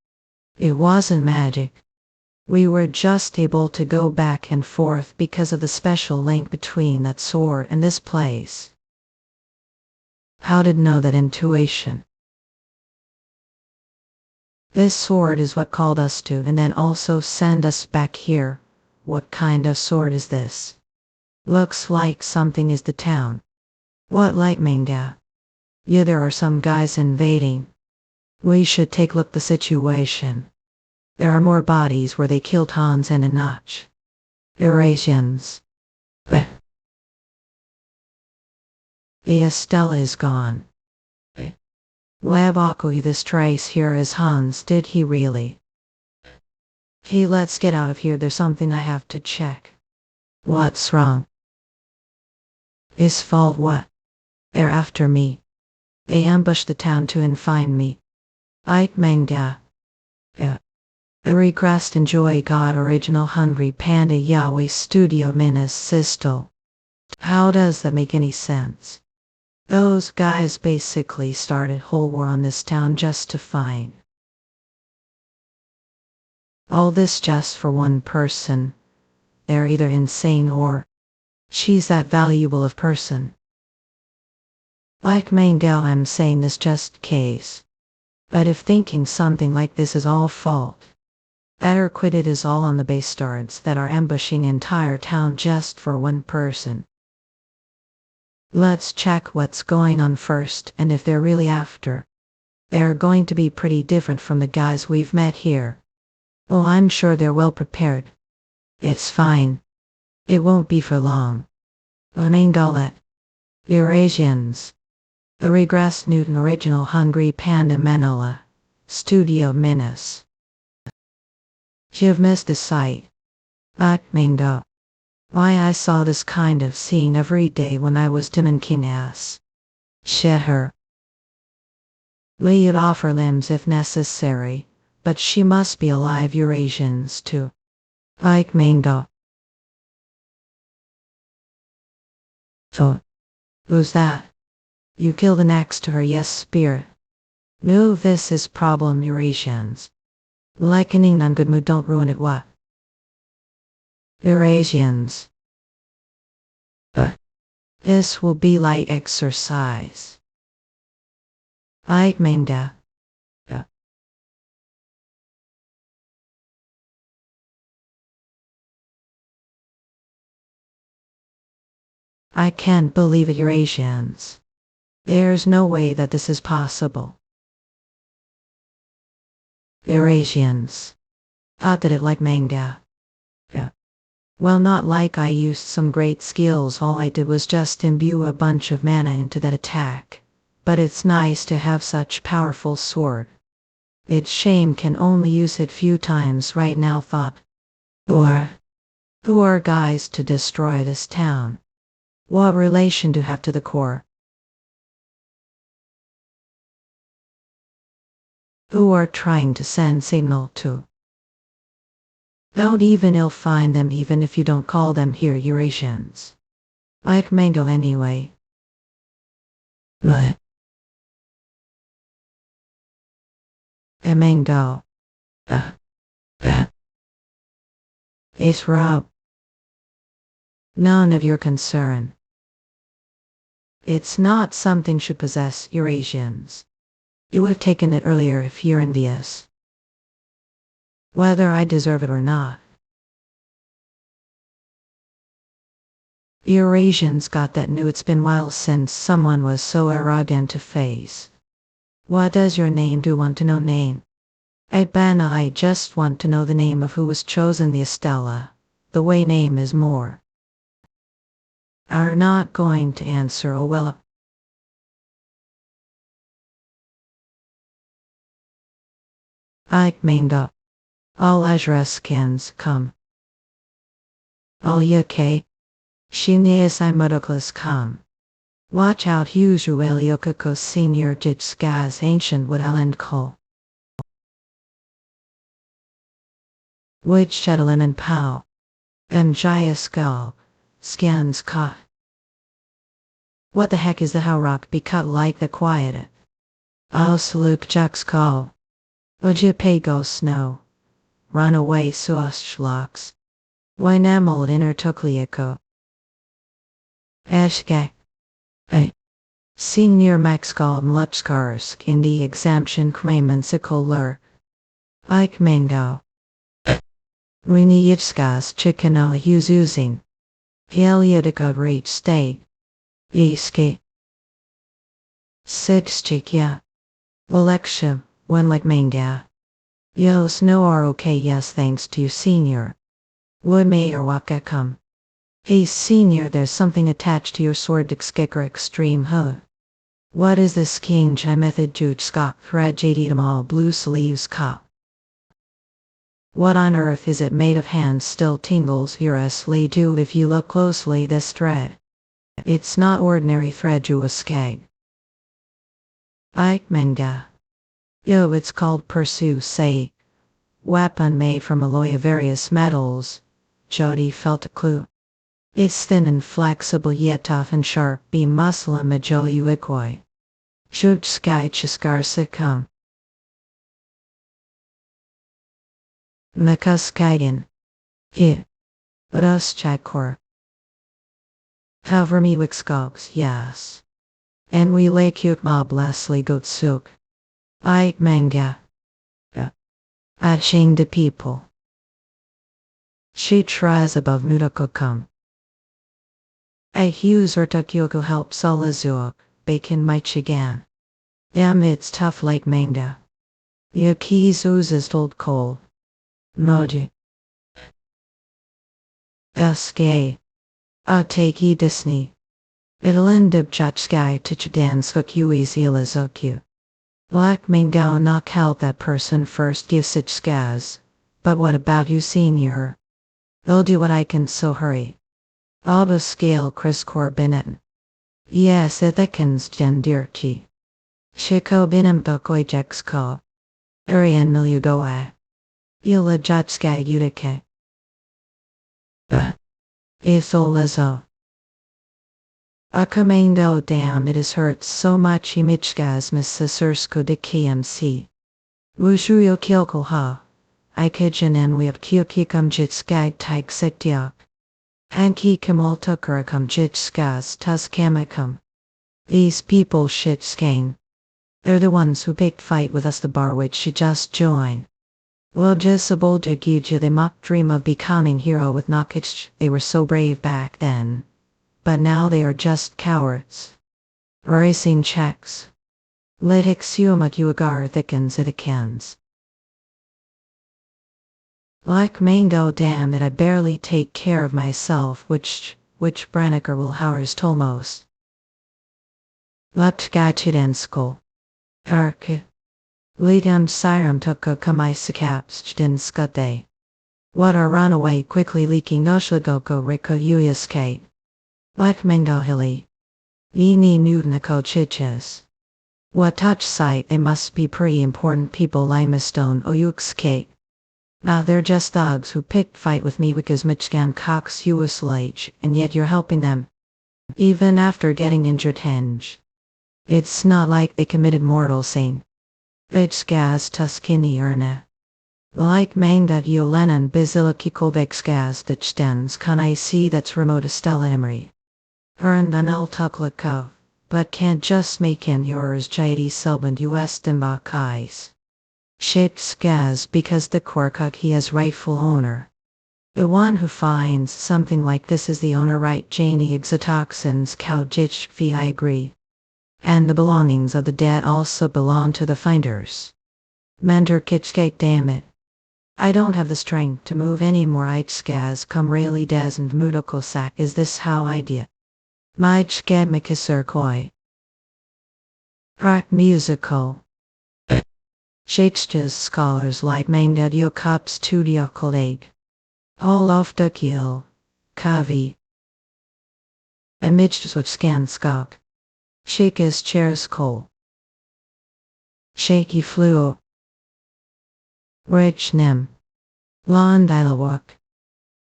It wasn't magic. We were just able to go back and forth because of the special link between that sword and this place. How did know that intuition? This sword is what called us to and then also send us back here. What kind of sword is this? Looks like something is the town. What like manga? Yeah, there are some guys invading. We should take a look at the situation. There are more bodies where they killed Hans and Enoch. Eurasians. The Estella is gone. Labaku, this trace here is Hans. Did he really? Hey, let's get out of here. There's something I have to check. What's wrong? His fault what? They're after me. They ambushed the town to find me. Ike manga. Yeah. The regressed enjoy God original Hungry Panda Yahweh Studio Minas Sistel. How does that make any sense? Those guys basically started whole war on this town just to find. All this just for one person. They're either insane or she's that valuable of person. Like Mangel, I'm saying this just case. But if thinking something like this is all fault, better quit. It is all on the bastards that are ambushing entire town just for one person. Let's check what's going on first, and if they're really after, they're going to be pretty different from the guys we've met here. Oh, I'm sure they're well prepared. It's fine. It won't be for long. Unangalet. Eurasians. The Regressed Newton Original Hungry Panda Manhwa. Studio Minas. You've missed the sight. Mango. Why, I saw this kind of scene every day when I was Demon King-ass. Sheher. We'd offer limbs if necessary, but she must be alive. Eurasians too. Like Mango. So, who's that? You kill the next to her, yes, spirit. No, this is problem, Eurasians. Likening on good mood, don't ruin it, what? Eurasians. This will be light exercise. Like Manga. I can't believe it, Eurasians. There's no way that this is possible. Eurasians. I did it like Manga. Well, not like I used some great skills. All I did was just imbue a bunch of mana into that attack. But it's nice to have such powerful sword. It's shame can only use it few times right now. Thought. Who are guys to destroy this town? What relation do you have to the core? Who are trying to send signal to? Don't even find them even if you don't call them here Eurasians. Like mango anyway. But a mango. Uh, uh, it's raw. None of your concern. It's not something should possess Eurasians. You would have taken it earlier if you're envious. Whether I deserve it or not. Eurasians got that new. It's been a while since someone was so arrogant to face. What does your name do? Want to know name? I just want to know the name of who was chosen the Estella. The way name is more. Are not going to answer. Oh well. I named up. All Ajreskans come. All UK. Shinias I Mudoklas come. Watch out usual Yokoko senior Jitskas ancient wood island call. Wood Shetlin and Pow. Jaya skull. Scans caught. What the heck is the how rock be cut like the quiet? I'll salute Jack's call. Ujipago snow. Run away suoshlocks. Wynamold intertukliako. Ashke. Senior Maxkal Mlutskars in the exemption Kremensikol lur. Ike Mango. Rini Yitskas Chikano Yuzuzing. Heliodika Rate State. Yiski. Sixchikya. Election, when like manga. Yos no are okay, yes, thanks to you, senior. Would may or waka come. Hey, senior, there's something attached to your sword Dixkicker extreme, huh? What is this king Jai method juge skok thread jdem all blue sleeves cop? What on earth is it made of? Hands still tingles furiously do if you look closely this thread. It's not ordinary thread you a skag. Ike manga. Yo, it's called pursue say. Weapon made from alloy of various metals. Jody felt a clue. It's thin and flexible yet tough and sharp. Be muscle and majo uikoi. Juj sky chiskarsikam. Nakaskagan. Ruschakor. However me wixkogs, yes. And we lay cute mob Leslie Gotsuk. I manga. Ashing the people. She tries above Nudakokam. I Hughes or Takyoko help Salazuk, bacon my chigan. It's tough like manga. Yakis oozes told coal. Moji. Sk. Take Disney. It'll end up Jachsky Tichadan Suk Uis Ilazokyu. Black Mangao knock help that person first give such skaz. But what about you, senior? I'll do what I can, so hurry. Alba scale Chris Corbinett. Yes, ethikans gendirchi. Shiko binam dokoi jexko. Arian milugoa. Ila jatska udike. Isolazo. Akamendo damn, it is hurt so much imichgas missasursko de KMC. Wushuyo kilko ha. Ikajan and we have kyokikam jitskag taik sektiak. Hanki kamal tukurakam jitskas tuskamakam. These people shit skane. They're the ones who picked fight with us, the bar which she just joined. Well, just a bold Gija, they mock dream of becoming hero with Nakich. They were so brave back then. But now they are just cowards. Racing checks. Let Hixiumak Uagar thickens it akens. Like mango, damn it, I barely take care of myself, which Branniker will hours tolmos. Laptgachidensko. Ark. Lidam siram tuka kamaisakaps skute. What are runaway quickly leaking noshlagoko riko uyaskate. Like mango hilly. Yini nudnako chiches. What touch sight, they must be pretty important people limestone oyukskate. Now they're just thugs who picked fight with me because Michgan Cox Uslage, and yet you're helping them. even after getting injured henge. It's not like they committed mortal sin. Vegskaz Tuskini Erna. Like Mangdat Yolenan Bazilikikolvegskaz that stands can I see that's remote Estella Emery. Earned an Eltuklikov, but can't just make in yours Jaidi Selband US Dimbakais. Shaped Skaz because the Korkuk he has rightful owner. The one who finds something like this is the owner right Janie Exotoxins Kaujich V I agree. And the belongings of the dead also belong to the finders. Mentor Kitchgate damn it. I don't have the strength to move any more Itskaz come really des and Mudokosak is this how idea. My chgad mikisirkoi. Rock musical. Shakespeare's scholars like Mangdad Yokop Studio Colleague. All of the kill. Kavi. Image of Skanskog. Shake is chairs coal. Shaky fluo. Rich nim. Lon dialawak.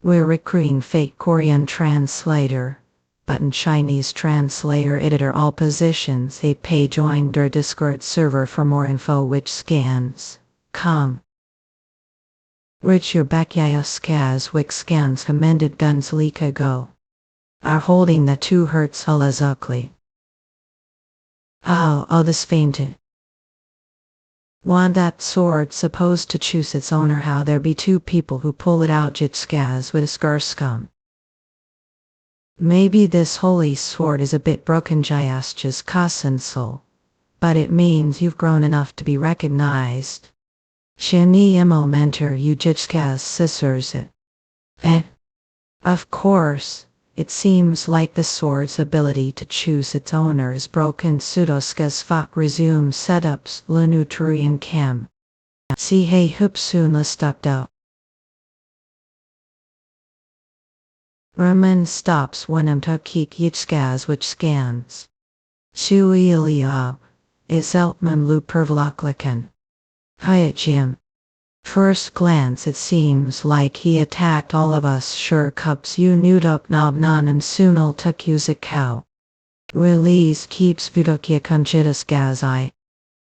We're recruiting fake Korean translator. Button Chinese translator editor all positions a pay join their Discord server for more info which scans. Com. Rich your backyaya skaz wick scans commended guns leak ago. Are holding the 2 hertz ulazukli. Oh, this fainted. Want that sword supposed to choose its owner how there be 2 people who pull it out jitskaz with a skurskum. Maybe this holy sword is a bit broken Jayascha's kasensul, but it means you've grown enough to be recognized. Shini imo mentor you jitskaz sisters it. Of course, it seems like the sword's ability to choose its owner is broken pseudoskas fok resume setups lunutrian cam. See hey hupsun listupdo. Raman stops when Tokik Yichskaz which scans. Shuiliab. Is Eltman Lupervloklikan. Hyatjim. First glance it seems like he attacked all of us sure cups you nuduk nobnan and sunal tukuzikau. Release keeps Vudokia Conchitas Gazai.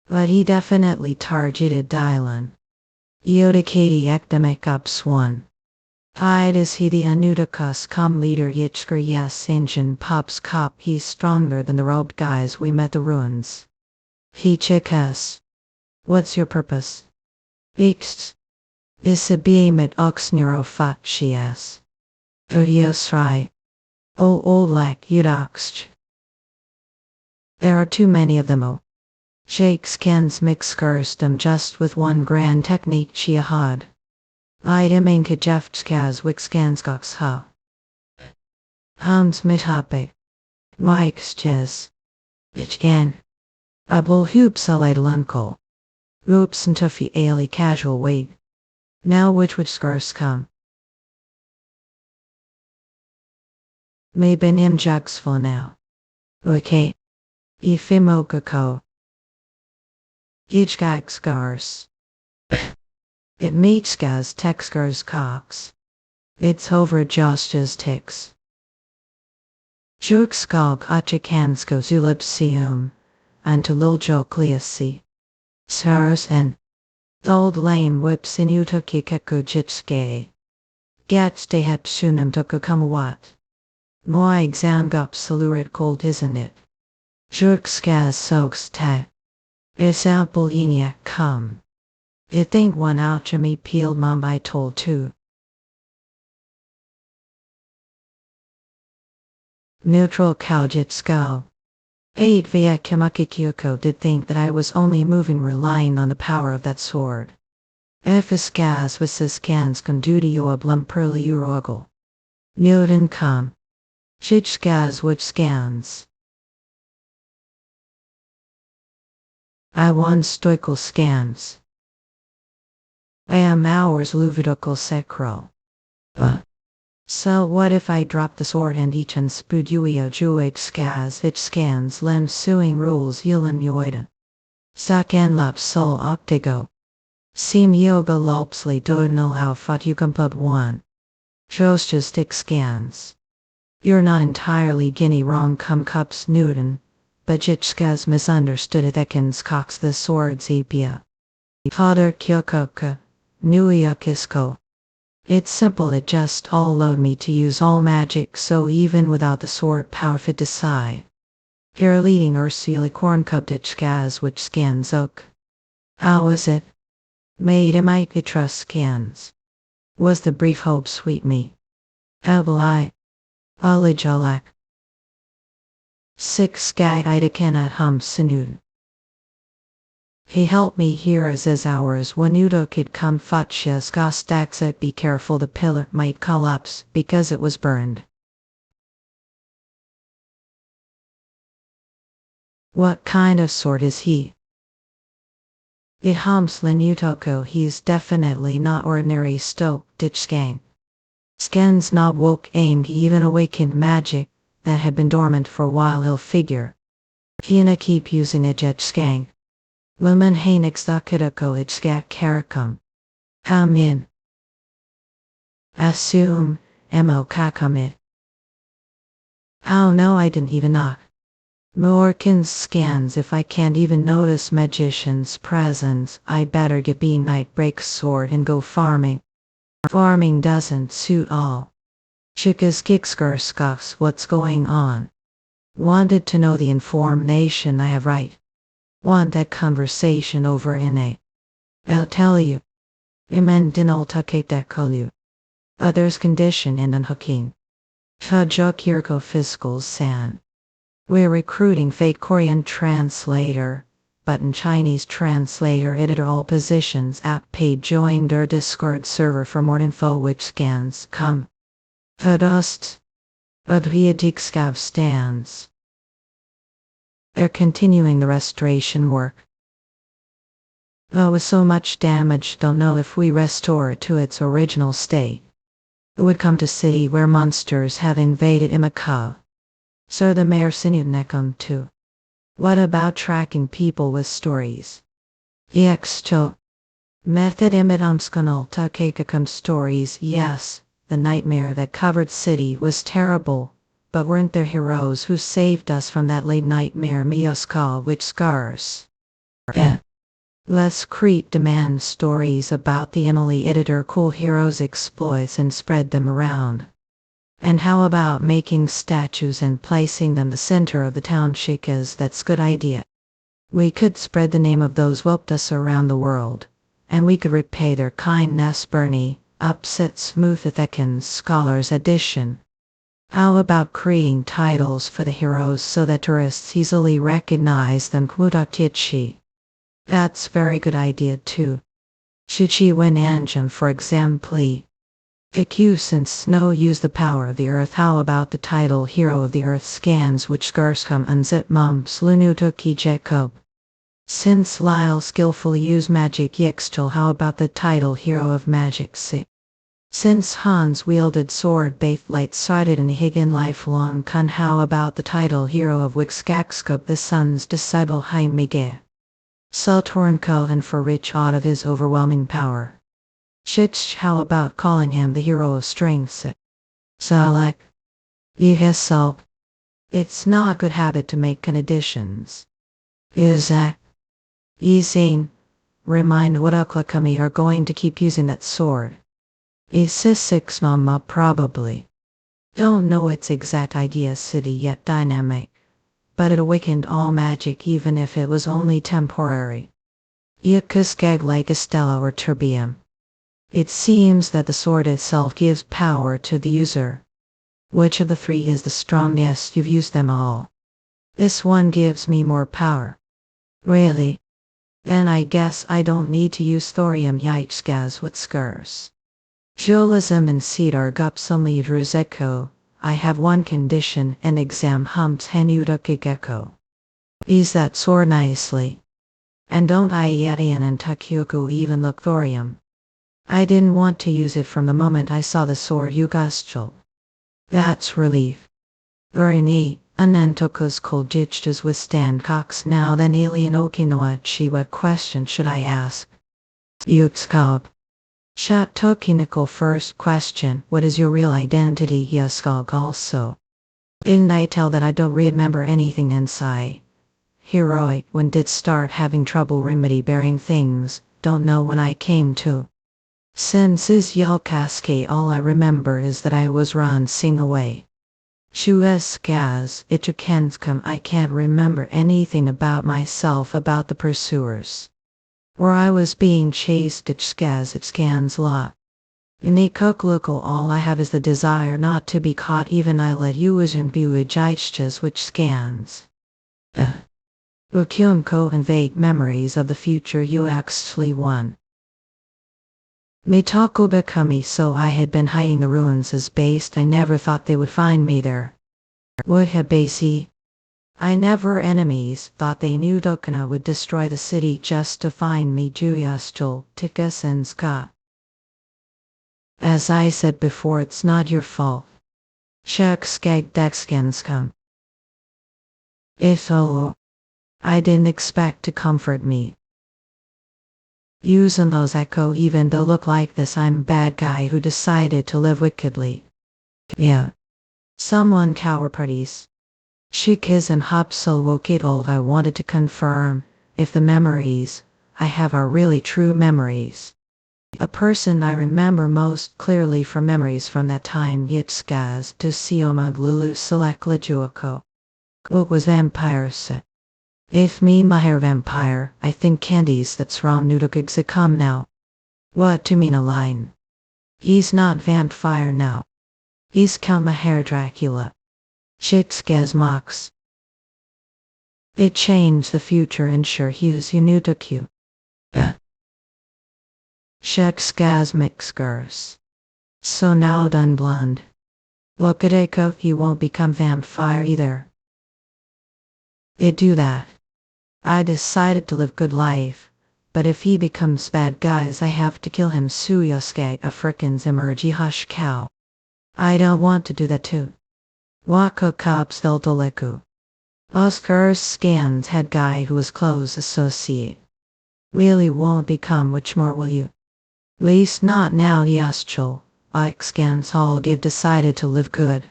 But he definitely targeted Dylan. Yodikati Ekdemic Ups 1. Hide is he the Anudakas com leader Yichker yes engine pops cop he's stronger than the robed guys we met the ruins. He chikas. What's your purpose? X. Isabiemet oxneurofat shias. Uryosrai. O olak yudoxch. There are too many of them Shakes Ken's mix them just with one grand technique chiahad. Idem inka jeftkaz wixkanskox ha. Hans mithape. Mike's ches. Ichgan. Abul hoopsalide lunko. Oops and tuffy ailey casual weight. Now which would scarce come. Maybe nim jugs for now. Okay. Ifimokako. Ichgag scarce. It meets gas texkars cox. It's over Josh's ticks. Jukskalk achikansko zulipsium. And to liljo kliasi. Sars and old lame whips in utukikeku jitske. Gats de hepsunum tukukamawat. Moi examgup salurit cold isn't it? Jurkskaz soaks te. Example eniak come. I think one alchemy peeled Mumbai told too. Neutral Kaujitsko. 8 via Kimakikyuko did think that I was only moving relying on the power of that sword. Efiskas visiscans conduti oblum perli urogel. Newton come. Chichkas which scans. I won stoical scans. I am hours luvidokal sekro. So what if I drop the sword and each and spuduio juig skaz it scans lem suing rules yulan yoida. Sakan lap sol octigo. Sim yoga lopsli doidnal how fat you compub one. Josta stick scans. You're not entirely guinea wrong cum cups Newton, but Jichka's misunderstood it ekins cox the sword sepia. Father Kyokoka, Nuyakisko. It's simple, it just all allowed me to use all magic, so even without the sword power fit decide. Here leading Ursula Kornkubdichkaz which scans oak. How was it? Made him I could trust scans. Was the brief hope sweet me? Abelai. Alijalak. 6 Skag Ida cannot hum sinud. He helped me here as hours when Udo could come fatchas gostaxet be careful the pillar might collapse because it was burned. What kind of sword is he? It hums Linutoko, he's definitely not ordinary stoke ditch skank. Skens not woke aimed he even awakened magic that had been dormant for a while he'll figure. Hina keep using it jet skank. Women hainix zakidako it skak karakum. Come in. Assume, mo kakamit. Oh no, I didn't even knock. Morkins scans if I can't even notice magician's presence, I'd better get bean night break sword and go farming. Farming doesn't suit all. Chickas kickskurskucks what's going on. Wanted to know the information I have right. Want that conversation over in a. I'll tell you. Imen dinol takate that you. Others condition and unhooking. Fajuk Yurko fiscal san. We're recruiting fake Korean translator, but in Chinese translator editor all positions app paid joined our Discord server for more info which scans come. Fadost. Adriatikskav stands. They're continuing the restoration work. Though with so much damage, don't know if we restore it to its original state. It would come to city where monsters have invaded Imaka. So the mayor sinunekum too. What about tracking people with stories? Yexcho. Method imidamskanal takekakum stories, yes, the nightmare that covered city was terrible, but weren't there heroes who saved us from that late nightmare Mioska which scars? Let's create demand stories about the Emily editor cool heroes exploits and spread them around. And how about making statues and placing them the center of the town shikas? That's good idea. We could spread the name of those who helped us around the world, and we could repay their kindness. Bernie, upset smooth Ethekins Scholars Edition. How about creating titles for the heroes so that tourists easily recognize them? Kmudakichi. That's very good idea too. Chichi win engine for example. Viku since Snow used the power of the earth. How about the title Hero of the Earth scans which Garskam unzip mumps Lunutuki Jacob? Since Lyle skillfully used magic Yixtil, how about the title Hero of Magic C? Since Hans wielded sword Baith light-sided and Higgin lifelong kun, how about the title Hero of Wixkakskub the Sun's disciple Haimige? Sultornko and for rich out of his overwhelming power. Chich, how about calling him the hero of strength? Salak. Yeheselp. It's not a good habit to make additions. Izak. Yizane. Remind what Uklakami are going to keep using that sword. Isisix mama probably. Don't know its exact idea city yet dynamic. But it awakened all magic even if it was only temporary. Yakuskag like Estella or Terbium. It seems that the sword itself gives power to the user. Which of the three is the strongest? You've used them all. This one gives me more power. Really? Then I guess I don't need to use thorium yitskaz with skurs. Jolism and cedar gupsumli druzeko. I have one condition, an exam humps henudakigeko. Use that sword nicely. And don't Ietian and Takyoku even look thorium. I didn't want to use it from the moment I saw the sword Yugastchel. That's relief. Very neat. Anantokus Koljichtas withstand Cox now then alien Okinawachi. What question should I ask? Yuxkab. Shat Tokiniko first question. What is your real identity? Yaskog also. Didn't I tell that I don't remember anything inside? Heroic when did start having trouble remedy-bearing things, don't know when I came to. Since is Yelkaske all I remember is that I was sing away. Shueskaz, Ichukenskum I can't remember anything about myself about the pursuers. Or I was being chased Ichskaz it scans lot. Unikokluko all I have is the desire not to be caught even I let you as in buijichas which scans. Ukyunko and vague memories of the future you actually won. Mitako Bekumi so I had been hiding the ruins as based I never thought they would find me there. Wohabasi. I never enemies thought they knew Dokana would destroy the city just to find me Juyastul Tikasenska. As I said before it's not your fault. Shuk skag dexkenskam. If I didn't expect to comfort me. Using those echo even though look like this I'm bad guy who decided to live wickedly. Yeah. Someone cowardice. Shikis and Hopsel woke it old I wanted to confirm if the memories I have are really true memories. A person I remember most clearly from memories from that time Yitskaz to Sioma Lulu Select Lijuako. What was vampire set? If me my hair vampire, I think candies that's wrong nudogigsa come now. What to mean a line? He's not vampire now. He's come a hair Dracula. Shitskaz mox. It changed the future and sure he's unutukyu. Shekskaz mixkers. So now done blonde. Look at Eko he won't become vampire either. It do that. I decided to live good life, but if he becomes bad guys I have to kill him Suyosuke Africans emergi hush cow. I don't want to do that too. Wako cops Deltoleku. Oscar's scans head guy who was close associate. Really won't become which more will you? Least not now Yaschul. Ike scans all give decided to live good.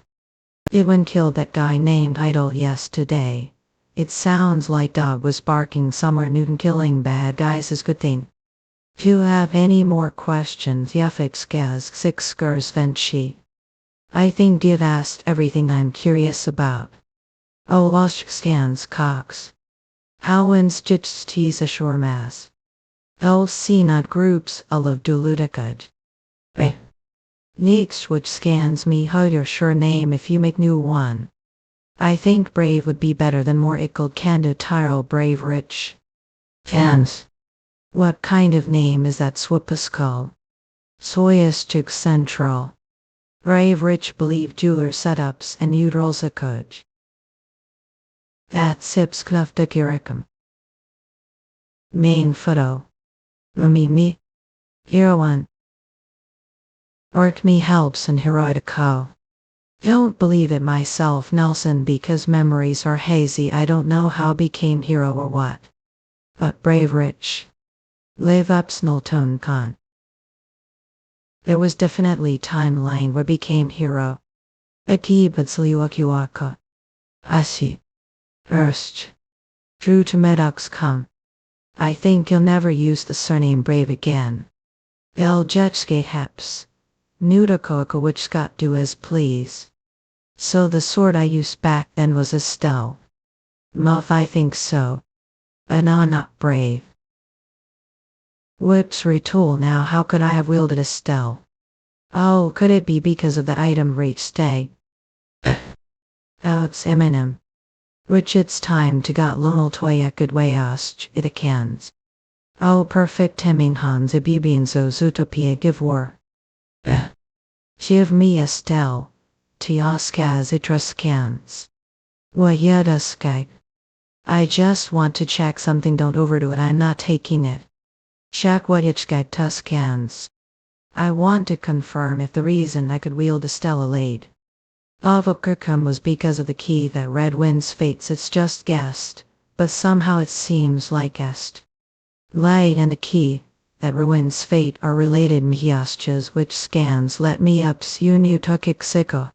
It when killed that guy named Idol yesterday. It sounds like dog was barking somewhere Newton killing bad guys is good thing. If you have any more questions Yefixgaz 6 skurs Venchi. I think you've asked everything I'm curious about. Oh Wash scans Cox. How wins Jits tease ashore mass. El not groups of Duludikaj. Next which scans me how your sure name if you make new one. I think brave would be better than more ickle kando tyrol brave rich. Fans. What kind of name is that swipaskull? Soyastic central. Brave rich believe jeweler setups and uteralsakoj. That sips knuftakirikam. Main photo. Me. Hero 1. Ork me helps and heroico. Don't believe it myself Nelson because memories are hazy I don't know how became hero or what. But brave rich. Live up Snoltone Khan. There was definitely timeline where became hero. Akibatsliwakiwaka. Asi. Erst. Drew to Medox come. I think you'll never use the surname brave again. El Jetske Heps. Nudakoka which Scott do as please. So the sword I used back then was Estelle. Muff I think so. But not brave. Whips retool now how could I have wielded Estelle? Oh could it be because of the item reach stay? Oh it's Eminem. Which it's time to got Lonal Toya good way ast it cans. Oh perfect hemming Hans Ibibinzo Zootopia give war. Give me Estelle. Tiaskaz itraskans. Wayedaskag. I just want to check something don't overdo it I'm not taking it. Shak Wayichgag Tuskans. I want to confirm if the reason I could wield Estelle laid. Avokirkum was because of the key that Red Wind's fates it's just guessed, but somehow it seems like est. Light and the key that Ruin's fate are related Mhiaschas which scans let me up Sunyu Tukiksiko.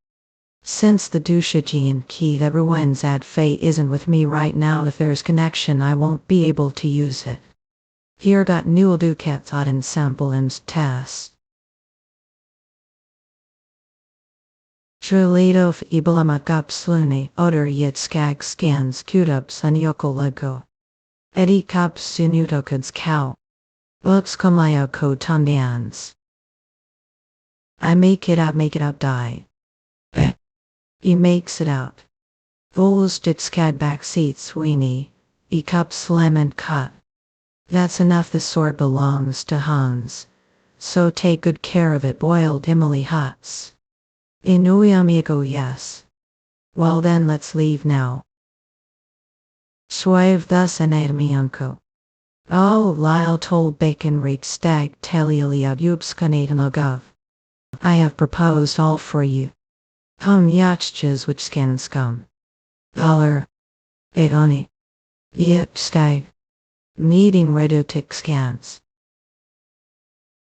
Since the Dushijin key that ruins ad fate isn't with me right now, if there's connection I won't be able to use it. Here got nul ducats od and sample and test. Julito ibalamakap sluni oder yet skag scans kutups an yokolago. Edi kap sinutokads cow. Ups kamayo ko tundians. I make it up die. He makes it out. Vols dit skad back seats weenie. E cups lemon cut. That's enough, the sort belongs to Hans. So take good care of it, boiled Emily Huts. Inui amigo, yes. Well then let's leave now. Suave thus anatomy unco. Oh, Lyle told bacon rate stag telilia ubskanate. I have proposed all for you. Yachtches which scan scum. Dollar. Oni. Yip stag. Needing radiotic scans.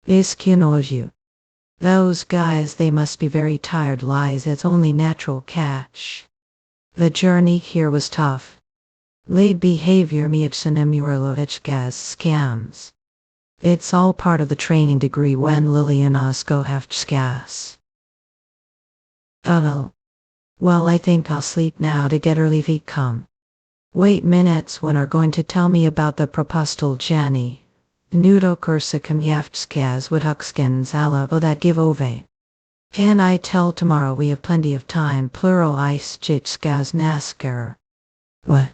You. Those guys, they must be very tired. Lies, it's only natural catch. The journey here was tough. Late behavior miepsinemurlovich gas scams. It's all part of the training degree when Lillian Osko have gas. Oh. Well, I think I'll sleep now to get early feet come. Wait minutes, when are going to tell me about the propostal Jenny? Nudo kursakam yevtskas with huxkins ala o that give ove. Can I tell tomorrow? We have plenty of time. Plural ice jitskas nasker. What?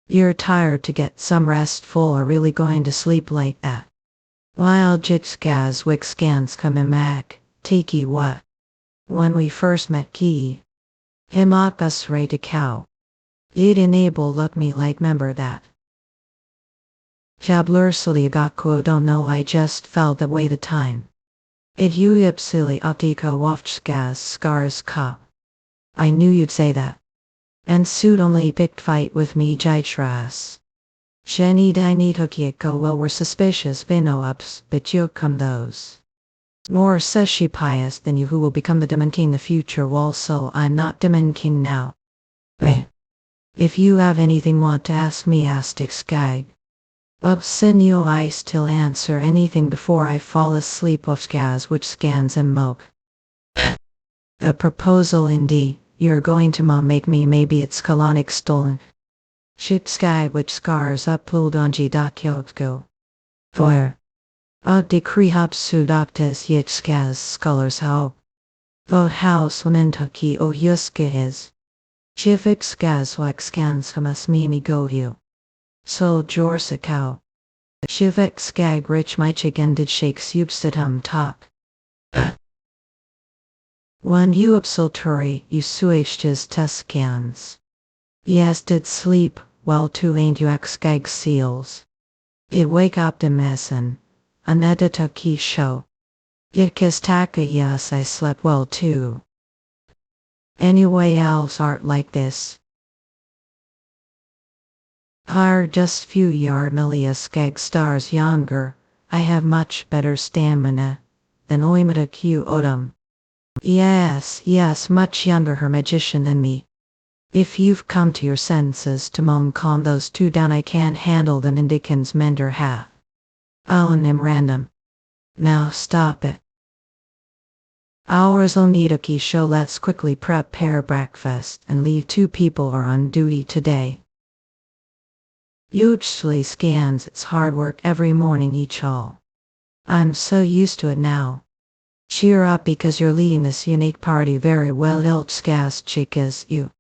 You're tired to get some restful or really going to sleep like that? While jitskas wixkans come imak, tiki what? When we first met Ki. Himakas ray to cow. It enable look me like member that. Jablursily gakko don't know, I just felt that way the time. It you ipsili optico waftskas scars cop. I knew you'd say that. And suit only picked fight with me jitras. Jenny dini tokieko, well we're suspicious vino ups, but you come those. More says she pious than you, who will become the Demon King the future. Well, so I'm not Demon King now. If you have anything want to ask me, ask skag. Upsinio I still answer anything before I fall asleep of skaz which scans and moke. A proposal indeed, you're going to make me, maybe it's colonic stolen. Ship sky which scars up puldonji dakyokgo. For. A decree hop sudoptes yet skaz scholars how. Vote house lamentaki o yuske is. Chivik skaz like scans hamas mimi go you. So jorsakau. Shivik skag rich michigan did shake subsitum talk. When you upsulturi you suishtes teskans. Yes did sleep, well too ain't you skag seals. It wake up the messin. An edita key show. Yitkis taka, yes I slept well too. Anyway else art like this. Are just few yard millia skag stars younger, I have much better stamina than oimata q odum. Yes, much younger her magician than me. If you've come to your senses to calm those two down, I can't handle them indicans mender half. Nim random. Now stop it. Ours onidaki show, let's quickly prepare breakfast and leave. 2 people are on duty today. Usually scans, it's hard work every morning each all. I'm so used to it now. Cheer up because you're leading this unique party very well. Iltskas chicas you.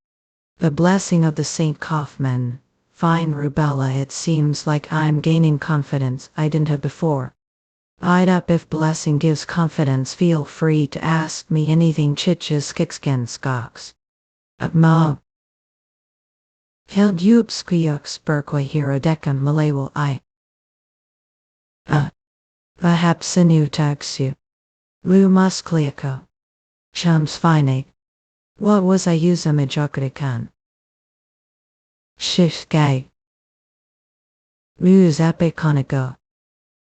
The blessing of the Saint Kaufman. Fine rubella, it seems like I'm gaining confidence I didn't have before. I'd up if blessing gives confidence, feel free to ask me anything. Chiches kicksken skoks. Ma. Held ubskuyux berkoi hero dekan malay I. Perhaps inu taxu. Lu muskliako. Chums fine. What was I use a majokrikan? Shish gay. Muse epiconico.